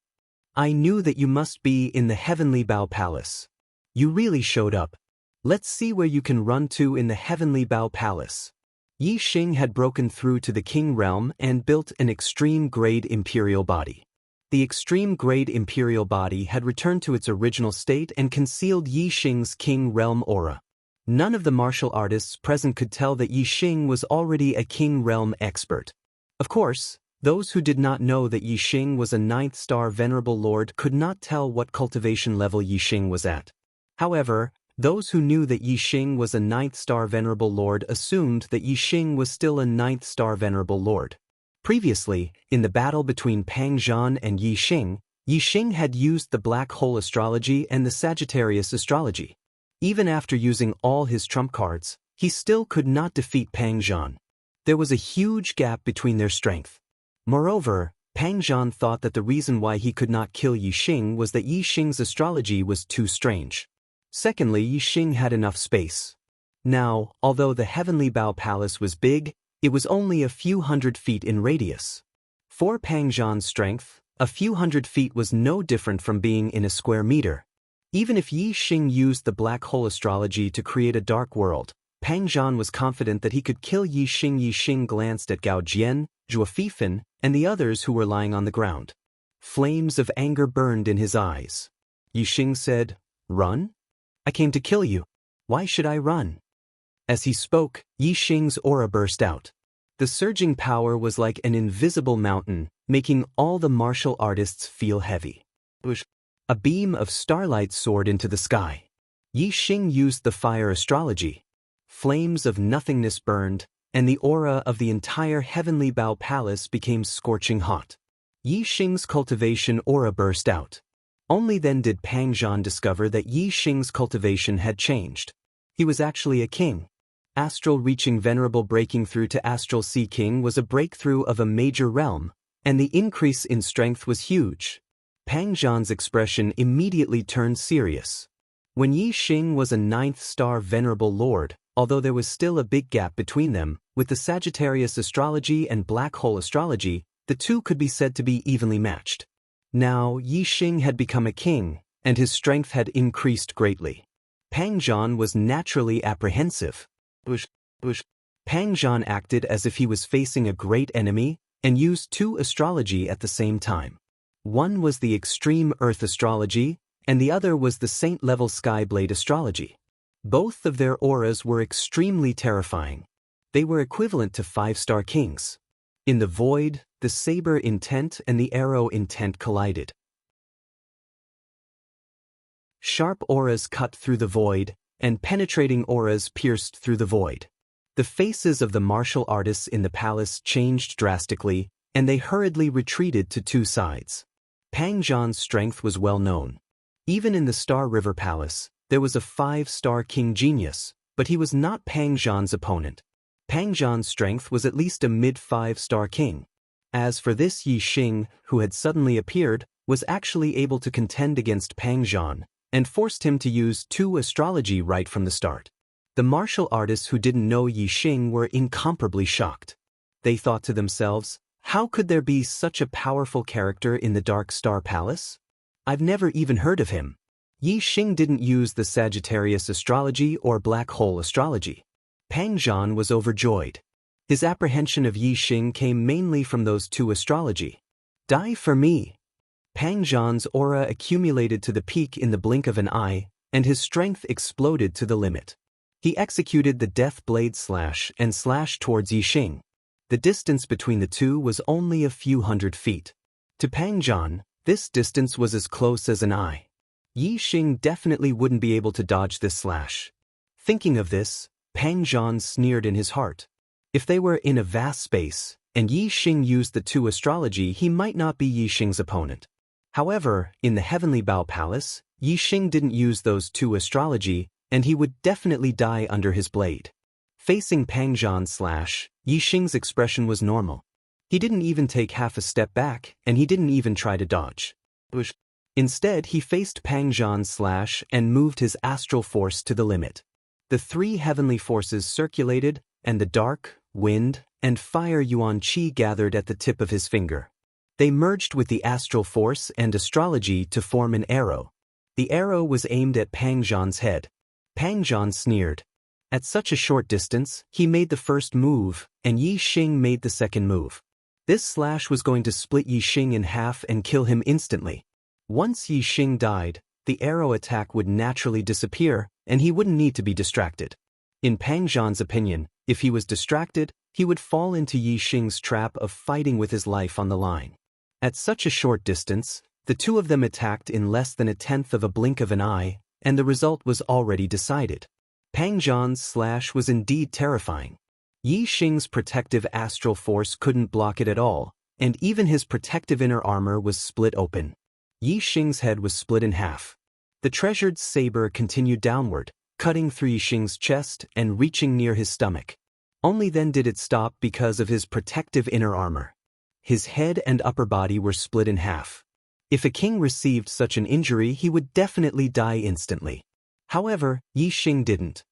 I knew that you must be in the Heavenly Bao Palace. You really showed up. Let's see where you can run to in the Heavenly Bao Palace. Yixing had broken through to the King Realm and built an extreme-grade imperial body. The extreme-grade imperial body had returned to its original state and concealed Yixing's King Realm aura. None of the martial artists present could tell that Yixing was already a King Realm expert. Of course, those who did not know that Yixing was a 9th-star Venerable Lord could not tell what cultivation level Yixing was at. However, those who knew that Yixing was a 9th-star Venerable Lord assumed that Yixing was still a 9th-star Venerable Lord. Previously, in the battle between Pang Zhan and Yixing, Yixing had used the Black Hole Astrology and the Sagittarius Astrology. Even after using all his trump cards, he still could not defeat Pang Zhan. There was a huge gap between their strength. Moreover, Pang Zhan thought that the reason why he could not kill Yixing was that Yixing's astrology was too strange. Secondly, Yixing had enough space. Now, although the Heavenly Bao Palace was big, it was only a few hundred feet in radius. For Pang Zhan's strength, a few hundred feet was no different from being in a square meter. Even if Yixing used the Black Hole Astrology to create a dark world, Pang Zhan was confident that he could kill Yixing. Yixing glanced at Gao Jian, Zhuo Fifan, and the others who were lying on the ground. Flames of anger burned in his eyes. Yixing said, "Run? I came to kill you. Why should I run?" As he spoke, Yixing's aura burst out. The surging power was like an invisible mountain, making all the martial artists feel heavy. A beam of starlight soared into the sky. Yixing used the fire astrology. Flames of nothingness burned, and the aura of the entire Heavenly Bao Palace became scorching hot. Yixing's cultivation aura burst out. Only then did Pang Zhan discover that Yixing's cultivation had changed. He was actually a king. Astral reaching Venerable breaking through to Astral Sea King was a breakthrough of a major realm, and the increase in strength was huge. Pang Zhan's expression immediately turned serious. When Yixing was a 9th-star Venerable Lord, although there was still a big gap between them, with the Sagittarius Astrology and Black Hole Astrology, the two could be said to be evenly matched. Now, Yixing had become a king, and his strength had increased greatly. Pang Zhan was naturally apprehensive. Pang Zhan acted as if he was facing a great enemy, and used two astrology at the same time. One was the Extreme Earth Astrology, and the other was the Saint-level Skyblade Astrology. Both of their auras were extremely terrifying. They were equivalent to 5-star kings. In the void, the saber intent and the arrow intent collided. Sharp auras cut through the void, and penetrating auras pierced through the void. The faces of the martial artists in the palace changed drastically, and they hurriedly retreated to two sides. Pang Zhan's strength was well known. Even in the Star River Palace, there was a 5-star king genius, but he was not Pang Zhan's opponent. Pang Zhan's strength was at least a mid-5-star king. As for this Yixing, who had suddenly appeared, was actually able to contend against Pang Zhan, and forced him to use two astrology right from the start. The martial artists who didn't know Yixing were incomparably shocked. They thought to themselves, how could there be such a powerful character in the Dark Star Palace? I've never even heard of him. Yixing didn't use the Sagittarius Astrology or Black Hole Astrology. Pang Zhan was overjoyed. His apprehension of Yixing came mainly from those two astrology. Die for me. Pang Zhan's aura accumulated to the peak in the blink of an eye, and his strength exploded to the limit. He executed the Death Blade Slash and slashed towards Yixing. The distance between the two was only a few hundred feet. To Pang Zhan, this distance was as close as an eye. Yixing definitely wouldn't be able to dodge this slash. Thinking of this, Pang Zhan sneered in his heart. If they were in a vast space, and Yixing used the two astrology, he might not be Yixing's opponent. However, in the Heavenly Bao Palace, Yixing didn't use those two astrology, and he would definitely die under his blade. Facing Pang Zhan's slash, Yixing's expression was normal. He didn't even take half a step back, and he didn't even try to dodge. Instead, he faced Pang Zhan's slash and moved his astral force to the limit. The three heavenly forces circulated, and the dark, wind, and fire yuan qi gathered at the tip of his finger. They merged with the astral force and astrology to form an arrow. The arrow was aimed at Pang Zhan's head. Pang Zhan sneered. At such a short distance, he made the first move, and Yi Xing made the second move. This slash was going to split Yi Xing in half and kill him instantly. Once Yi Xing died, the arrow attack would naturally disappear, and he wouldn't need to be distracted. In Pang Zhan's opinion, if he was distracted, he would fall into Yi Xing's trap of fighting with his life on the line. At such a short distance, the two of them attacked in less than a tenth of a blink of an eye, and the result was already decided. Pang Zhan's slash was indeed terrifying. Yi Xing's protective astral force couldn't block it at all, and even his protective inner armor was split open. Yi Xing's head was split in half. The treasured saber continued downward, cutting through Yi Xing's chest and reaching near his stomach. Only then did it stop because of his protective inner armor. His head and upper body were split in half. If a king received such an injury, he would definitely die instantly. However, Yi Xing didn't.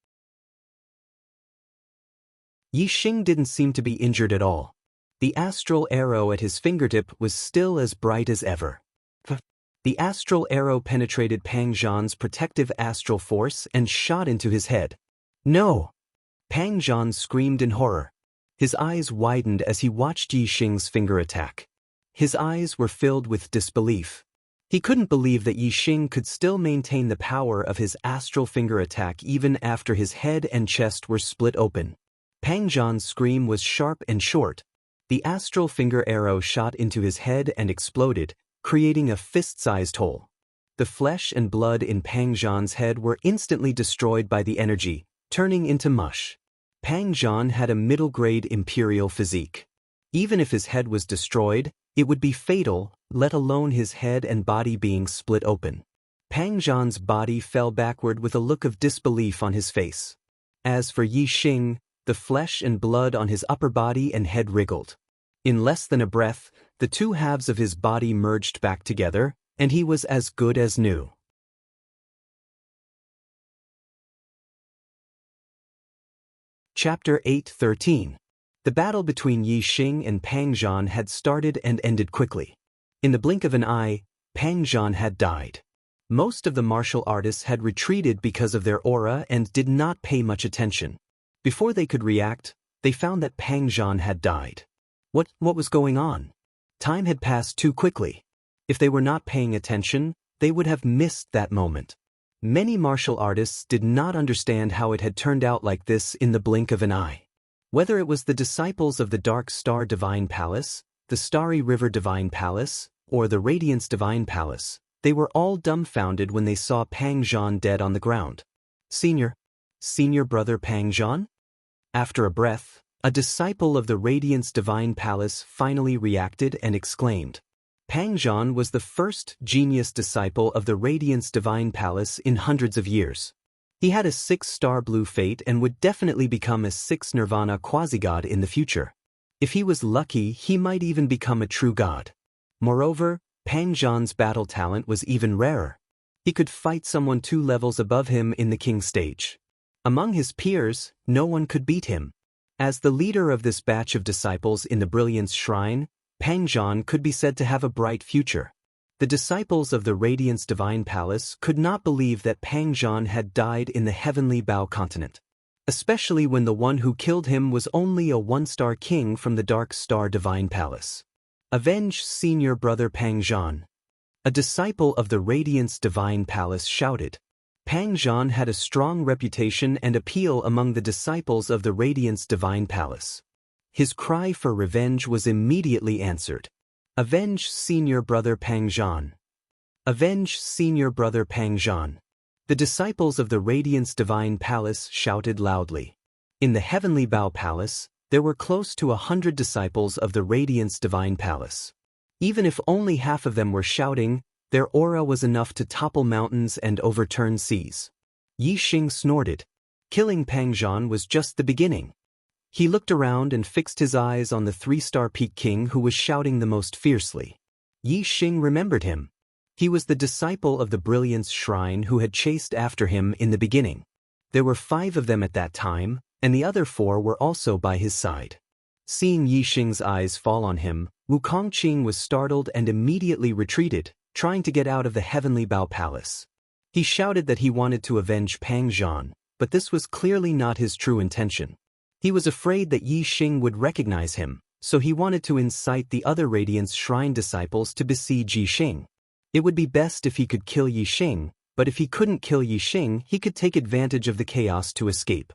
Yi Xing didn't seem to be injured at all. The astral arrow at his fingertip was still as bright as ever. The astral arrow penetrated Pang Zhan's protective astral force and shot into his head. No! Pang Zhan screamed in horror. His eyes widened as he watched Yi Xing's finger attack. His eyes were filled with disbelief. He couldn't believe that Yi Xing could still maintain the power of his astral finger attack even after his head and chest were split open. Pang Zhan's scream was sharp and short. The astral finger arrow shot into his head and exploded, creating a fist-sized hole. The flesh and blood in Pang Zhan's head were instantly destroyed by the energy, turning into mush. Pang Zhan had a middle-grade imperial physique. Even if his head was destroyed, it would be fatal, let alone his head and body being split open. Pang Zhan's body fell backward with a look of disbelief on his face. As for Yi Xing, the flesh and blood on his upper body and head wriggled. In less than a breath, the two halves of his body merged back together, and he was as good as new. Chapter 8:13. The battle between Yi Xing and Pang Zhan had started and ended quickly. In the blink of an eye, Pang Zhan had died. Most of the martial artists had retreated because of their aura and did not pay much attention. Before they could react, they found that Pang Zhan had died. What was going on? Time had passed too quickly. If they were not paying attention, they would have missed that moment. Many martial artists did not understand how it had turned out like this in the blink of an eye. Whether it was the disciples of the Dark Star Divine Palace, the Starry River Divine Palace, or the Radiance Divine Palace, they were all dumbfounded when they saw Pang Zhan dead on the ground. Senior brother Pang Zhan? After a breath, a disciple of the Radiance Divine Palace finally reacted and exclaimed. Pang Zhan was the first genius disciple of the Radiance Divine Palace in hundreds of years. He had a 6-star blue fate and would definitely become a 6 Nirvana quasi-god in the future. If he was lucky, he might even become a true god. Moreover, Pang Zhan's battle talent was even rarer. He could fight someone 2 levels above him in the king stage. Among his peers, no one could beat him. As the leader of this batch of disciples in the Brilliance Shrine, Pang Zhan could be said to have a bright future. The disciples of the Radiance Divine Palace could not believe that Pang Zhan had died in the Heavenly Bow continent, especially when the one who killed him was only a 1-star king from the Dark Star Divine Palace. Avenge senior brother Pang Zhan. A disciple of the Radiance Divine Palace shouted. Pang Zhan had a strong reputation and appeal among the disciples of the Radiance Divine Palace. His cry for revenge was immediately answered. Avenge senior brother Pang Zhan. Avenge senior brother Pang Zhan. The disciples of the Radiance Divine Palace shouted loudly. In the Heavenly Bow Palace, there were close to 100 disciples of the Radiance Divine Palace. Even if only half of them were shouting, their aura was enough to topple mountains and overturn seas. Yi Xing snorted. Killing Pang Zhan was just the beginning. He looked around and fixed his eyes on the 3-star peak king who was shouting the most fiercely. Yi Xing remembered him. He was the disciple of the Brilliance Shrine who had chased after him in the beginning. There were 5 of them at that time, and the other 4 were also by his side. Seeing Yixing's eyes fall on him, Wu Kongqing was startled and immediately retreated, trying to get out of the Heavenly Bao Palace. He shouted that he wanted to avenge Pang Zhan, but this was clearly not his true intention. He was afraid that Yixing would recognize him, so he wanted to incite the other Radiance Shrine disciples to besiege Yixing. It would be best if he could kill Yixing, but if he couldn't kill Yixing, he could take advantage of the chaos to escape.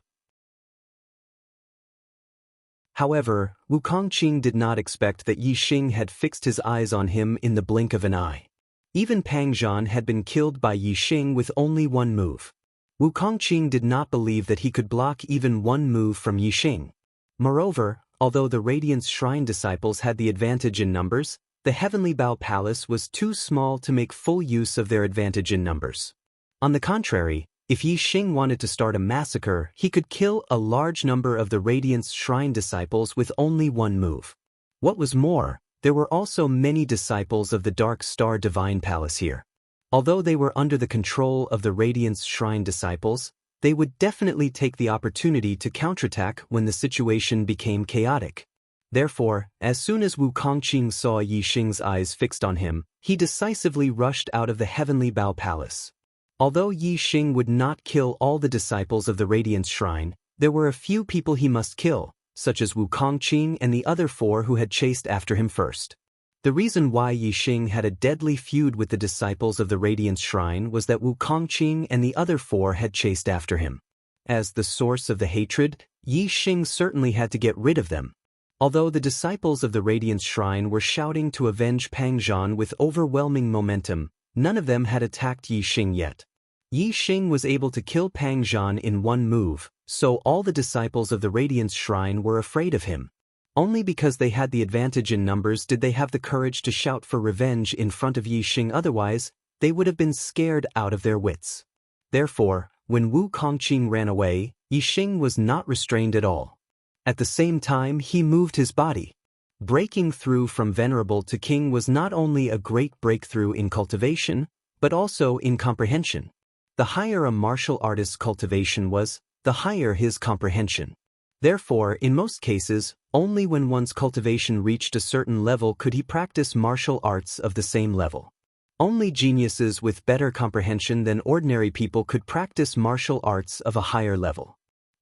However, Wu Kongqing did not expect that Yixing had fixed his eyes on him in the blink of an eye. Even Pang Zhan had been killed by Yixing with only one move. Wu Kongqing did not believe that he could block even one move from Yixing. Moreover, although the Radiance Shrine disciples had the advantage in numbers, the Heavenly Bao Palace was too small to make full use of their advantage in numbers. On the contrary, if Yixing wanted to start a massacre, he could kill a large number of the Radiance Shrine disciples with only one move. What was more, there were also many disciples of the Dark Star Divine Palace here. Although they were under the control of the Radiance Shrine disciples, they would definitely take the opportunity to counterattack when the situation became chaotic. Therefore, as soon as Wu Kongqing saw Yixing's eyes fixed on him, he decisively rushed out of the Heavenly Bao Palace. Although Yixing would not kill all the disciples of the Radiance Shrine, there were a few people he must kill, such as Wu Kongqing and the other 4 who had chased after him first. The reason why Yixing had a deadly feud with the disciples of the Radiance Shrine was that Wu Kongqing and the other 4 had chased after him. As the source of the hatred, Yixing certainly had to get rid of them. Although the disciples of the Radiance Shrine were shouting to avenge Pang Zhan with overwhelming momentum, none of them had attacked Yixing yet. Yixing was able to kill Pang Zhan in one move, so all the disciples of the Radiance Shrine were afraid of him. Only because they had the advantage in numbers did they have the courage to shout for revenge in front of Yixing, otherwise, they would have been scared out of their wits. Therefore, when Wu Kongqing ran away, Yixing was not restrained at all. At the same time, he moved his body. Breaking through from Venerable to King was not only a great breakthrough in cultivation, but also in comprehension. The higher a martial artist's cultivation was, the higher his comprehension. Therefore, in most cases, only when one's cultivation reached a certain level could he practice martial arts of the same level. Only geniuses with better comprehension than ordinary people could practice martial arts of a higher level.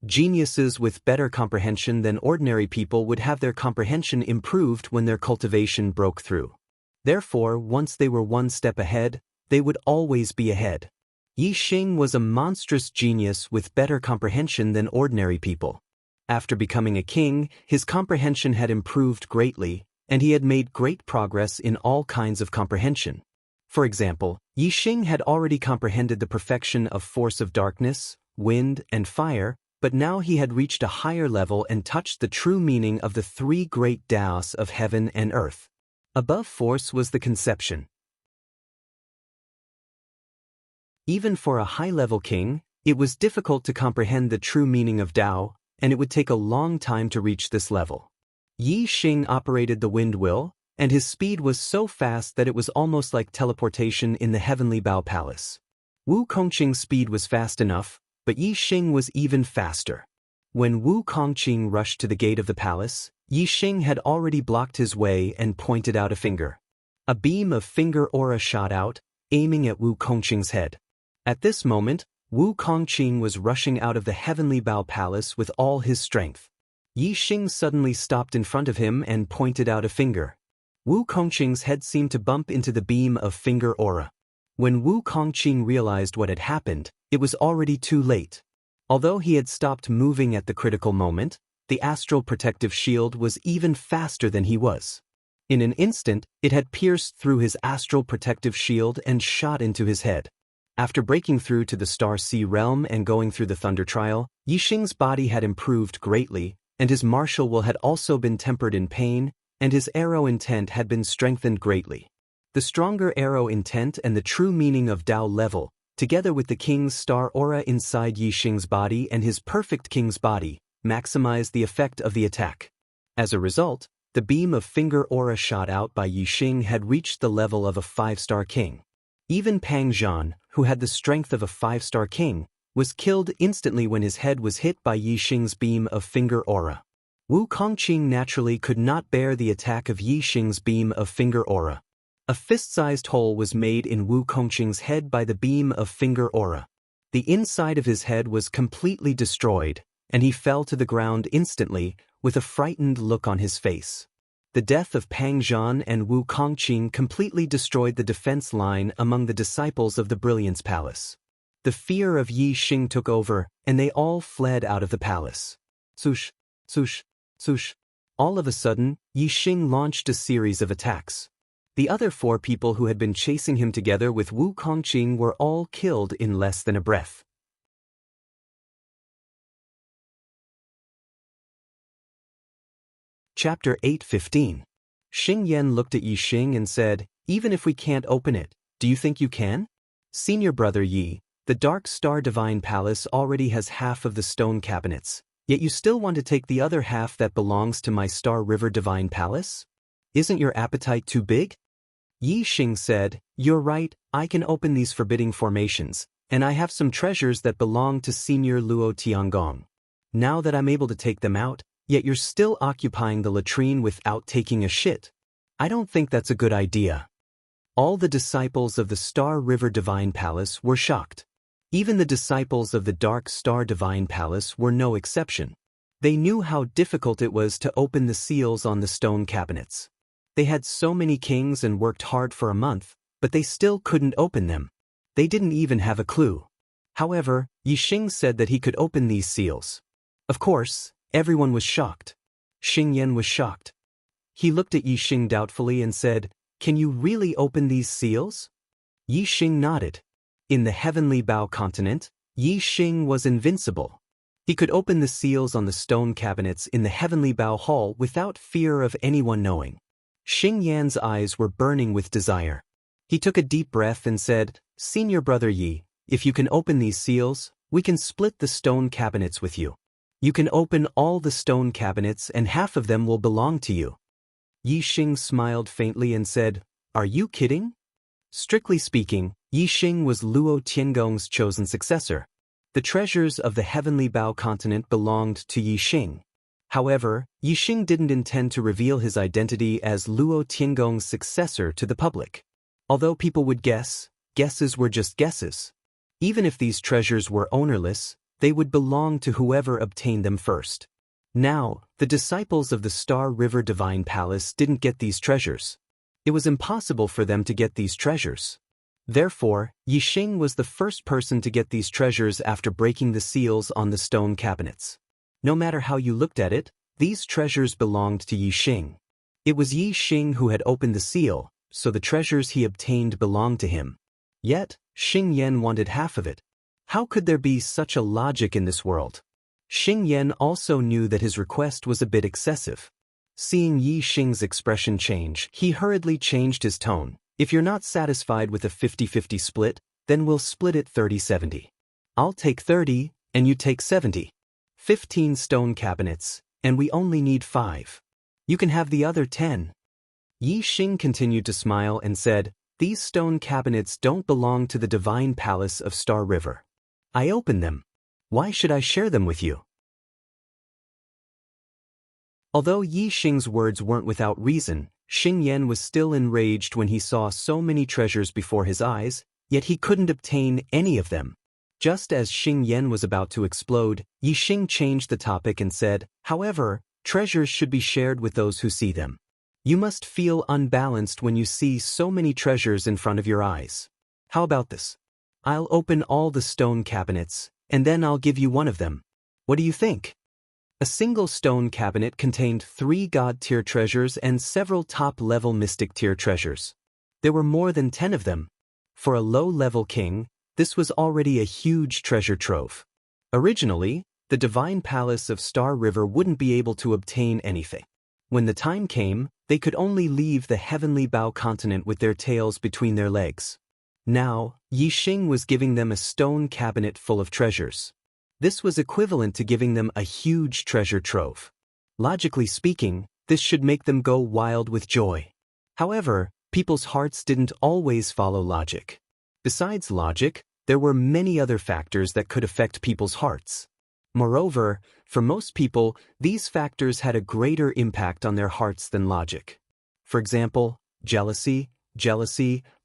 Geniuses with better comprehension than ordinary people would have their comprehension improved when their cultivation broke through. Therefore, once they were one step ahead, they would always be ahead. Yixing was a monstrous genius with better comprehension than ordinary people. After becoming a king, his comprehension had improved greatly, and he had made great progress in all kinds of comprehension. For example, Yixing had already comprehended the perfection of force of darkness, wind, and fire, but now he had reached a higher level and touched the true meaning of the 3 great Taos of heaven and earth. Above force was the conception. Even for a high-level king, it was difficult to comprehend the true meaning of Tao, and it would take a long time to reach this level. Yixing operated the wind wheel, and his speed was so fast that it was almost like teleportation in the Heavenly Bao Palace. Wu Kongqing's speed was fast enough, but Yixing was even faster. When Wu Kongqing rushed to the gate of the palace, Yixing had already blocked his way and pointed out a finger. A beam of finger aura shot out, aiming at Wu Kongqing's head. At this moment, Wu Kongqing was rushing out of the Heavenly Bao Palace with all his strength. Yixing suddenly stopped in front of him and pointed out a finger. Wu Kongqing's head seemed to bump into the beam of finger aura. When Wu Kongqing realized what had happened, it was already too late. Although he had stopped moving at the critical moment, the astral protective shield was even faster than he was. In an instant, it had pierced through his astral protective shield and shot into his head. After breaking through to the Star Sea realm and going through the Thunder Trial, Yixing's body had improved greatly, and his martial will had also been tempered in pain, and his arrow intent had been strengthened greatly. The stronger arrow intent and the true meaning of Tao level, together with the king's star aura inside Yixing's body and his perfect king's body, maximized the effect of the attack. As a result, the beam of finger aura shot out by Yixing had reached the level of a 5-star king. Even Pang Zhan, who had the strength of a 5-star king, was killed instantly when his head was hit by Yi Xing's beam of finger aura. Wu Kongqing naturally could not bear the attack of Yi Xing's beam of finger aura. A fist-sized hole was made in Wu Kongqing's head by the beam of finger aura. The inside of his head was completely destroyed, and he fell to the ground instantly, with a frightened look on his face. The death of Pang Zhan and Wu Kongqing completely destroyed the defense line among the disciples of the Brilliance Palace. The fear of Yi Xing took over, and they all fled out of the palace. Swoosh, swoosh, swoosh. All of a sudden, Yi Xing launched a series of attacks. The other 4 people who had been chasing him together with Wu Kongqing were all killed in less than a breath. Chapter 8:15. Xing Yan looked at Yi Xing and said, "Even if we can't open it, do you think you can?" Senior brother Yi, the Dark Star Divine Palace already has half of the stone cabinets, yet you still want to take the other half that belongs to my Star River Divine Palace? Isn't your appetite too big? Yi Xing said, "You're right, I can open these forbidding formations, and I have some treasures that belong to Senior Luo Tiangong. Now that I'm able to take them out, yet you're still occupying the latrine without taking a shit. I don't think that's a good idea." All the disciples of the Star River Divine Palace were shocked. Even the disciples of the Dark Star Divine Palace were no exception. They knew how difficult it was to open the seals on the stone cabinets. They had so many kings and worked hard for a month, but they still couldn't open them. They didn't even have a clue. However, Yi Xing said that he could open these seals. Of course, everyone was shocked. Xing Yan was shocked. He looked at Yi Xing doubtfully and said, "Can you really open these seals?" Yi Xing nodded. In the Heavenly Bao continent, Yi Xing was invincible. He could open the seals on the stone cabinets in the Heavenly Bao Hall without fear of anyone knowing. Xing Yan's eyes were burning with desire. He took a deep breath and said, "Senior brother Yi, if you can open these seals, we can split the stone cabinets with you. You can open all the stone cabinets and half of them will belong to you." Yi Xing smiled faintly and said, "Are you kidding?" Strictly speaking, Yi Xing was Luo Tiangong's chosen successor. The treasures of the Heavenly Bao continent belonged to Yi Xing. However, Yi Xing didn't intend to reveal his identity as Luo Tiangong's successor to the public. Although people would guess, guesses were just guesses. Even if these treasures were ownerless, they would belong to whoever obtained them first. Now, the disciples of the Star River Divine Palace didn't get these treasures. It was impossible for them to get these treasures. Therefore, Yi Xing was the first person to get these treasures after breaking the seals on the stone cabinets. No matter how you looked at it, these treasures belonged to Yi Xing. It was Yi Xing who had opened the seal, so the treasures he obtained belonged to him. Yet, Xing Yan wanted half of it. How could there be such a logic in this world? Xing Yan also knew that his request was a bit excessive. Seeing Yi Xing's expression change, he hurriedly changed his tone. "If you're not satisfied with a 50-50 split, then we'll split it 30-70. I'll take 30, and you take 70. 15 stone cabinets, and we only need 5. You can have the other 10. Yi Xing continued to smile and said, "These stone cabinets don't belong to the Divine Palace of Star River. I opened them. Why should I share them with you?" Although Yi Xing's words weren't without reason, Xing Yan was still enraged when he saw so many treasures before his eyes, yet he couldn't obtain any of them. Just as Xing Yan was about to explode, Yi Xing changed the topic and said, "However, treasures should be shared with those who see them. You must feel unbalanced when you see so many treasures in front of your eyes. How about this? I'll open all the stone cabinets, and then I'll give you one of them. What do you think?" A single stone cabinet contained 3 God-tier treasures and several top-level mystic tier treasures. There were more than 10 of them. For a low-level king, this was already a huge treasure trove. Originally, the Divine Palace of Star River wouldn't be able to obtain anything. When the time came, they could only leave the Heavenly Bao continent with their tails between their legs. Now, Yi Xing was giving them a stone cabinet full of treasures. This was equivalent to giving them a huge treasure trove. Logically speaking, this should make them go wild with joy. However, people's hearts didn't always follow logic. Besides logic, there were many other factors that could affect people's hearts. Moreover, for most people, these factors had a greater impact on their hearts than logic. For example, jealousy,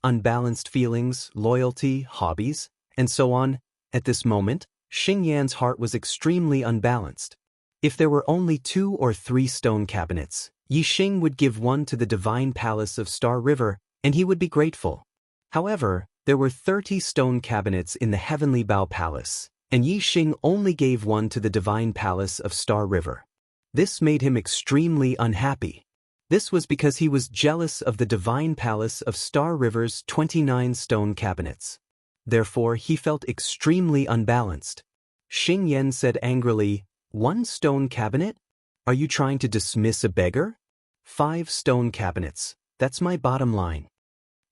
unbalanced feelings, loyalty, hobbies, and so on. At this moment, Xingyan's heart was extremely unbalanced. If there were only 2 or 3 stone cabinets, Yixing would give one to the divine palace of Star River, and he would be grateful. However, there were 30 stone cabinets in the Heavenly Bao Palace, and Yixing only gave one to the divine palace of Star River. This made him extremely unhappy. This was because he was jealous of the divine palace of Star River's 29 stone cabinets. Therefore, he felt extremely unbalanced. Xingyan said angrily, "1 stone cabinet? Are you trying to dismiss a beggar? 5 stone cabinets, that's my bottom line."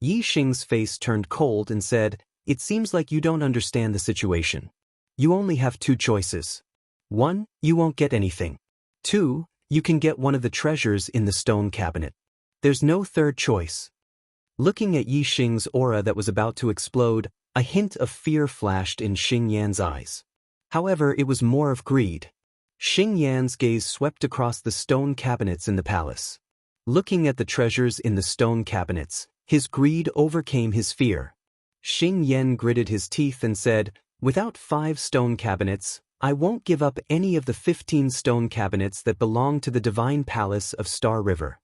Yixing's face turned cold and said, "It seems like you don't understand the situation. You only have 2 choices. 1, you won't get anything. 2, you can get one of the treasures in the stone cabinet. There's no third choice." Looking at Yixing's aura that was about to explode, a hint of fear flashed in Xingyan's eyes. However, it was more of greed. Xingyan's gaze swept across the stone cabinets in the palace. Looking at the treasures in the stone cabinets, his greed overcame his fear. Xingyan gritted his teeth and said, "Without 5 stone cabinets, I won't give up any of the 15 stone cabinets that belong to the divine palace of Star River."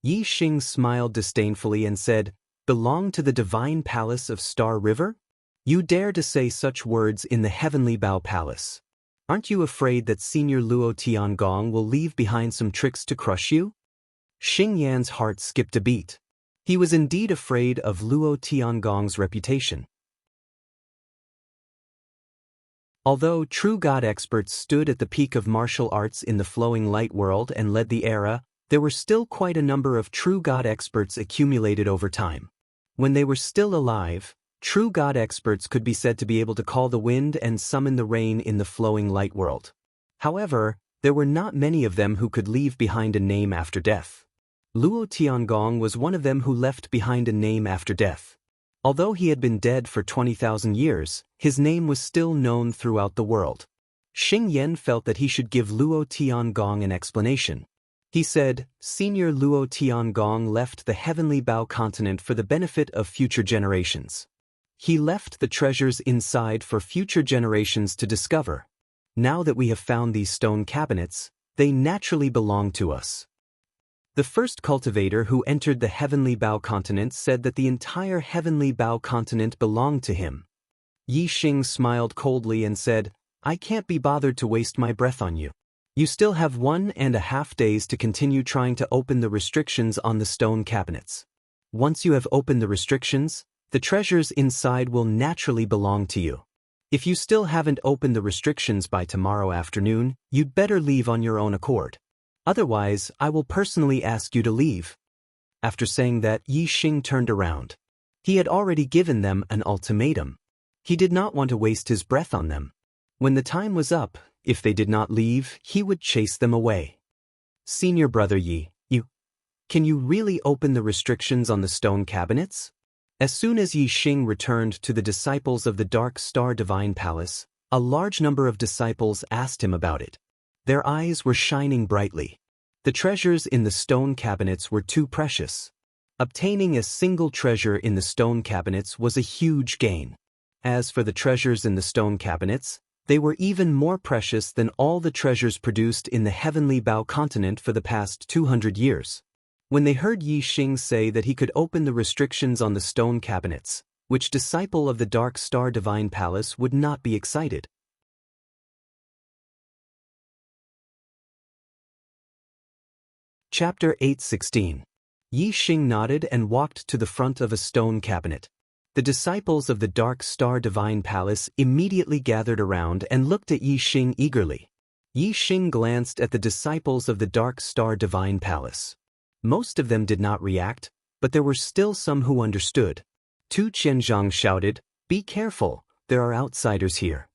Yixing smiled disdainfully and said, "Belong to the divine palace of Star River? You dare to say such words in the Heavenly Bao Palace? Aren't you afraid that Senior Luo Tiangong will leave behind some tricks to crush you?" Xingyan's heart skipped a beat. He was indeed afraid of Luo Tiangong's reputation. Although true god experts stood at the peak of martial arts in the flowing light world and led the era, there were still quite a number of true god experts accumulated over time. When they were still alive, true god experts could be said to be able to call the wind and summon the rain in the flowing light world. However, there were not many of them who could leave behind a name after death. Luo Tiangong was one of them who left behind a name after death. Although he had been dead for 20,000 years, his name was still known throughout the world. Xingyan felt that he should give Luo Tiangong an explanation. He said, "Senior Luo Tiangong left the Heavenly Bao continent for the benefit of future generations. He left the treasures inside for future generations to discover. Now that we have found these stone cabinets, they naturally belong to us." The first cultivator who entered the Heavenly Bao continent said that the entire Heavenly Bao continent belonged to him. Yixing smiled coldly and said, "I can't be bothered to waste my breath on you. You still have 1.5 days to continue trying to open the restrictions on the stone cabinets. Once you have opened the restrictions, the treasures inside will naturally belong to you. If you still haven't opened the restrictions by tomorrow afternoon, you'd better leave on your own accord. Otherwise, I will personally ask you to leave." After saying that, Yixing turned around. He had already given them an ultimatum. He did not want to waste his breath on them. When the time was up, if they did not leave, he would chase them away. "Senior brother Yi, can you really open the restrictions on the stone cabinets?" As soon as Yixing returned to the disciples of the Dark Star Divine Palace, a large number of disciples asked him about it. Their eyes were shining brightly. The treasures in the stone cabinets were too precious. Obtaining a single treasure in the stone cabinets was a huge gain. As for the treasures in the stone cabinets, they were even more precious than all the treasures produced in the Heavenly Bao continent for the past 200 years. When they heard Yixing say that he could open the restrictions on the stone cabinets, which disciple of the Dark Star Divine Palace would not be excited? Chapter 8:16. Yixing nodded and walked to the front of a stone cabinet. The disciples of the Dark Star Divine Palace immediately gathered around and looked at Yixing eagerly. Yixing glanced at the disciples of the Dark Star Divine Palace. Most of them did not react, but there were still some who understood. Tu Qianzhang shouted, "Be careful, there are outsiders here."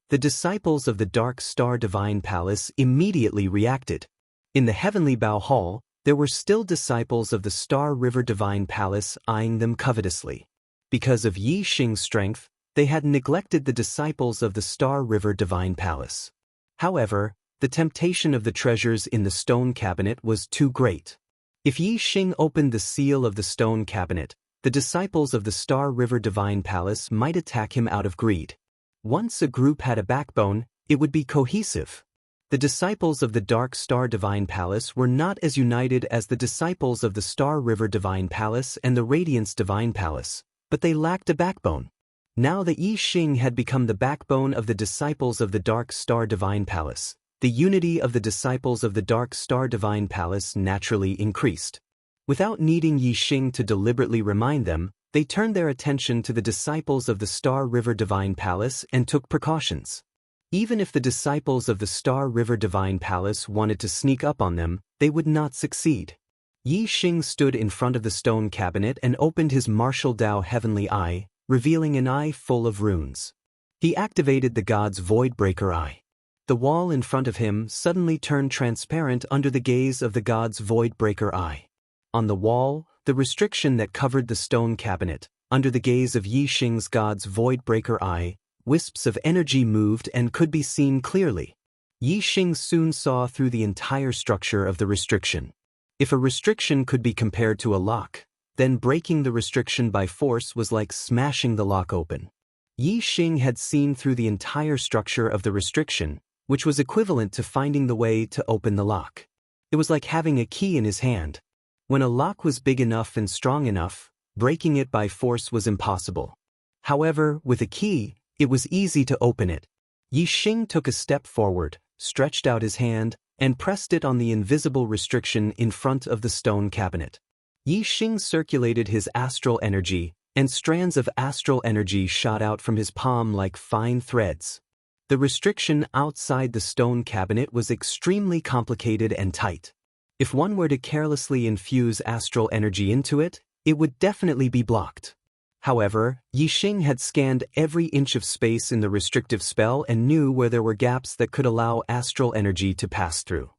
The disciples of the Dark Star Divine Palace immediately reacted. In the Heavenly Bao Hall, there were still disciples of the Star River Divine Palace eyeing them covetously. Because of Yixing's strength, They had neglected the disciples of the Star River Divine Palace. However, the temptation of the treasures in the stone cabinet was too great. If Yi Xing opened the seal of the stone cabinet, the disciples of the Star River Divine Palace might attack him out of greed. Once a group had a backbone, it would be cohesive. The disciples of the Dark Star Divine Palace were not as united as the disciples of the Star River Divine Palace and the Radiance Divine Palace, but they lacked a backbone. Now that Yi Xing had become the backbone of the disciples of the Dark Star Divine Palace, the unity of the disciples of the Dark Star Divine Palace naturally increased. Without needing Yi Xing to deliberately remind them, they turned their attention to the disciples of the Star River Divine Palace and took precautions. Even if the disciples of the Star River Divine Palace wanted to sneak up on them, they would not succeed. Yi Xing stood in front of the stone cabinet and opened his martial Dao Heavenly Eye, revealing an eye full of runes. He activated the god's Voidbreaker Eye. The wall in front of him suddenly turned transparent under the gaze of the god's Voidbreaker Eye. On the wall, the restriction that covered the stone cabinet, under the gaze of Yi Xing's god's Voidbreaker Eye, wisps of energy moved and could be seen clearly. Yi Xing soon saw through the entire structure of the restriction. If a restriction could be compared to a lock, then breaking the restriction by force was like smashing the lock open. Yi Xing had seen through the entire structure of the restriction, which was equivalent to finding the way to open the lock. It was like having a key in his hand. When a lock was big enough and strong enough, breaking it by force was impossible. However, with a key, it was easy to open it. Yi Xing took a step forward, stretched out his hand, and pressed it on the invisible restriction in front of the stone cabinet. Yi Xing circulated his astral energy, and strands of astral energy shot out from his palm like fine threads. The restriction outside the stone cabinet was extremely complicated and tight. If one were to carelessly infuse astral energy into it, it would definitely be blocked. However, Yi Xing had scanned every inch of space in the restrictive spell and knew where there were gaps that could allow astral energy to pass through.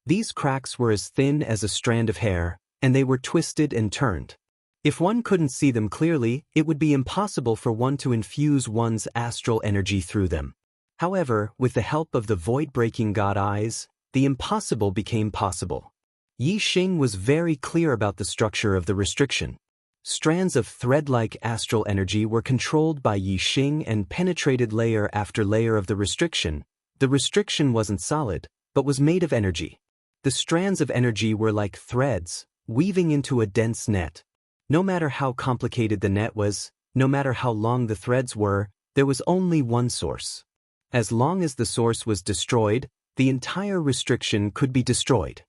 These cracks were as thin as a strand of hair, and they were twisted and turned. If one couldn't see them clearly, it would be impossible for one to infuse one's astral energy through them. However, with the help of the void-breaking god eyes, the impossible became possible. Yi Xing was very clear about the structure of the restriction. Strands of thread-like astral energy were controlled by Yi Xing and penetrated layer after layer of the restriction. The restriction wasn't solid, but was made of energy. The strands of energy were like threads, weaving into a dense net. No matter how complicated the net was, no matter how long the threads were, there was only one source. As long as the source was destroyed, the entire restriction could be destroyed.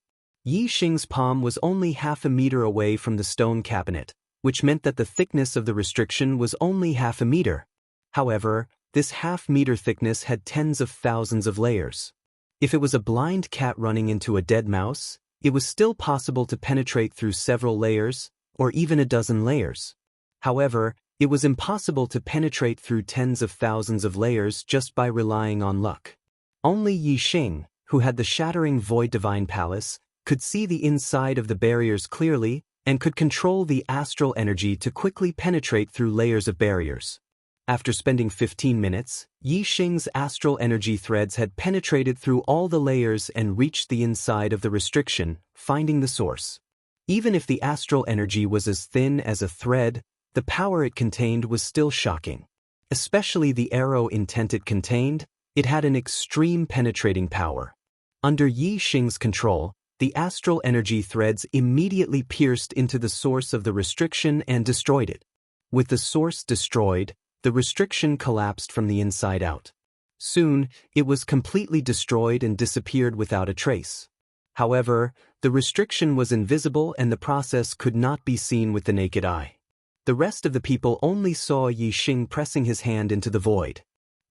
Yi Xing's palm was only half a meter away from the stone cabinet, which meant that the thickness of the restriction was only half a meter. However, this half-meter thickness had tens of thousands of layers. If it was a blind cat running into a dead mouse, it was still possible to penetrate through several layers, or even a dozen layers. However, it was impossible to penetrate through tens of thousands of layers just by relying on luck. Only Yi Xing, who had the shattering Void Divine Palace, could see the inside of the barriers clearly and could control the astral energy to quickly penetrate through layers of barriers. After spending 15 minutes, Yi Xing's astral energy threads had penetrated through all the layers and reached the inside of the restriction, finding the source. Even if the astral energy was as thin as a thread, the power it contained was still shocking. Especially the arrow intent it contained, it had an extreme penetrating power. Under Yi Xing's control, the astral energy threads immediately pierced into the source of the restriction and destroyed it. With the source destroyed, the restriction collapsed from the inside out. Soon, it was completely destroyed and disappeared without a trace. However, the restriction was invisible and the process could not be seen with the naked eye. The rest of the people only saw Yi Xing pressing his hand into the void.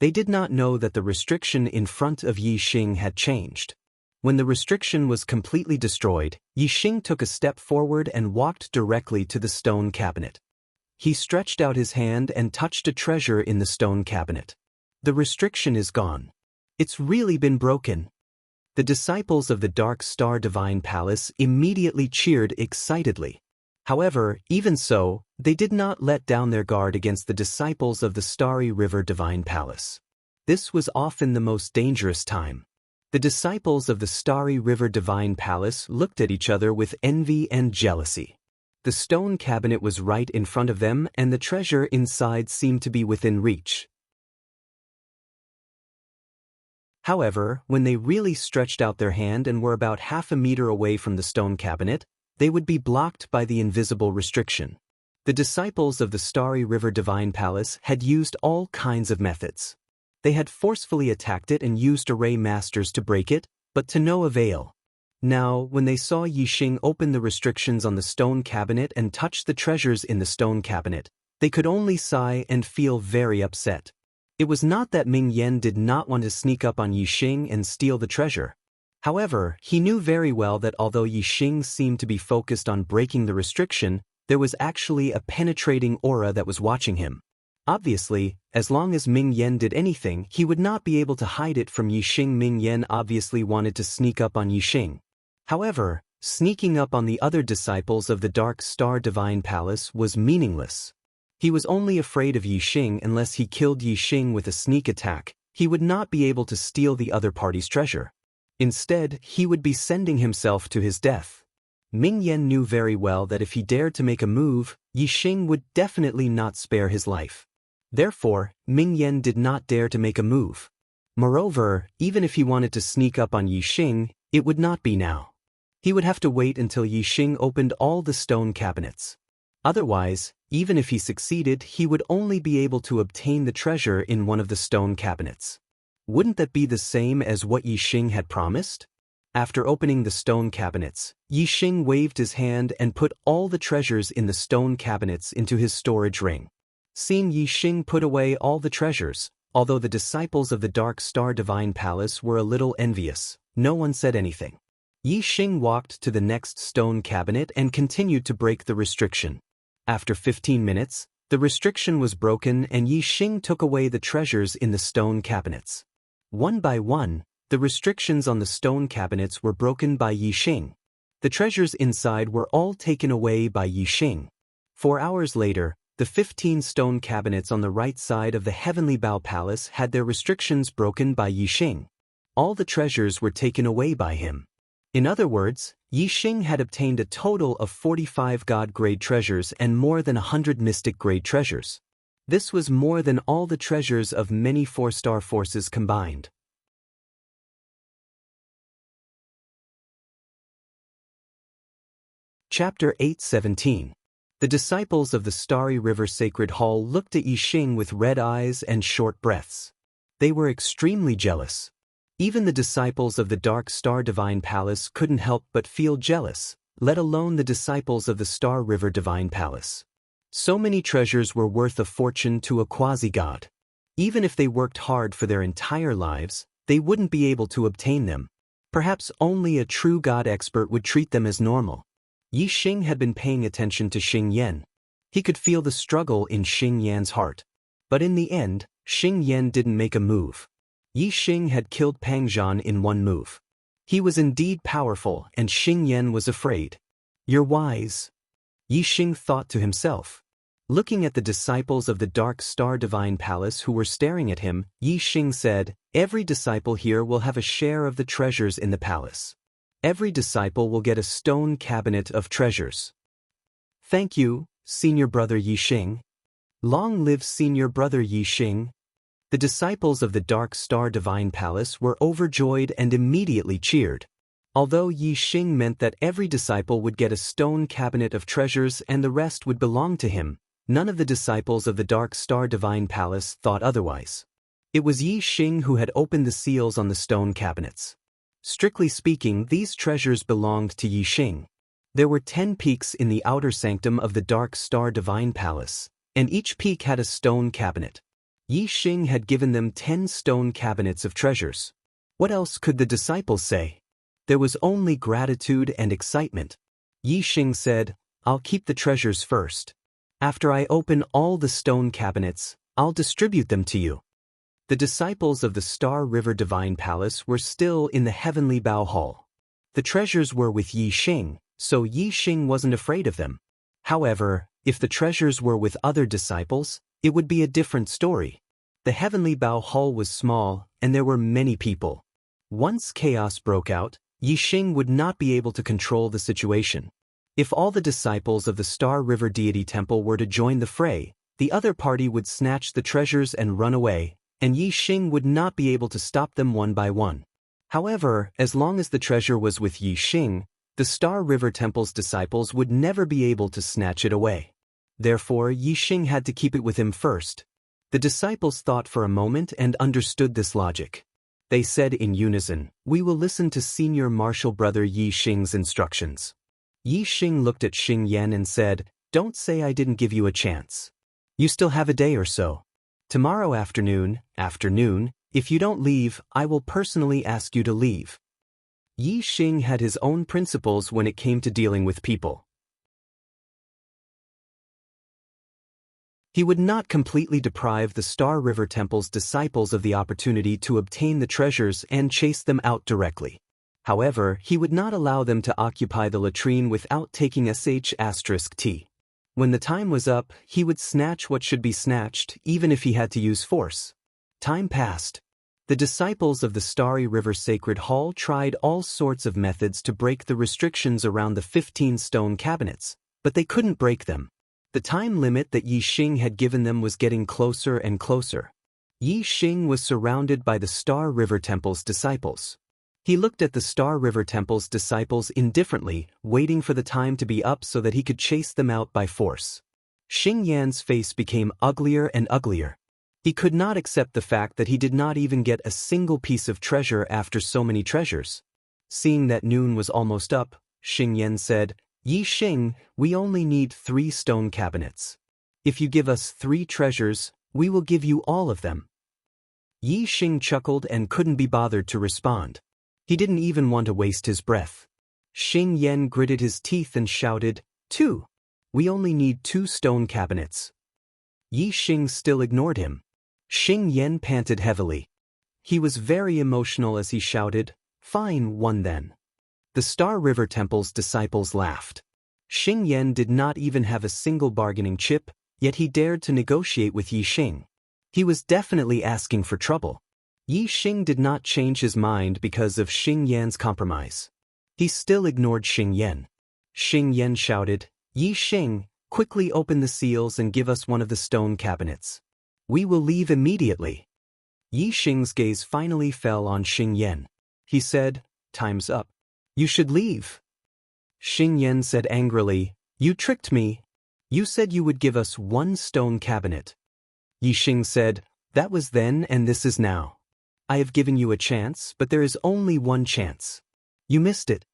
They did not know that the restriction in front of Yi Xing had changed. When the restriction was completely destroyed, Yi Xing took a step forward and walked directly to the stone cabinet. He stretched out his hand and touched a treasure in the stone cabinet. The restriction is gone. It's really been broken. The disciples of the Dark Star Divine Palace immediately cheered excitedly. However, even so, they did not let down their guard against the disciples of the Starry River Divine Palace. This was often the most dangerous time. The disciples of the Starry River Divine Palace looked at each other with envy and jealousy. The stone cabinet was right in front of them, and the treasure inside seemed to be within reach. However, when they really stretched out their hand and were about half a meter away from the stone cabinet, they would be blocked by the invisible restriction. The disciples of the Starry River Divine Palace had used all kinds of methods. They had forcefully attacked it and used array masters to break it, but to no avail. Now, when they saw Yixing open the restrictions on the stone cabinet and touch the treasures in the stone cabinet, they could only sigh and feel very upset. It was not that Ming Yan did not want to sneak up on Yixing and steal the treasure. However, he knew very well that although Yixing seemed to be focused on breaking the restriction, there was actually a penetrating aura that was watching him. Obviously, as long as Ming Yan did anything, he would not be able to hide it from Yixing. Ming Yan obviously wanted to sneak up on Yixing. However, sneaking up on the other disciples of the Dark Star Divine Palace was meaningless. He was only afraid of Yixing. Unless he killed Yixing with a sneak attack, he would not be able to steal the other party's treasure. Instead, he would be sending himself to his death. Ming Yan knew very well that if he dared to make a move, Yixing would definitely not spare his life. Therefore, Ming Yan did not dare to make a move. Moreover, even if he wanted to sneak up on Yixing, it would not be now. He would have to wait until Yixing opened all the stone cabinets. Otherwise, even if he succeeded, he would only be able to obtain the treasure in one of the stone cabinets. Wouldn't that be the same as what Yixing had promised? After opening the stone cabinets, Yixing waved his hand and put all the treasures in the stone cabinets into his storage ring. Seeing Yixing put away all the treasures, although the disciples of the Dark Star Divine Palace were a little envious, no one said anything. Yixing walked to the next stone cabinet and continued to break the restriction. After 15 minutes, the restriction was broken and Yixing took away the treasures in the stone cabinets. One by one, the restrictions on the stone cabinets were broken by Yixing. The treasures inside were all taken away by Yixing. 4 hours later, the 15 stone cabinets on the right side of the Heavenly Bao Palace had their restrictions broken by Yixing. All the treasures were taken away by him. In other words, Yixing had obtained a total of 45 God-grade treasures and more than 100 Mystic-grade treasures. This was more than all the treasures of many 4-star forces combined. Chapter 8:17. The disciples of the Starry River Sacred Hall looked at Yixing with red eyes and short breaths. They were extremely jealous. Even the disciples of the Dark Star Divine Palace couldn't help but feel jealous, let alone the disciples of the Star River Divine Palace. So many treasures were worth a fortune to a quasi-god. Even if they worked hard for their entire lives, they wouldn't be able to obtain them. Perhaps only a true god expert would treat them as normal. Yixing had been paying attention to Xing Yan. He could feel the struggle in Xing Yan's heart. But in the end, Xing Yan didn't make a move. Yixing had killed Pang Zhan in one move. He was indeed powerful, and Xing Yan was afraid. "You're wise," Yixing thought to himself. Looking at the disciples of the Dark Star Divine Palace who were staring at him, Yixing said, "Every disciple here will have a share of the treasures in the palace. Every disciple will get a stone cabinet of treasures." "Thank you, Senior Brother Yixing." "Long live Senior Brother Yixing." The disciples of the Dark Star Divine Palace were overjoyed and immediately cheered. Although Yixing meant that every disciple would get a stone cabinet of treasures and the rest would belong to him, none of the disciples of the Dark Star Divine Palace thought otherwise. It was Yixing who had opened the seals on the stone cabinets. Strictly speaking, these treasures belonged to Yixing. There were 10 peaks in the outer sanctum of the Dark Star Divine Palace, and each peak had a stone cabinet. Yixing had given them 10 stone cabinets of treasures. What else could the disciples say? There was only gratitude and excitement. Yixing said, "I'll keep the treasures first. After I open all the stone cabinets, I'll distribute them to you." The disciples of the Star River Divine Palace were still in the Heavenly Bao Hall. The treasures were with Yixing, so Yixing wasn't afraid of them. However, if the treasures were with other disciples, it would be a different story. The Heavenly Bow Hall was small, and there were many people. Once chaos broke out, Yixing would not be able to control the situation. If all the disciples of the Star River Deity Temple were to join the fray, the other party would snatch the treasures and run away, and Yixing would not be able to stop them one by one. However, as long as the treasure was with Yixing, the Star River Temple's disciples would never be able to snatch it away. Therefore, Yixing had to keep it with him first. The disciples thought for a moment and understood this logic. They said in unison, "We will listen to Senior Martial Brother Yixing's instructions." Yixing looked at Xing Yan and said, "Don't say I didn't give you a chance. You still have a day or so. Tomorrow afternoon, if you don't leave, I will personally ask you to leave." Yixing had his own principles when it came to dealing with people. He would not completely deprive the Star River Temple's disciples of the opportunity to obtain the treasures and chase them out directly. However, he would not allow them to occupy the latrine without taking **T. When the time was up, he would snatch what should be snatched, even if he had to use force. Time passed. The disciples of the Starry River Sacred Hall tried all sorts of methods to break the restrictions around the 15 stone cabinets, but they couldn't break them. The time limit that Yixing had given them was getting closer and closer. Yixing was surrounded by the Star River Temple's disciples. He looked at the Star River Temple's disciples indifferently, waiting for the time to be up so that he could chase them out by force. Xing Yan's face became uglier and uglier. He could not accept the fact that he did not even get a single piece of treasure after so many treasures. Seeing that noon was almost up, Xing Yan said, "Yixing, we only need 3 stone cabinets. If you give us 3 treasures, we will give you all of them." Yixing chuckled and couldn't be bothered to respond. He didn't even want to waste his breath. Xing Yan gritted his teeth and shouted, "2. We only need 2 stone cabinets." Yixing still ignored him. Xing Yan panted heavily. He was very emotional as he shouted, "Fine, 1 then." The Star River Temple's disciples laughed. Xing Yan did not even have a single bargaining chip, yet he dared to negotiate with Yixing. He was definitely asking for trouble. Yixing did not change his mind because of Xing Yan's compromise. He still ignored Xing Yan. Xing Yan shouted, "Yixing, quickly open the seals and give us one of the stone cabinets. We will leave immediately." Yixing's gaze finally fell on Xing Yan. He said, "Time's up. You should leave." Xing Yan said angrily, "You tricked me. You said you would give us 1 stone cabinet." Yixing said, "That was then and this is now. I have given you a chance, but there is only 1 chance. You missed it."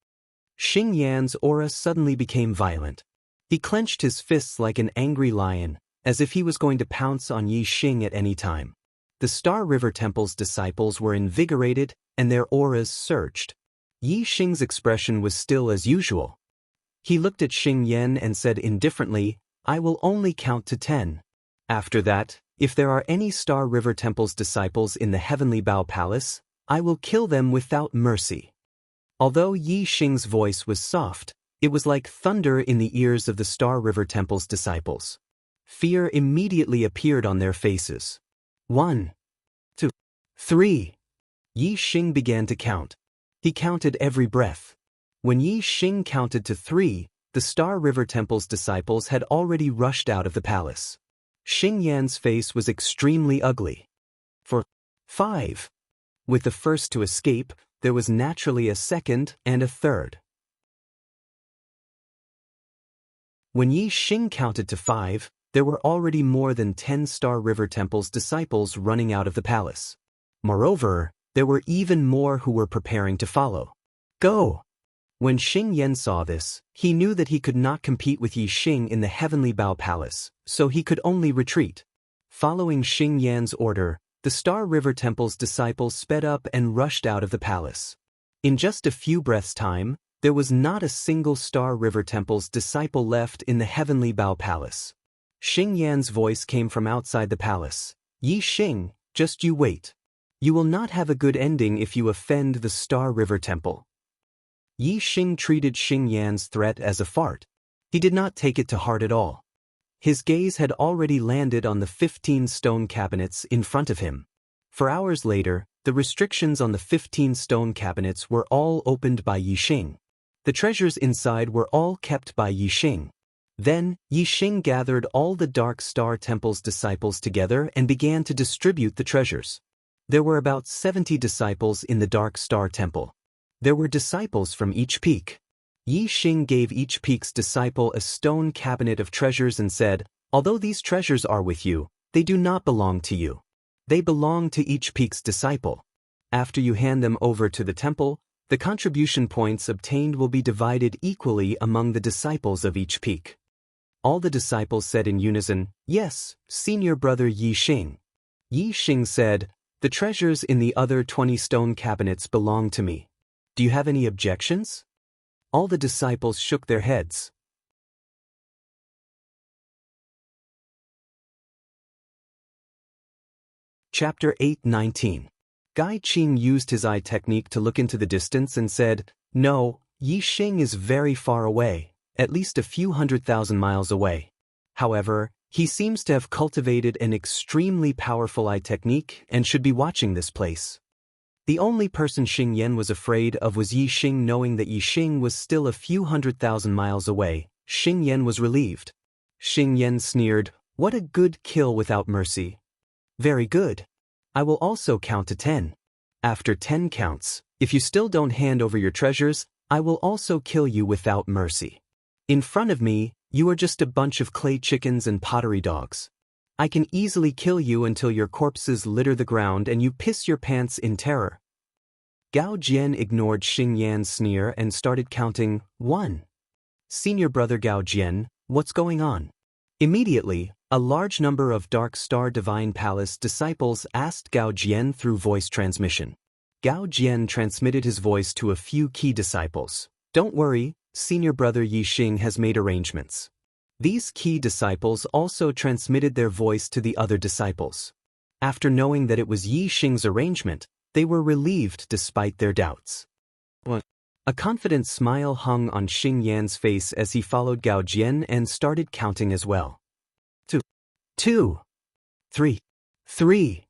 Xing Yan's aura suddenly became violent. He clenched his fists like an angry lion, as if he was going to pounce on Yixing at any time. The Star River Temple's disciples were invigorated, and their auras surged. Yixing's expression was still as usual. He looked at Xing Yan and said indifferently, "I will only count to 10. After that, if there are any Star River Temple's disciples in the Heavenly Bow Palace, I will kill them without mercy." Although Yixing's voice was soft, it was like thunder in the ears of the Star River Temple's disciples. Fear immediately appeared on their faces. 1, 2, 3. Yixing began to count. He counted every breath. When Yixing counted to 3, the Star River Temple's disciples had already rushed out of the palace. Xing Yan's face was extremely ugly. 4, 5. With the first to escape, there was naturally a second and a third. When Yixing counted to 5, there were already more than 10 Star River Temple's disciples running out of the palace. Moreover, there were even more who were preparing to follow. Go! When Xing Yan saw this, he knew that he could not compete with Yixing in the Heavenly Bow Palace, so he could only retreat. Following Xing Yan's order, the Star River Temple's disciples sped up and rushed out of the palace. In just a few breaths' time, there was not a single Star River Temple's disciple left in the Heavenly Bow Palace. Xing Yan's voice came from outside the palace. "Yixing, just you wait. You will not have a good ending if you offend the Star River Temple." Yixing treated Xing Yan's threat as a fart. He did not take it to heart at all. His gaze had already landed on the 15 stone cabinets in front of him. For hours later, the restrictions on the 15 stone cabinets were all opened by Yixing. The treasures inside were all kept by Yixing. Then, Yixing gathered all the Dark Star Temple's disciples together and began to distribute the treasures. There were about 70 disciples in the Dark Star Temple. There were disciples from each peak. Yixing gave each peak's disciple a stone cabinet of treasures and said, "Although these treasures are with you, they do not belong to you. They belong to each peak's disciple. After you hand them over to the temple, the contribution points obtained will be divided equally among the disciples of each peak." All the disciples said in unison, "Yes, senior brother Yixing." Yixing said, "The treasures in the other 20 stone cabinets belong to me. Do you have any objections?" All the disciples shook their heads. Chapter 8:19. Gai Qing used his eye technique to look into the distance and said, "No, Yixing is very far away, at least a few 100,000 miles away. However, he seems to have cultivated an extremely powerful eye technique and should be watching this place." The only person Xing Yan was afraid of was Yixing. Knowing that Yixing was still a few 100,000 miles away, Xing Yan was relieved. Xing Yan sneered, "What a good kill without mercy." "Very good. I will also count to 10. After 10 counts, if you still don't hand over your treasures, I will also kill you without mercy. In front of me, you are just a bunch of clay chickens and pottery dogs. I can easily kill you until your corpses litter the ground and you piss your pants in terror." Gao Jian ignored Xing Yan's sneer and started counting 1. "Senior brother Gao Jian, what's going on?" Immediately, a large number of Dark Star Divine Palace disciples asked Gao Jian through voice transmission. Gao Jian transmitted his voice to a few key disciples. "Don't worry, senior brother Yixing has made arrangements." These key disciples also transmitted their voice to the other disciples. After knowing that it was Yixing's arrangement, they were relieved despite their doubts. A confident smile hung on Xing Yan's face as he followed Gao Jian and started counting as well. 2, 3.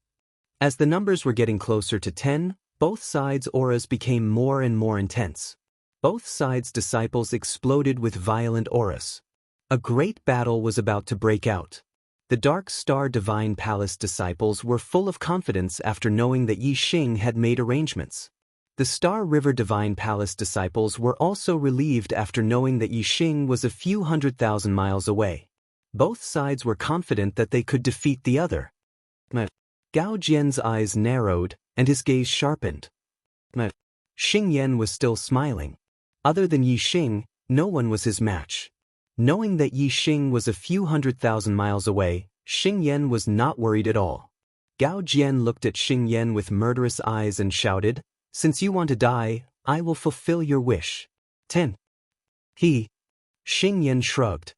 As the numbers were getting closer to 10, both sides' auras became more and more intense. Both sides' disciples exploded with violent auras. A great battle was about to break out. The Dark Star Divine Palace disciples were full of confidence after knowing that Yixing had made arrangements. The Star River Divine Palace disciples were also relieved after knowing that Yixing was a few 100,000 miles away. Both sides were confident that they could defeat the other. Gao Jian's eyes narrowed and his gaze sharpened. Xing Yan was still smiling. Other than Yixing, no one was his match. Knowing that Yixing was a few 100,000 miles away, Xing Yan was not worried at all. Gao Jian looked at Xing Yan with murderous eyes and shouted, "Since you want to die, I will fulfill your wish." 10. Xing Yan shrugged.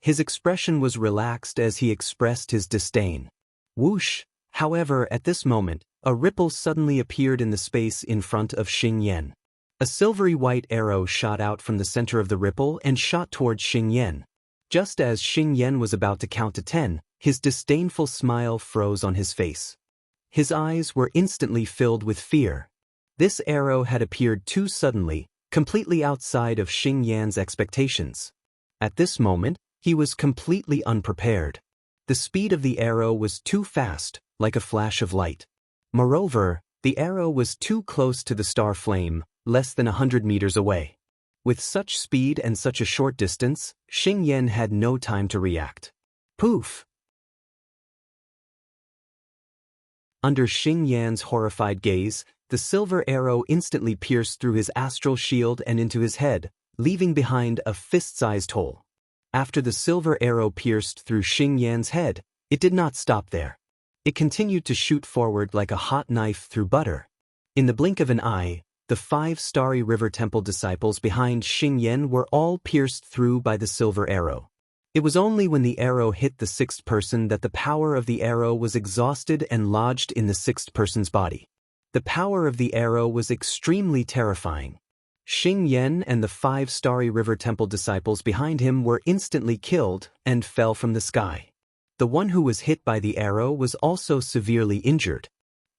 His expression was relaxed as he expressed his disdain. Whoosh! However, at this moment, a ripple suddenly appeared in the space in front of Xing Yan. A silvery white arrow shot out from the center of the ripple and shot towards Xing Yan. Just as Xing Yan was about to count to 10, his disdainful smile froze on his face. His eyes were instantly filled with fear. This arrow had appeared too suddenly, completely outside of Xing Yan's expectations. At this moment, he was completely unprepared. The speed of the arrow was too fast, like a flash of light. Moreover, the arrow was too close to the star flame, less than 100 meters away. With such speed and such a short distance, Xing Yan had no time to react. Poof! Under Xing Yan's horrified gaze, the silver arrow instantly pierced through his astral shield and into his head, leaving behind a fist-sized hole. After the silver arrow pierced through Xing Yan's head, it did not stop there. It continued to shoot forward like a hot knife through butter. In the blink of an eye, the 5 Starry River Temple disciples behind Xing Yan were all pierced through by the silver arrow. It was only when the arrow hit the 6th person that the power of the arrow was exhausted and lodged in the 6th person's body. The power of the arrow was extremely terrifying. Xing Yan and the 5 Starry River Temple disciples behind him were instantly killed and fell from the sky. The one who was hit by the arrow was also severely injured.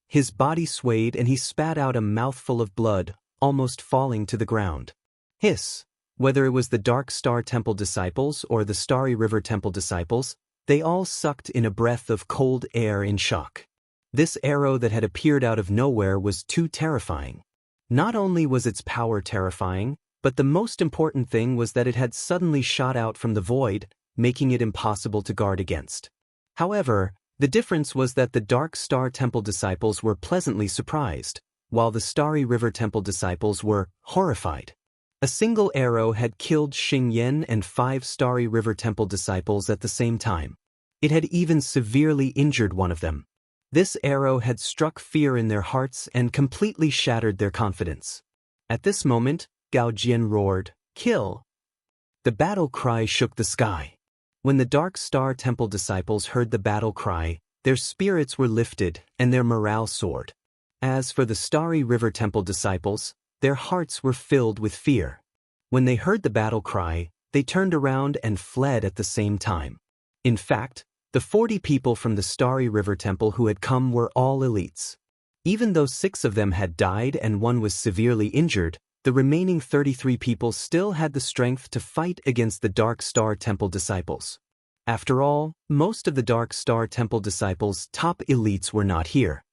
His body swayed and he spat out a mouthful of blood, almost falling to the ground. Hiss! Whether it was the Dark Star Temple disciples or the Starry River Temple disciples, they all sucked in a breath of cold air in shock. This arrow that had appeared out of nowhere was too terrifying. Not only was its power terrifying, but the most important thing was that it had suddenly shot out from the void, making it impossible to guard against. However, the difference was that the Dark Star Temple disciples were pleasantly surprised, while the Starry River Temple disciples were horrified. A single arrow had killed Xing Yan and 5 Starry River Temple disciples at the same time. It had even severely injured one of them. This arrow had struck fear in their hearts and completely shattered their confidence. At this moment, Gao Jian roared, "Kill!" The battle cry shook the sky. When the Dark Star Temple disciples heard the battle cry, their spirits were lifted and their morale soared. As for the Starry River Temple disciples, their hearts were filled with fear. When they heard the battle cry, they turned around and fled at the same time. In fact, the 40 people from the Starry River Temple who had come were all elites. Even though 6 of them had died and 1 was severely injured, the remaining 33 people still had the strength to fight against the Dark Star Temple disciples. After all, most of the Dark Star Temple disciples' top elites were not here.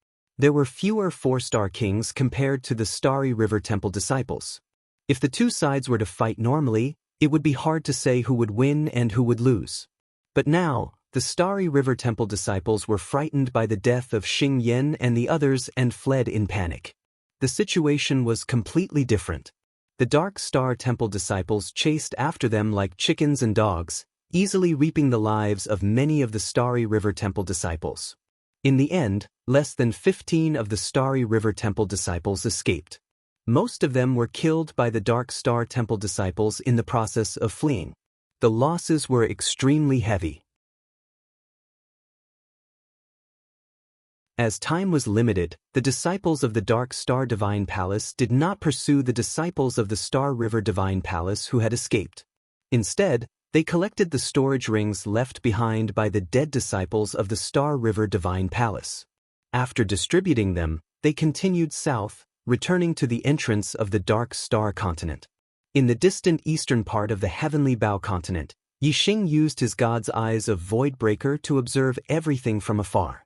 There were fewer 4-star kings compared to the Starry River Temple disciples. If the two sides were to fight normally, it would be hard to say who would win and who would lose. But now, the Starry River Temple disciples were frightened by the death of Xing Yan and the others and fled in panic. The situation was completely different. The Dark Star Temple disciples chased after them like chickens and dogs, easily reaping the lives of many of the Starry River Temple disciples. In the end, less than 15 of the Starry River Temple disciples escaped. Most of them were killed by the Dark Star Temple disciples in the process of fleeing. The losses were extremely heavy. As time was limited, the disciples of the Dark Star Divine Palace did not pursue the disciples of the Star River Divine Palace who had escaped. Instead, they collected the storage rings left behind by the dead disciples of the Star River Divine Palace. After distributing them, they continued south, returning to the entrance of the Dark Star Continent. In the distant eastern part of the Heavenly Bow Continent, Yixing used his God's Eyes of Voidbreaker to observe everything from afar.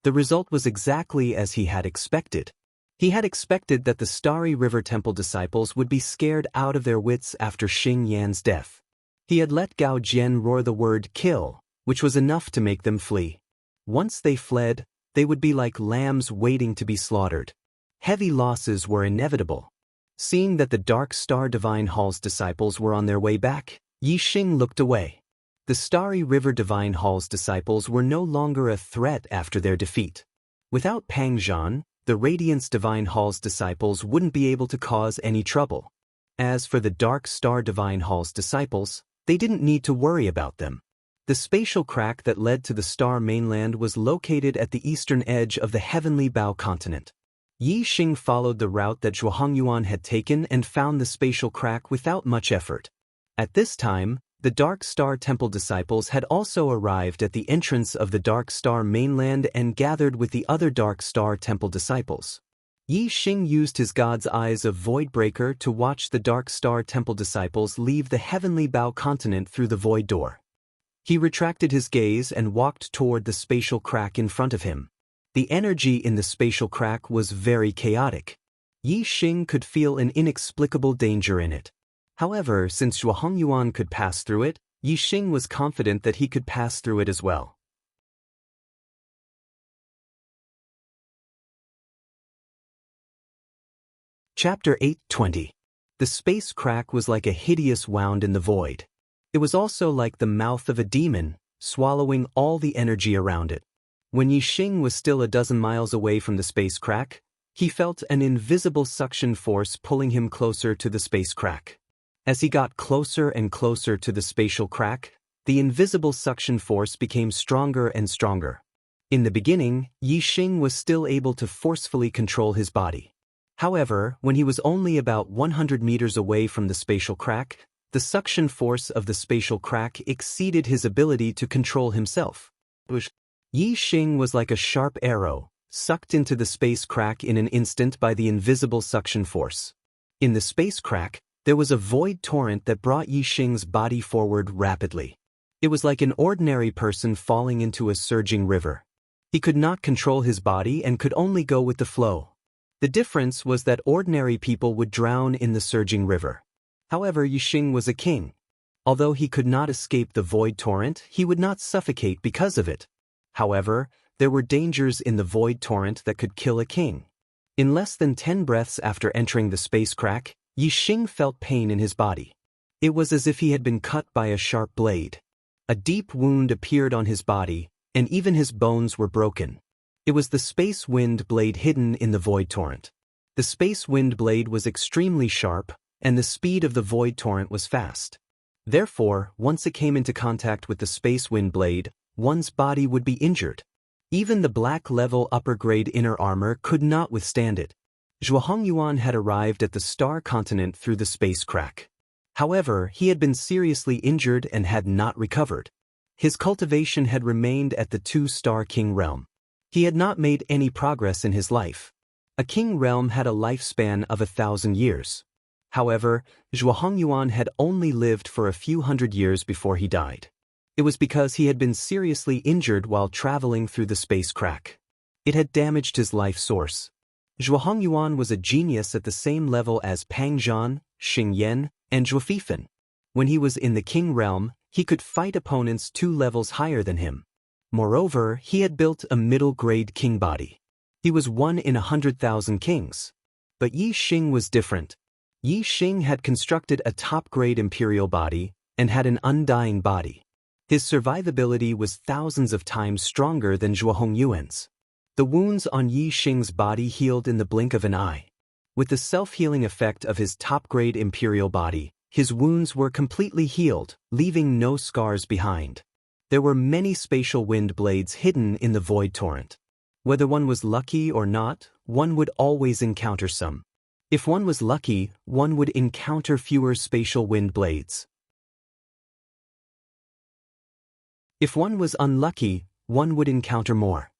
The result was exactly as he had expected. He had expected that the Starry River Temple disciples would be scared out of their wits after Xing Yan's death. He had let Gao Jian roar the word "kill," which was enough to make them flee. Once they fled, they would be like lambs waiting to be slaughtered. Heavy losses were inevitable. Seeing that the Dark Star Divine Hall's disciples were on their way back, Yixing looked away. The Starry River Divine Hall's disciples were no longer a threat after their defeat. Without Pang Zhan, the Radiance Divine Hall's disciples wouldn't be able to cause any trouble. As for the Dark Star Divine Hall's disciples, they didn't need to worry about them. The spatial crack that led to the Star Mainland was located at the eastern edge of the Heavenly Bow Continent. Yixing followed the route that Zhuangyuan had taken and found the spatial crack without much effort. At this time, the Dark Star Temple disciples had also arrived at the entrance of the Dark Star Mainland and gathered with the other Dark Star Temple disciples. Yixing used his God's Eyes of Voidbreaker to watch the Dark Star Temple disciples leave the Heavenly Bow Continent through the Void Door. He retracted his gaze and walked toward the spatial crack in front of him. The energy in the spatial crack was very chaotic. Yixing could feel an inexplicable danger in it. However, since Zhuangyuan could pass through it, Yixing was confident that he could pass through it as well. Chapter 8:20. The space crack was like a hideous wound in the void. It was also like the mouth of a demon, swallowing all the energy around it. When Yixing was still a dozen miles away from the space crack, he felt an invisible suction force pulling him closer to the space crack. As he got closer and closer to the spatial crack, the invisible suction force became stronger and stronger. In the beginning, Yixing was still able to forcefully control his body. However, when he was only about 100 meters away from the spatial crack, the suction force of the spatial crack exceeded his ability to control himself. Yi Xing was like a sharp arrow, sucked into the space crack in an instant by the invisible suction force. In the space crack, there was a void torrent that brought Yi Xing's body forward rapidly. It was like an ordinary person falling into a surging river. He could not control his body and could only go with the flow. The difference was that ordinary people would drown in the surging river. However, Yi Xing was a king. Although he could not escape the void torrent, he would not suffocate because of it. However, there were dangers in the void torrent that could kill a king. In less than 10 breaths after entering the space crack, Yi Xing felt pain in his body. It was as if he had been cut by a sharp blade. A deep wound appeared on his body, and even his bones were broken. It was the space wind blade hidden in the void torrent. The space wind blade was extremely sharp, and the speed of the void torrent was fast. Therefore, once it came into contact with the space wind blade, one's body would be injured. Even the black-level upper-grade inner armor could not withstand it. Zhuohongyuan had arrived at the star continent through the space crack. However, he had been seriously injured and had not recovered. His cultivation had remained at the 2-star king realm. He had not made any progress in his life. A king realm had a lifespan of 1,000 years. However, Zhuohongyuan had only lived for a few hundred years before he died. It was because he had been seriously injured while traveling through the space crack. It had damaged his life source. Zhuohongyuan was a genius at the same level as Pang Zhan, Xing Yan, and Zhuo Fifan. When he was in the king realm, he could fight opponents 2 levels higher than him. Moreover, he had built a middle-grade king body. He was 1 in 100,000 kings. But Yi Xing was different. Yi Xing had constructed a top-grade imperial body and had an undying body. His survivability was thousands of times stronger than Zhuohongyuan's. The wounds on Yi Xing's body healed in the blink of an eye. With the self-healing effect of his top-grade imperial body, his wounds were completely healed, leaving no scars behind. There were many spatial wind blades hidden in the void torrent. Whether one was lucky or not, one would always encounter some. If one was lucky, one would encounter fewer spatial wind blades. If one was unlucky, one would encounter more.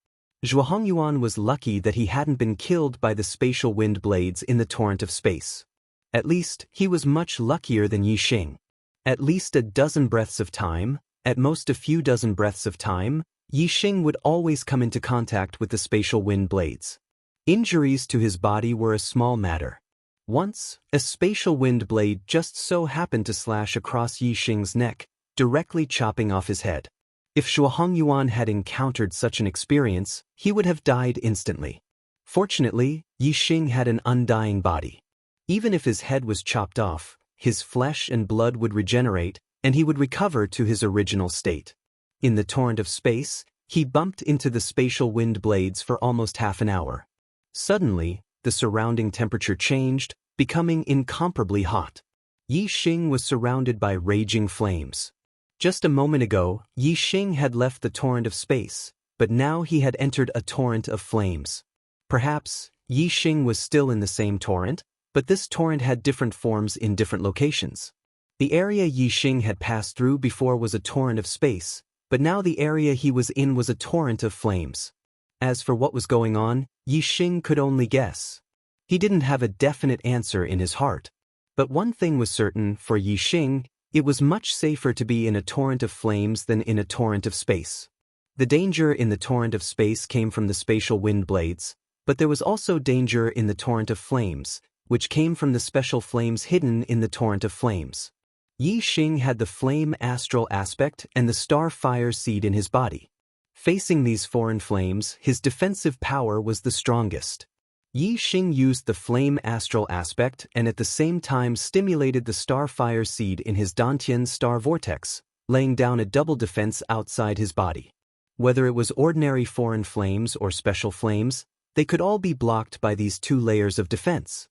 Zhuohongyuan was lucky that he hadn't been killed by the spatial wind blades in the torrent of space. At least, he was much luckier than Yi Xing. At least a dozen breaths of time, at most a few dozen breaths of time, Yi Xing would always come into contact with the spatial wind blades. Injuries to his body were a small matter. Once, a spatial wind blade just so happened to slash across Yi Xing's neck, directly chopping off his head. If Zhuohongyuan had encountered such an experience, he would have died instantly. Fortunately, Yi Xing had an undying body. Even if his head was chopped off, his flesh and blood would regenerate, and he would recover to his original state. In the torrent of space, he bumped into the spatial wind blades for almost half an hour. Suddenly, the surrounding temperature changed, becoming incomparably hot. Yi Xing was surrounded by raging flames. Just a moment ago, Yi Xing had left the torrent of space, but now he had entered a torrent of flames. Perhaps, Yi Xing was still in the same torrent, but this torrent had different forms in different locations. The area Yi Xing had passed through before was a torrent of space, but now the area he was in was a torrent of flames. As for what was going on, Yi Xing could only guess. He didn't have a definite answer in his heart. But one thing was certain, for Yi Xing, it was much safer to be in a torrent of flames than in a torrent of space. The danger in the torrent of space came from the spatial wind blades, but there was also danger in the torrent of flames, which came from the special flames hidden in the torrent of flames. Yi Xing had the flame astral aspect and the star fire seed in his body. Facing these foreign flames, his defensive power was the strongest. Yi Xing used the flame astral aspect and at the same time stimulated the star fire seed in his Dantian star vortex, laying down a double defense outside his body. Whether it was ordinary foreign flames or special flames, they could all be blocked by these 2 layers of defense.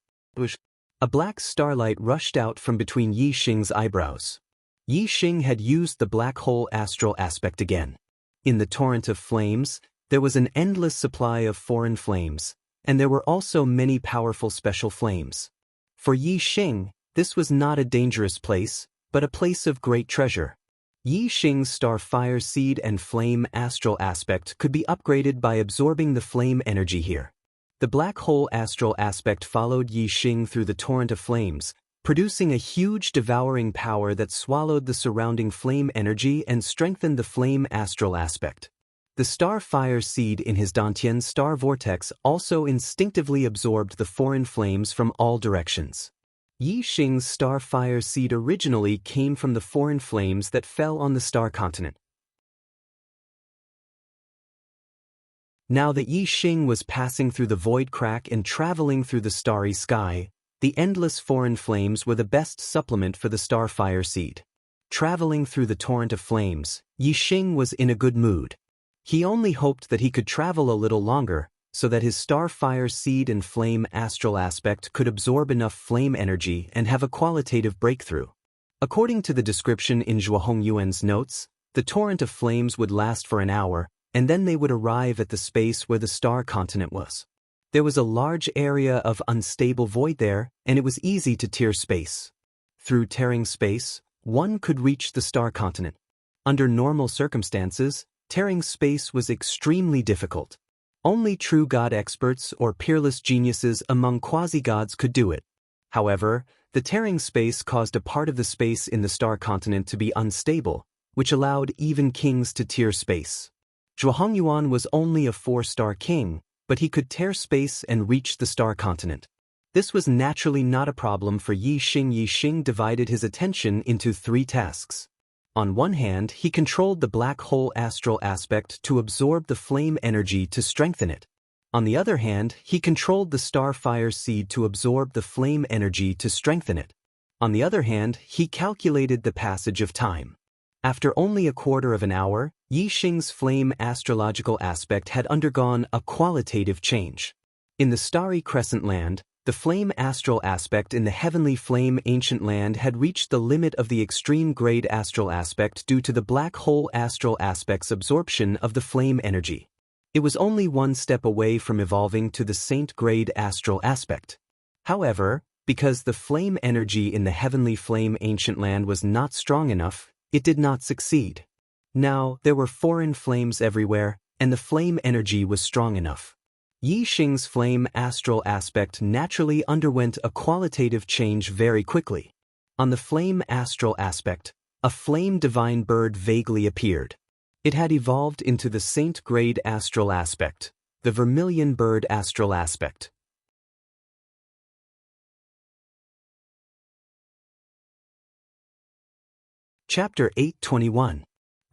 A black starlight rushed out from between Yi Xing's eyebrows. Yi Xing had used the black hole astral aspect again. In the torrent of flames, there was an endless supply of foreign flames, and there were also many powerful special flames. For Yi Xing, this was not a dangerous place, but a place of great treasure. Yi Xing's star fire seed and flame astral aspect could be upgraded by absorbing the flame energy here. The black hole astral aspect followed Yi Xing through the torrent of flames, producing a huge devouring power that swallowed the surrounding flame energy and strengthened the flame astral aspect. The star fire seed in his Dantian star vortex also instinctively absorbed the foreign flames from all directions. Yi Xing's star fire seed originally came from the foreign flames that fell on the star continent. Now that Yi Xing was passing through the void crack and traveling through the starry sky, the endless foreign flames were the best supplement for the star fire seed. Traveling through the torrent of flames, Yi Xing was in a good mood. He only hoped that he could travel a little longer, so that his star fire seed and flame astral aspect could absorb enough flame energy and have a qualitative breakthrough. According to the description in Zhuohong Yuan's notes, the torrent of flames would last for an hour, and then they would arrive at the space where the star continent was. There was a large area of unstable void there, and it was easy to tear space. Through tearing space, one could reach the star continent. Under normal circumstances, tearing space was extremely difficult. Only true god experts or peerless geniuses among quasi-gods could do it. However, the tearing space caused a part of the space in the star continent to be unstable, which allowed even kings to tear space. Zhuohong Yuan was only a 4-star king, but he could tear space and reach the star continent. This was naturally not a problem for Yi Xing. Yi Xing divided his attention into 3 tasks. On one hand, he controlled the black hole astral aspect to absorb the flame energy to strengthen it. On the other hand, he controlled the star fire seed to absorb the flame energy to strengthen it. On the other hand, he calculated the passage of time. After only a quarter of an hour, Yi Xing's flame astrological aspect had undergone a qualitative change. In the starry crescent land, the flame astral aspect in the heavenly flame ancient land had reached the limit of the extreme grade astral aspect due to the black hole astral aspect's absorption of the flame energy. It was only one step away from evolving to the saint grade astral aspect. However, because the flame energy in the heavenly flame ancient land was not strong enough, it did not succeed. Now, there were foreign flames everywhere, and the flame energy was strong enough. Yi Xing's flame astral aspect naturally underwent a qualitative change very quickly. On the flame astral aspect, a flame divine bird vaguely appeared. It had evolved into the saint grade astral aspect, the vermilion bird astral aspect. Chapter 8:21.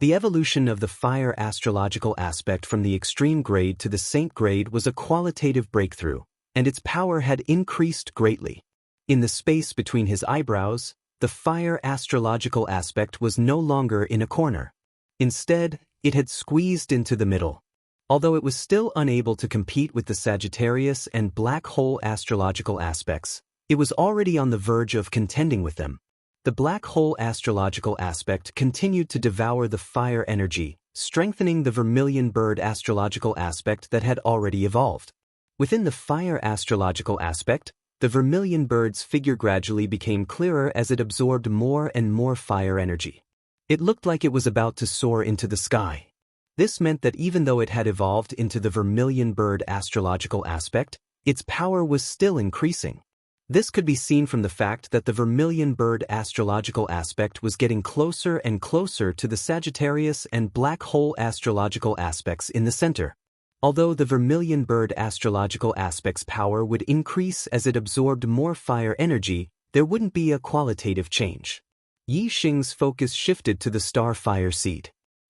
The evolution of the fire astrological aspect from the extreme grade to the saint grade was a qualitative breakthrough, and its power had increased greatly. In the space between his eyebrows, the fire astrological aspect was no longer in a corner. Instead, it had squeezed into the middle. Although it was still unable to compete with the Sagittarius and black hole astrological aspects, it was already on the verge of contending with them. The black hole astrological aspect continued to devour the fire energy, strengthening the vermilion bird astrological aspect that had already evolved. Within the fire astrological aspect, the vermilion bird's figure gradually became clearer as it absorbed more and more fire energy. It looked like it was about to soar into the sky. This meant that even though it had evolved into the vermilion bird astrological aspect, its power was still increasing. This could be seen from the fact that the vermilion bird astrological aspect was getting closer and closer to the Sagittarius and black hole astrological aspects in the center. Although the vermilion bird astrological aspect's power would increase as it absorbed more fire energy, there wouldn't be a qualitative change. Yi Xing's focus shifted to the star fire seed.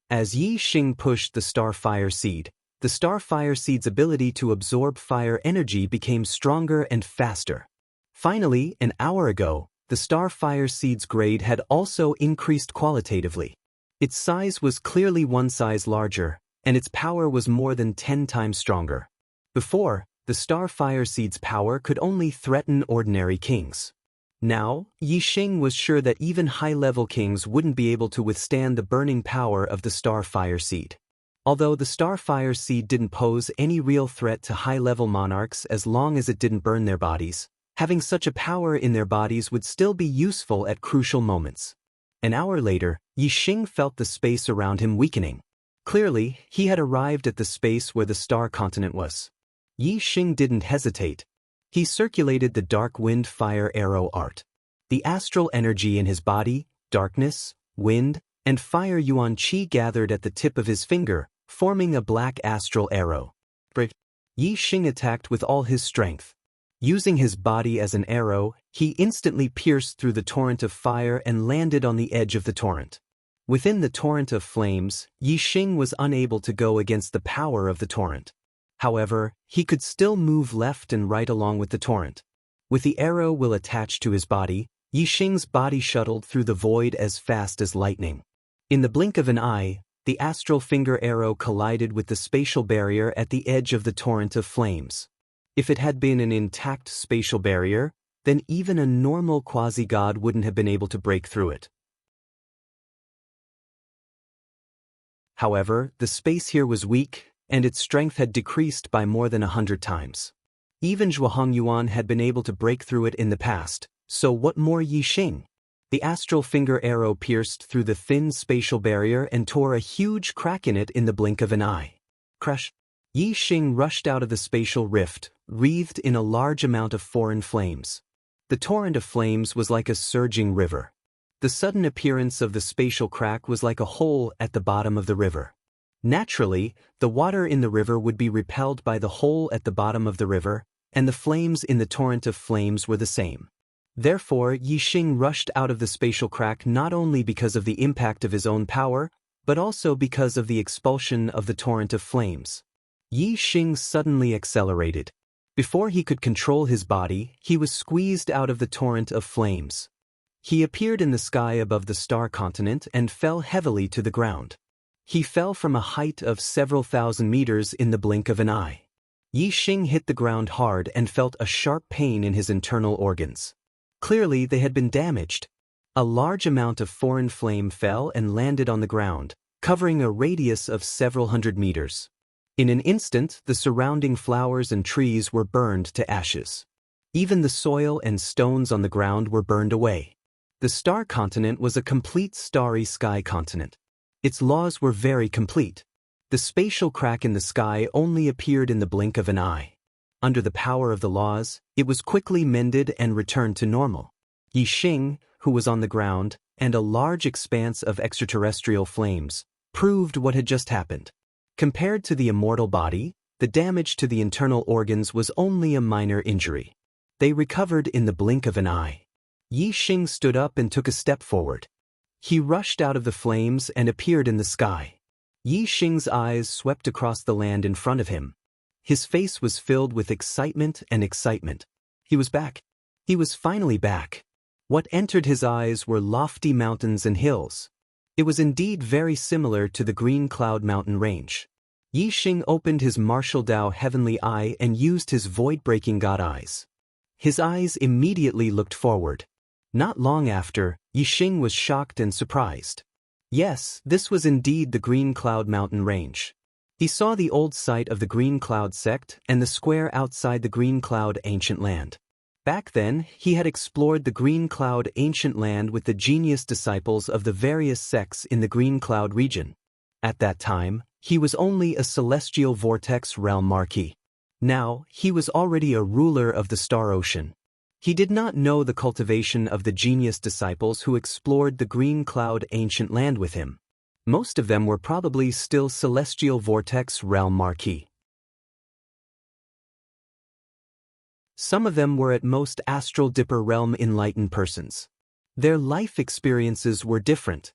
As Yi Xing pushed the star fire seed, the star fire seed's ability to absorb fire energy became stronger and faster. Finally, an hour ago, the star fire seed's grade had also increased qualitatively. Its size was clearly one size larger, and its power was more than 10 times stronger. Before, the star fire seed's power could only threaten ordinary kings. Now, Yi Xing was sure that even high-level kings wouldn't be able to withstand the burning power of the star fire seed. Although the Starfire Seed didn't pose any real threat to high-level monarchs as long as it didn't burn their bodies, having such a power in their bodies would still be useful at crucial moments. An hour later, Yixing felt the space around him weakening. Clearly, he had arrived at the space where the star continent was. Yixing didn't hesitate. He circulated the dark wind fire arrow art. The astral energy in his body, darkness, wind, and fire yuan qi gathered at the tip of his finger, forming a black astral arrow. Yixing attacked with all his strength. Using his body as an arrow, he instantly pierced through the torrent of fire and landed on the edge of the torrent. Within the torrent of flames, Yixing was unable to go against the power of the torrent. However, he could still move left and right along with the torrent. With the arrow will attached to his body, Yixing's body shuttled through the void as fast as lightning. In the blink of an eye, the astral finger arrow collided with the spatial barrier at the edge of the torrent of flames. If it had been an intact spatial barrier, then even a normal quasi-god wouldn't have been able to break through it. However, the space here was weak, and its strength had decreased by more than 100 times. Even Zhuohong Yuan had been able to break through it in the past, so what more Yixing? The astral finger arrow pierced through the thin spatial barrier and tore a huge crack in it in the blink of an eye. Crash! Yixing rushed out of the spatial rift, wreathed in a large amount of foreign flames. The torrent of flames was like a surging river. The sudden appearance of the spatial crack was like a hole at the bottom of the river. Naturally, the water in the river would be repelled by the hole at the bottom of the river, and the flames in the torrent of flames were the same. Therefore, Yixing rushed out of the spatial crack not only because of the impact of his own power, but also because of the expulsion of the torrent of flames. Yixing suddenly accelerated. Before he could control his body, he was squeezed out of the torrent of flames. He appeared in the sky above the star continent and fell heavily to the ground. He fell from a height of several thousand meters in the blink of an eye. Yixing hit the ground hard and felt a sharp pain in his internal organs. Clearly, they had been damaged. A large amount of foreign flame fell and landed on the ground, covering a radius of several hundred meters. In an instant, the surrounding flowers and trees were burned to ashes. Even the soil and stones on the ground were burned away. The star continent was a complete starry sky continent. Its laws were very complete. The spatial crack in the sky only appeared in the blink of an eye. Under the power of the laws, it was quickly mended and returned to normal. Yixing, who was on the ground, and a large expanse of extraterrestrial flames, proved what had just happened. Compared to the immortal body, the damage to the internal organs was only a minor injury. They recovered in the blink of an eye. Yixing stood up and took a step forward. He rushed out of the flames and appeared in the sky. Yixing's eyes swept across the land in front of him. His face was filled with excitement and excitement. He was back. He was finally back. What entered his eyes were lofty mountains and hills. It was indeed very similar to the Green Cloud Mountain Range. Yixing opened his martial Dao heavenly eye and used his void-breaking god eyes. His eyes immediately looked forward. Not long after, Yixing was shocked and surprised. Yes, this was indeed the Green Cloud Mountain Range. He saw the old site of the Green Cloud sect and the square outside the Green Cloud ancient land. Back then, he had explored the Green Cloud ancient land with the genius disciples of the various sects in the Green Cloud region. At that time, he was only a celestial vortex realm marquis. Now, he was already a ruler of the Star Ocean. He did not know the cultivation of the genius disciples who explored the Green Cloud ancient land with him. Most of them were probably still celestial vortex realm marquis. Some of them were at most astral dipper realm enlightened persons. Their life experiences were different.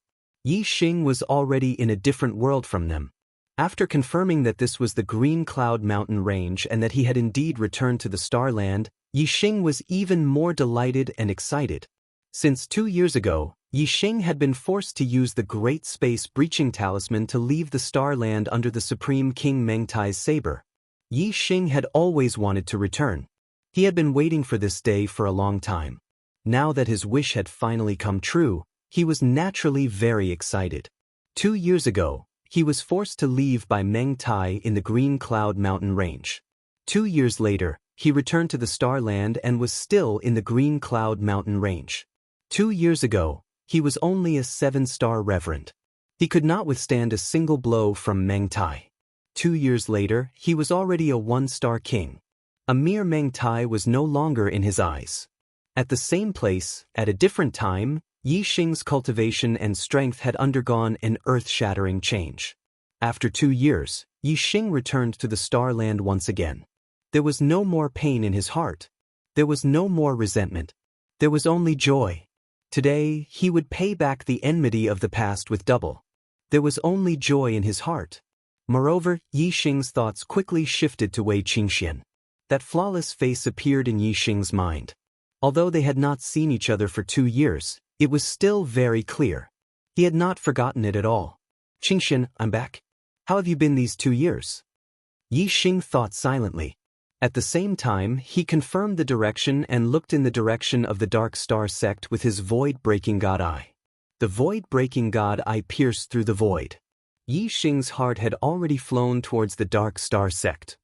Yixing was already in a different world from them. After confirming that this was the Green Cloud Mountain Range and that he had indeed returned to the Starland, Yixing was even more delighted and excited. Since 2 years ago, Yixing had been forced to use the Great Space Breaching Talisman to leave the Starland under the Supreme King Mengtai's saber. Yixing had always wanted to return. He had been waiting for this day for a long time. Now that his wish had finally come true, he was naturally very excited. 2 years ago, he was forced to leave by Meng Tai in the Green Cloud Mountain Range. 2 years later, he returned to the Star Land and was still in the Green Cloud Mountain Range. 2 years ago, he was only a 7-star reverend. He could not withstand a single blow from Meng Tai. 2 years later, he was already a 1-star king. A mere Meng Tai was no longer in his eyes. At the same place, at a different time, Yixing's cultivation and strength had undergone an earth-shattering change. After 2 years, Yixing returned to the Star Land once again. There was no more pain in his heart. There was no more resentment. There was only joy. Today, he would pay back the enmity of the past with double. There was only joy in his heart. Moreover, Yixing's thoughts quickly shifted to Wei Qingxian. That flawless face appeared in Yixing's mind. Although they had not seen each other for 2 years, it was still very clear. He had not forgotten it at all. Qingxian, I'm back. How have you been these 2 years? Yixing thought silently. At the same time, he confirmed the direction and looked in the direction of the Dark Star sect with his void-breaking god eye. The void-breaking god eye pierced through the void. Yixing's heart had already flown towards the Dark Star sect.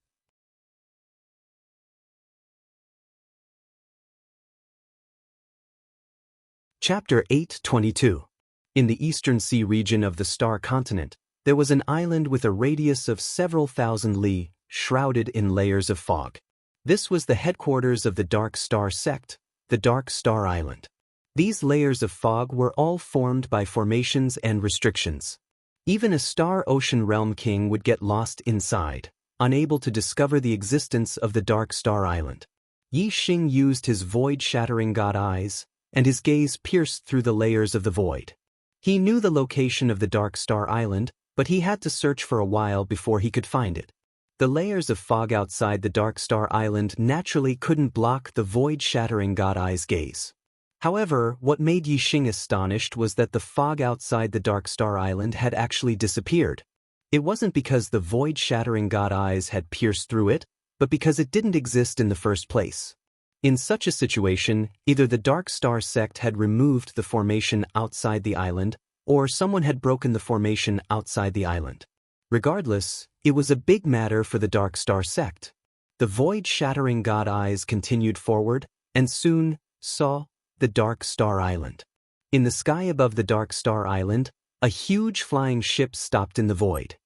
Chapter 8:22. In the eastern sea region of the Star Continent, there was an island with a radius of several thousand li, shrouded in layers of fog. This was the headquarters of the Dark Star sect, the Dark Star Island. These layers of fog were all formed by formations and restrictions. Even a Star Ocean Realm king would get lost inside, unable to discover the existence of the Dark Star Island. Yixing used his void-shattering god eyes, and his gaze pierced through the layers of the void. He knew the location of the Dark Star Island, but he had to search for a while before he could find it. The layers of fog outside the Dark Star Island naturally couldn't block the void-shattering god eye's gaze. However, what made Yixing astonished was that the fog outside the Dark Star Island had actually disappeared. It wasn't because the void-shattering god eyes had pierced through it, but because it didn't exist in the first place. In such a situation, either the Dark Star sect had removed the formation outside the island, or someone had broken the formation outside the island. Regardless, it was a big matter for the Dark Star sect. The void-shattering god eyes continued forward, and soon saw the Dark Star Island. In the sky above the Dark Star Island, a huge flying ship stopped in the void.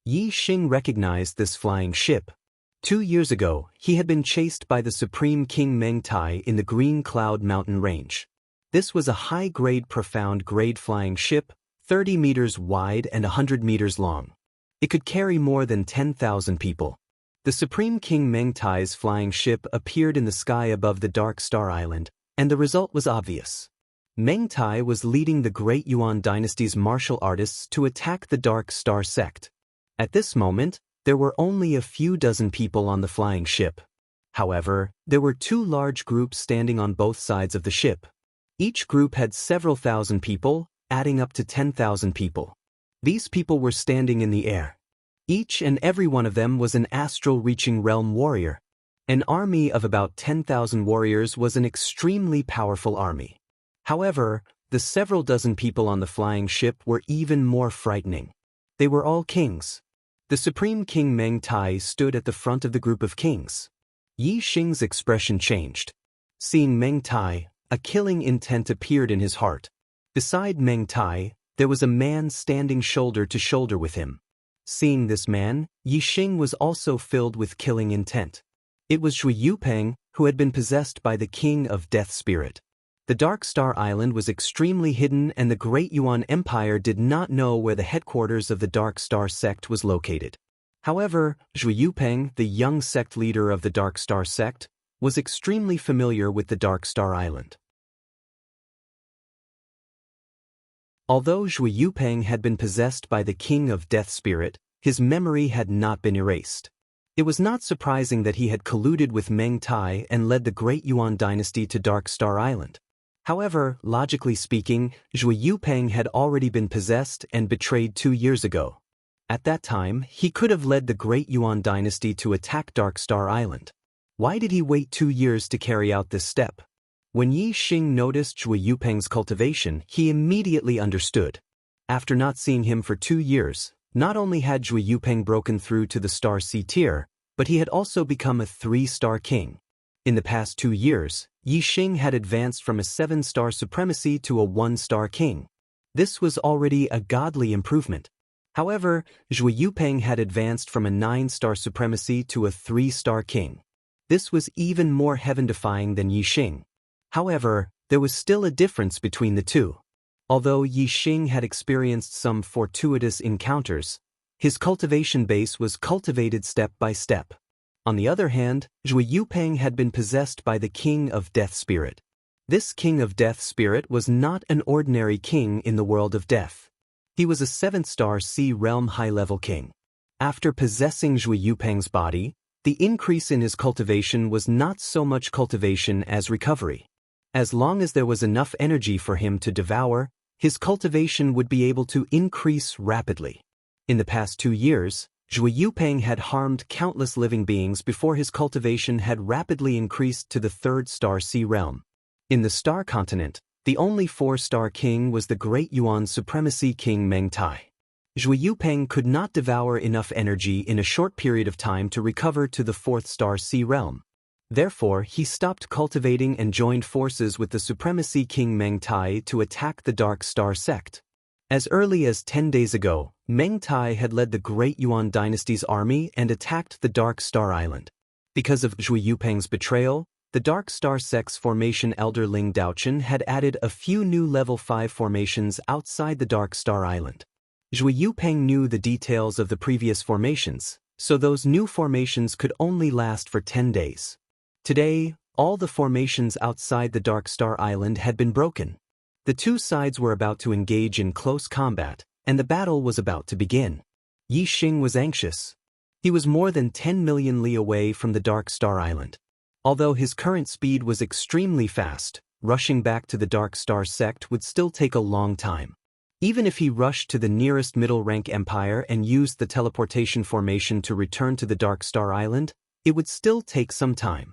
Yixing recognized this flying ship. 2 years ago, he had been chased by the Supreme King Meng Tai in the Green Cloud Mountain Range. This was a high-grade profound-grade flying ship, 30 meters wide and 100 meters long. It could carry more than 10,000 people. The Supreme King Meng Tai's flying ship appeared in the sky above the Dark Star Island, and the result was obvious. Meng Tai was leading the Great Yuan Dynasty's martial artists to attack the Dark Star sect. At this moment, there were only a few dozen people on the flying ship. However, there were 2 large groups standing on both sides of the ship. Each group had several thousand people, adding up to 10,000 people. These people were standing in the air. Each and every one of them was an astral-reaching realm warrior. An army of about 10,000 warriors was an extremely powerful army. However, the several dozen people on the flying ship were even more frightening. They were all kings. The Supreme King Meng Tai stood at the front of the group of kings. Yixing's expression changed. Seeing Meng Tai, a killing intent appeared in his heart. Beside Meng Tai, there was a man standing shoulder to shoulder with him. Seeing this man, Yixing was also filled with killing intent. It was Zhui Yupeng, who had been possessed by the King of Death Spirit. The Dark Star Island was extremely hidden, and the Great Yuan Empire did not know where the headquarters of the Dark Star sect was located. However, Zhui Yupeng, the young sect leader of the Dark Star sect, was extremely familiar with the Dark Star Island. Although Zhui Yupeng had been possessed by the King of Death Spirit, his memory had not been erased. It was not surprising that he had colluded with Meng Tai and led the Great Yuan Dynasty to Dark Star Island. However, logically speaking, Zhui Yupeng had already been possessed and betrayed 2 years ago. At that time, he could have led the Great Yuan Dynasty to attack Dark Star Island. Why did he wait 2 years to carry out this step? When Yixing noticed Zhui Yupeng's cultivation, he immediately understood. After not seeing him for 2 years, Not only had Zhui Yupeng broken through to the Star C tier, but he had also become a 3-star king. In the past 2 years, Yi Xing had advanced from a 7-star supremacy to a 1-star king. This was already a godly improvement. However, Zhui Yupeng had advanced from a 9-star supremacy to a 3-star king. This was even more heaven-defying than Yi Xing. However, there was still a difference between the two. Although Yi Xing had experienced some fortuitous encounters, his cultivation base was cultivated step by step. On the other hand, Zhui Yupeng had been possessed by the King of Death Spirit. This King of Death Spirit was not an ordinary king in the world of death. He was a 7-star C realm high-level king. After possessing Zhui Yupeng's body, the increase in his cultivation was not so much cultivation as recovery. As long as there was enough energy for him to devour, his cultivation would be able to increase rapidly. In the past 2 years, Zhui Yupeng had harmed countless living beings before his cultivation had rapidly increased to the 3rd-star C realm. In the Star Continent, the only 4-star king was the Great Yuan Supremacy King Meng Tai. Zhui Yupeng could not devour enough energy in a short period of time to recover to the 4th-star C realm. Therefore, he stopped cultivating and joined forces with the Supremacy King Meng Tai to attack the Dark Star sect. As early as 10 days ago, Meng Tai had led the Great Yuan Dynasty's army and attacked the Dark Star Island. Because of Zhui Yupeng's betrayal, the Dark Star sect's formation elder Ling Daochen had added a few new level 5 formations outside the Dark Star Island. Zhui Yupeng knew the details of the previous formations, so those new formations could only last for 10 days. Today, all the formations outside the Dark Star Island had been broken. The two sides were about to engage in close combat, and the battle was about to begin. Yi Xing was anxious. He was more than 10 million li away from the Dark Star Island. Although his current speed was extremely fast, rushing back to the Dark Star sect would still take a long time. Even if he rushed to the nearest middle-rank empire and used the teleportation formation to return to the Dark Star Island, it would still take some time.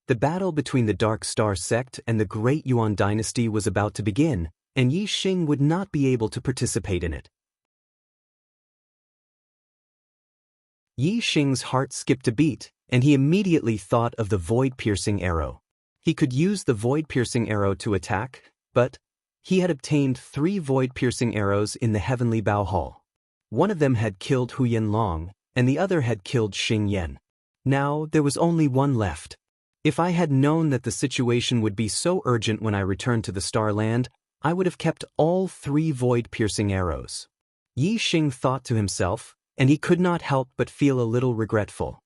The battle between the Dark Star sect and the Great Yuan Dynasty was about to begin, and Yi Xing would not be able to participate in it. Yi Xing's heart skipped a beat, and he immediately thought of the void-piercing arrow. He could use the void-piercing arrow to attack, but he had obtained 3 void-piercing arrows in the Heavenly Bao Hall. One of them had killed Hu Yanlong, and the other had killed Xing Yan. Now there was only one left. If I had known that the situation would be so urgent when I returned to the Starland, I would have kept all 3 void-piercing arrows. Yi Xing thought to himself, and he could not help but feel a little regretful.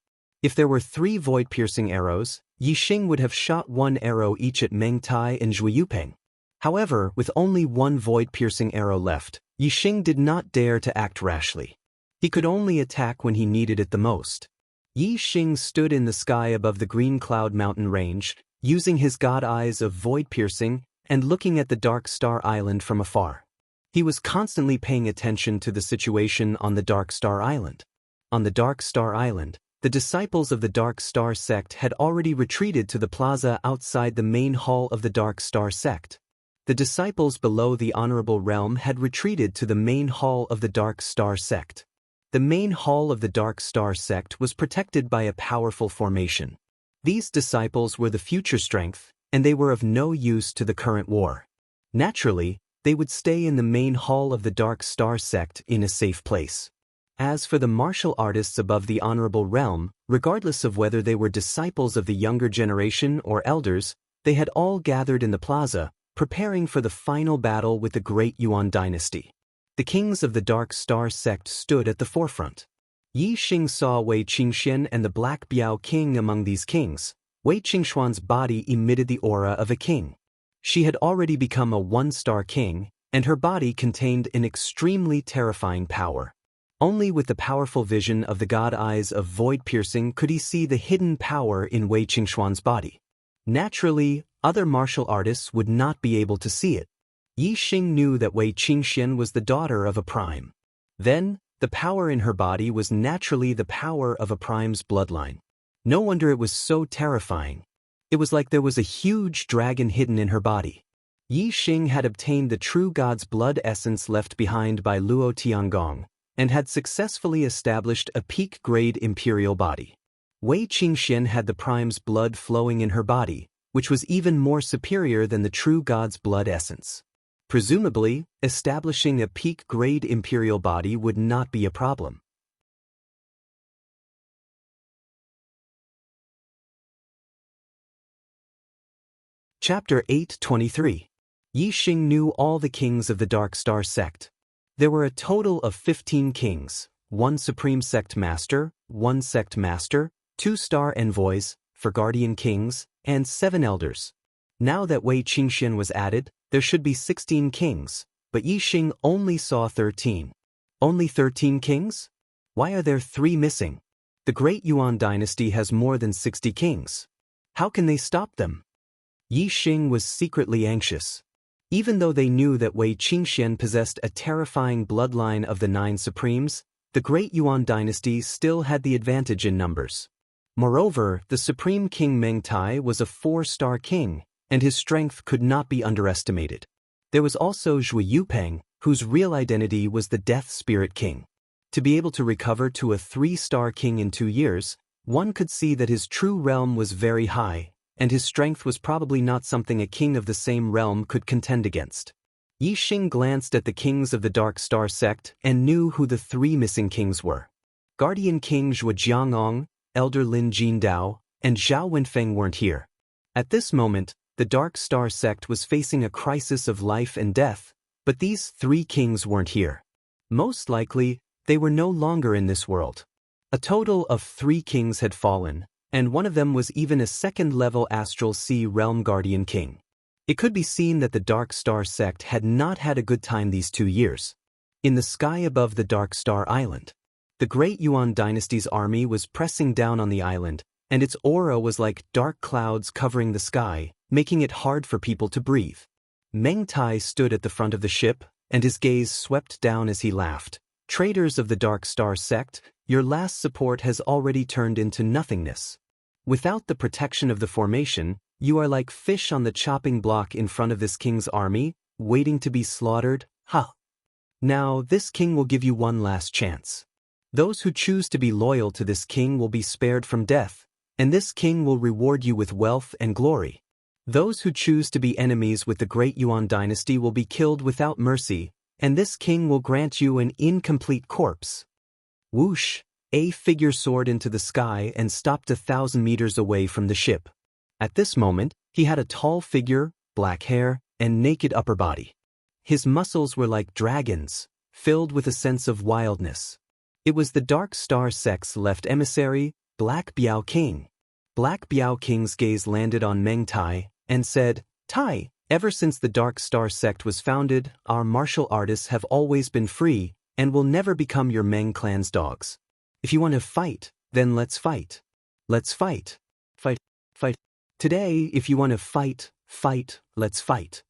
If there were 3 void-piercing arrows, Yi Xing would have shot 1 arrow each at Meng Tai and Zhui Yupeng. However, with only 1 void-piercing arrow left, Yi Xing did not dare to act rashly. He could only attack when he needed it the most. Yi Xing stood in the sky above the Green Cloud Mountain range, using his god eyes of void-piercing and looking at the Dark Star Island from afar. He was constantly paying attention to the situation on the Dark Star Island. On the Dark Star Island, the disciples of the Dark Star sect had already retreated to the plaza outside the main hall of the Dark Star sect. The disciples below the Honorable Realm had retreated to the main hall of the Dark Star sect. The main hall of the Dark Star sect was protected by a powerful formation. These disciples were the future strength, and they were of no use to the current war. Naturally, they would stay in the main hall of the Dark Star sect in a safe place. As for the martial artists above the Honorable Realm, regardless of whether they were disciples of the younger generation or elders, they had all gathered in the plaza, preparing for the final battle with the Great Yuan Dynasty. The kings of the Dark Star sect stood at the forefront. Yi Xing saw Wei Qingxian and the Black Biao King among these kings. Wei Qingxuan's body emitted the aura of a king. She had already become a 1-star king, and her body contained an extremely terrifying power. Only with the powerful vision of the god eyes of void-piercing could he see the hidden power in Wei Qingxuan's body. Naturally, other martial artists would not be able to see it. Yi Xing knew that Wei Qingxian was the daughter of a prime. Then, the power in her body was naturally the power of a prime's bloodline. No wonder it was so terrifying. It was like there was a huge dragon hidden in her body. Yi Xing had obtained the true god's blood essence left behind by Luo Tiangong, and had successfully established a peak-grade imperial body. Wei Qingxian had the prime's blood flowing in her body, which was even more superior than the true god's blood essence. Presumably, establishing a peak-grade imperial body would not be a problem. Chapter 823. Yi Xing knew all the kings of the Dark Star sect. There were a total of 15 kings, 1 supreme sect master, 1 sect master, 2 star envoys, for guardian kings, and 7 elders. Now that Wei Qingxian was added, there should be 16 kings, but Yi Xing only saw 13. Only 13 kings? Why are there 3 missing? The Great Yuan dynasty has more than 60 kings. How can they stop them? Yi Xing was secretly anxious. Even though they knew that Wei Qingxian possessed a terrifying bloodline of the 9 supremes, the Great Yuan dynasty still had the advantage in numbers. Moreover, the Supreme King Meng Tai was a 4-star king, and his strength could not be underestimated. There was also Zhui Yupeng, whose real identity was the Death Spirit King. To be able to recover to a 3-star king in 2 years, one could see that his true realm was very high, and his strength was probably not something a king of the same realm could contend against. Yi Xing glanced at the kings of the Dark Star sect and knew who the 3 missing kings were. Guardian King Zhuo Jiangong, Elder Lin Jindao, and Zhao Wenfeng weren't here. At this moment, the Dark Star sect was facing a crisis of life and death, but these 3 kings weren't here. Most likely, they were no longer in this world. A total of 3 kings had fallen, and one of them was even a 2nd-level Astral Sea Realm Guardian King. It could be seen that the Dark Star sect had not had a good time these 2 years. In the sky above the Dark Star Island, the Great Yuan dynasty's army was pressing down on the island, and its aura was like dark clouds covering the sky, making it hard for people to breathe. Meng Tai stood at the front of the ship, and his gaze swept down as he laughed. Traitors of the Dark Star sect, your last support has already turned into nothingness. Without the protection of the formation, you are like fish on the chopping block in front of this king's army, waiting to be slaughtered. Ha! Now, this king will give you one last chance. Those who choose to be loyal to this king will be spared from death, and this king will reward you with wealth and glory. Those who choose to be enemies with the Great Yuan dynasty will be killed without mercy, and this king will grant you an incomplete corpse. Whoosh! A figure soared into the sky and stopped 1,000 meters away from the ship. At this moment, he had a tall figure, black hair, and naked upper body. His muscles were like dragons, filled with a sense of wildness. It was the Dark Star sect's left emissary, Black Biao King. Black Biao King's gaze landed on Meng Tai, and said, Tai, ever since the Dark Star sect was founded, our martial artists have always been free, and will never become your Meng clan's dogs. If you want to fight, then let's fight. Let's fight. Fight, fight. Today, if you want to fight, fight, let's fight.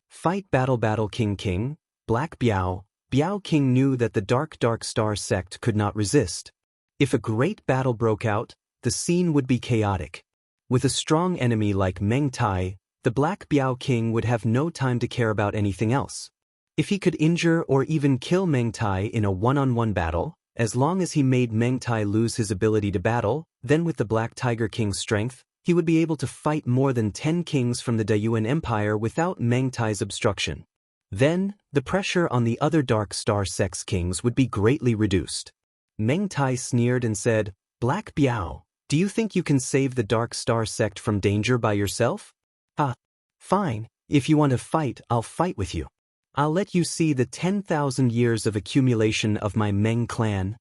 Fight battle King, Black Biao. Biao King knew that the Dark Star sect could not resist. If a great battle broke out, the scene would be chaotic. With a strong enemy like Meng Tai, the Black Biao King would have no time to care about anything else. If he could injure or even kill Meng Tai in a one-on-one battle, as long as he made Meng Tai lose his ability to battle, then with the Black Tiger King's strength, he would be able to fight more than 10 kings from the Dayuan Empire without Meng Tai's obstruction. Then, the pressure on the other Dark Star sect's kings would be greatly reduced. Meng Tai sneered and said, Black Biao, do you think you can save the Dark Star sect from danger by yourself? Ah, fine, if you want to fight, I'll fight with you. I'll let you see the 10,000 years of accumulation of my Meng clan.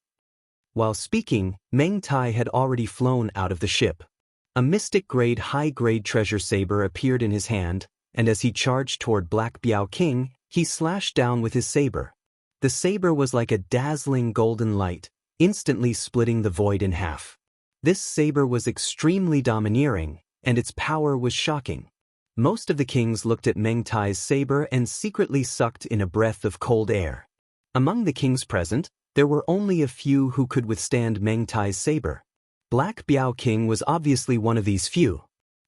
While speaking, Meng Tai had already flown out of the ship. A mystic-grade high-grade treasure saber appeared in his hand, and as he charged toward Black Biao King, he slashed down with his saber. The saber was like a dazzling golden light, instantly splitting the void in half. This saber was extremely domineering, and its power was shocking. Most of the kings looked at Meng Tai's saber and secretly sucked in a breath of cold air. Among the kings present, there were only a few who could withstand Meng Tai's saber. Black Biao King was obviously one of these few.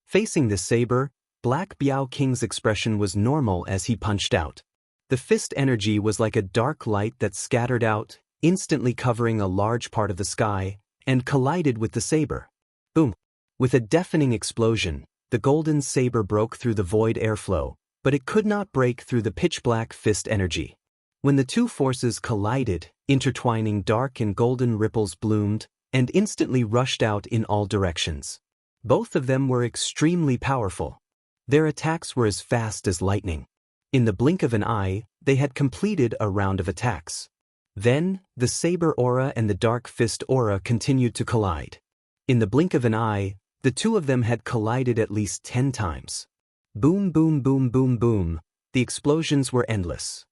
Facing this saber, Black Biao King's expression was normal as he punched out. The fist energy was like a dark light that scattered out, instantly covering a large part of the sky, and collided with the saber. Boom! With a deafening explosion, the golden saber broke through the void airflow, but it could not break through the pitch-black fist energy. When the two forces collided, intertwining dark and golden ripples bloomed, and instantly rushed out in all directions. Both of them were extremely powerful. Their attacks were as fast as lightning. In the blink of an eye, they had completed a round of attacks. Then, the saber aura and the dark fist aura continued to collide. In the blink of an eye, the two of them had collided at least 10 times. Boom, boom, boom, boom, boom. The explosions were endless.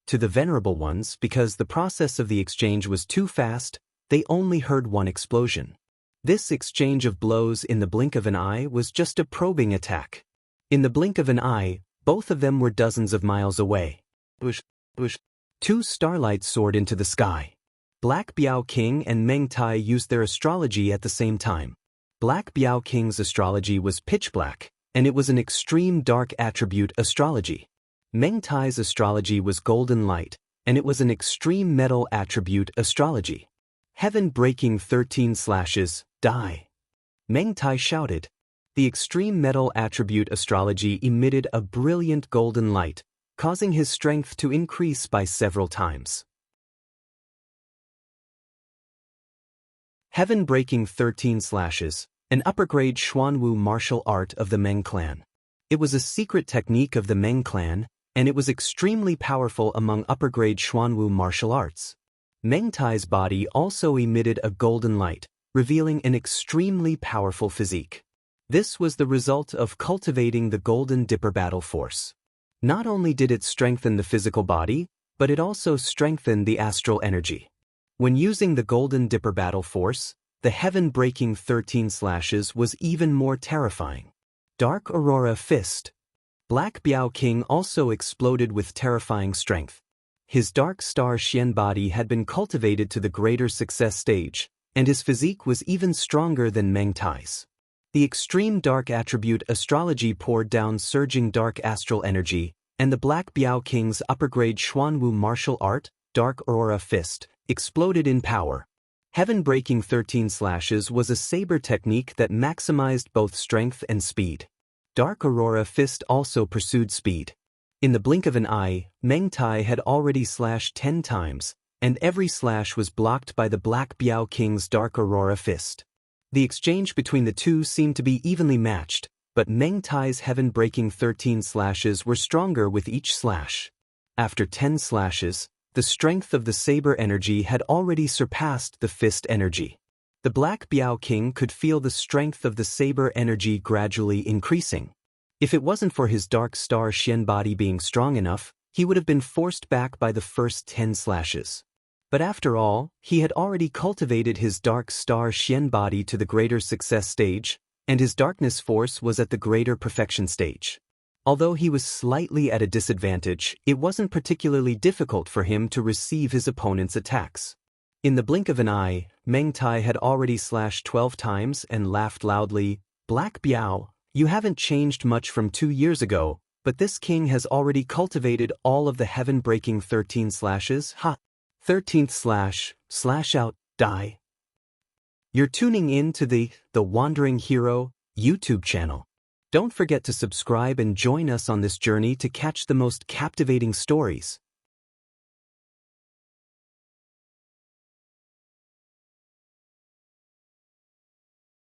To the venerable ones, because the process of the exchange was too fast, they only heard one explosion. This exchange of blows in the blink of an eye was just a probing attack. In the blink of an eye, both of them were dozens of miles away. Whoosh, whoosh. Two starlights soared into the sky. Black Biao King and Meng Tai used their astrology at the same time. Black Biao King's astrology was pitch black, and it was an extreme dark attribute astrology. Meng Tai's astrology was golden light, and it was an extreme metal attribute astrology. Heaven-breaking 13 slashes, die. Meng Tai shouted. The extreme metal attribute astrology emitted a brilliant golden light, causing his strength to increase by several times. Heaven-breaking 13 slashes, an upper-grade Xuanwu martial art of the Meng clan. It was a secret technique of the Meng clan, and it was extremely powerful among upper-grade Xuanwu martial arts. Meng Tai's body also emitted a golden light, revealing an extremely powerful physique. This was the result of cultivating the Golden Dipper battle force. Not only did it strengthen the physical body, but it also strengthened the astral energy. When using the Golden Dipper battle force, the heaven-breaking 13 slashes was even more terrifying. Dark Aurora Fist. Black Biao King also exploded with terrifying strength. His Dark Star Xian body had been cultivated to the greater success stage, and his physique was even stronger than Meng Tai's. The extreme dark attribute astrology poured down surging dark astral energy, and the Black Biao King's upper-grade Xuanwu martial art, Dark Aurora Fist, exploded in power. Heaven-breaking 13 slashes was a saber technique that maximized both strength and speed. Dark Aurora Fist also pursued speed. In the blink of an eye, Meng Tai had already slashed 10 times, and every slash was blocked by the Black Biao King's Dark Aurora Fist. The exchange between the two seemed to be evenly matched, but Meng Tai's heaven-breaking 13 slashes were stronger with each slash. After 10 slashes, the strength of the saber energy had already surpassed the fist energy. The Black Biao King could feel the strength of the saber energy gradually increasing. If it wasn't for his Dark Star Xian body being strong enough, he would have been forced back by the first 10 slashes. But after all, he had already cultivated his Dark Star Xian body to the greater success stage, and his darkness force was at the greater perfection stage. Although he was slightly at a disadvantage, it wasn't particularly difficult for him to receive his opponent's attacks. In the blink of an eye, Meng Tai had already slashed 12 times and laughed loudly. Black Biao, you haven't changed much from 2 years ago, but this king has already cultivated all of the heaven-breaking 13 slashes. Ha! 13th slash out, die. You're tuning in to the Wandering Hero YouTube channel. Don't forget to subscribe and join us on this journey to catch the most captivating stories.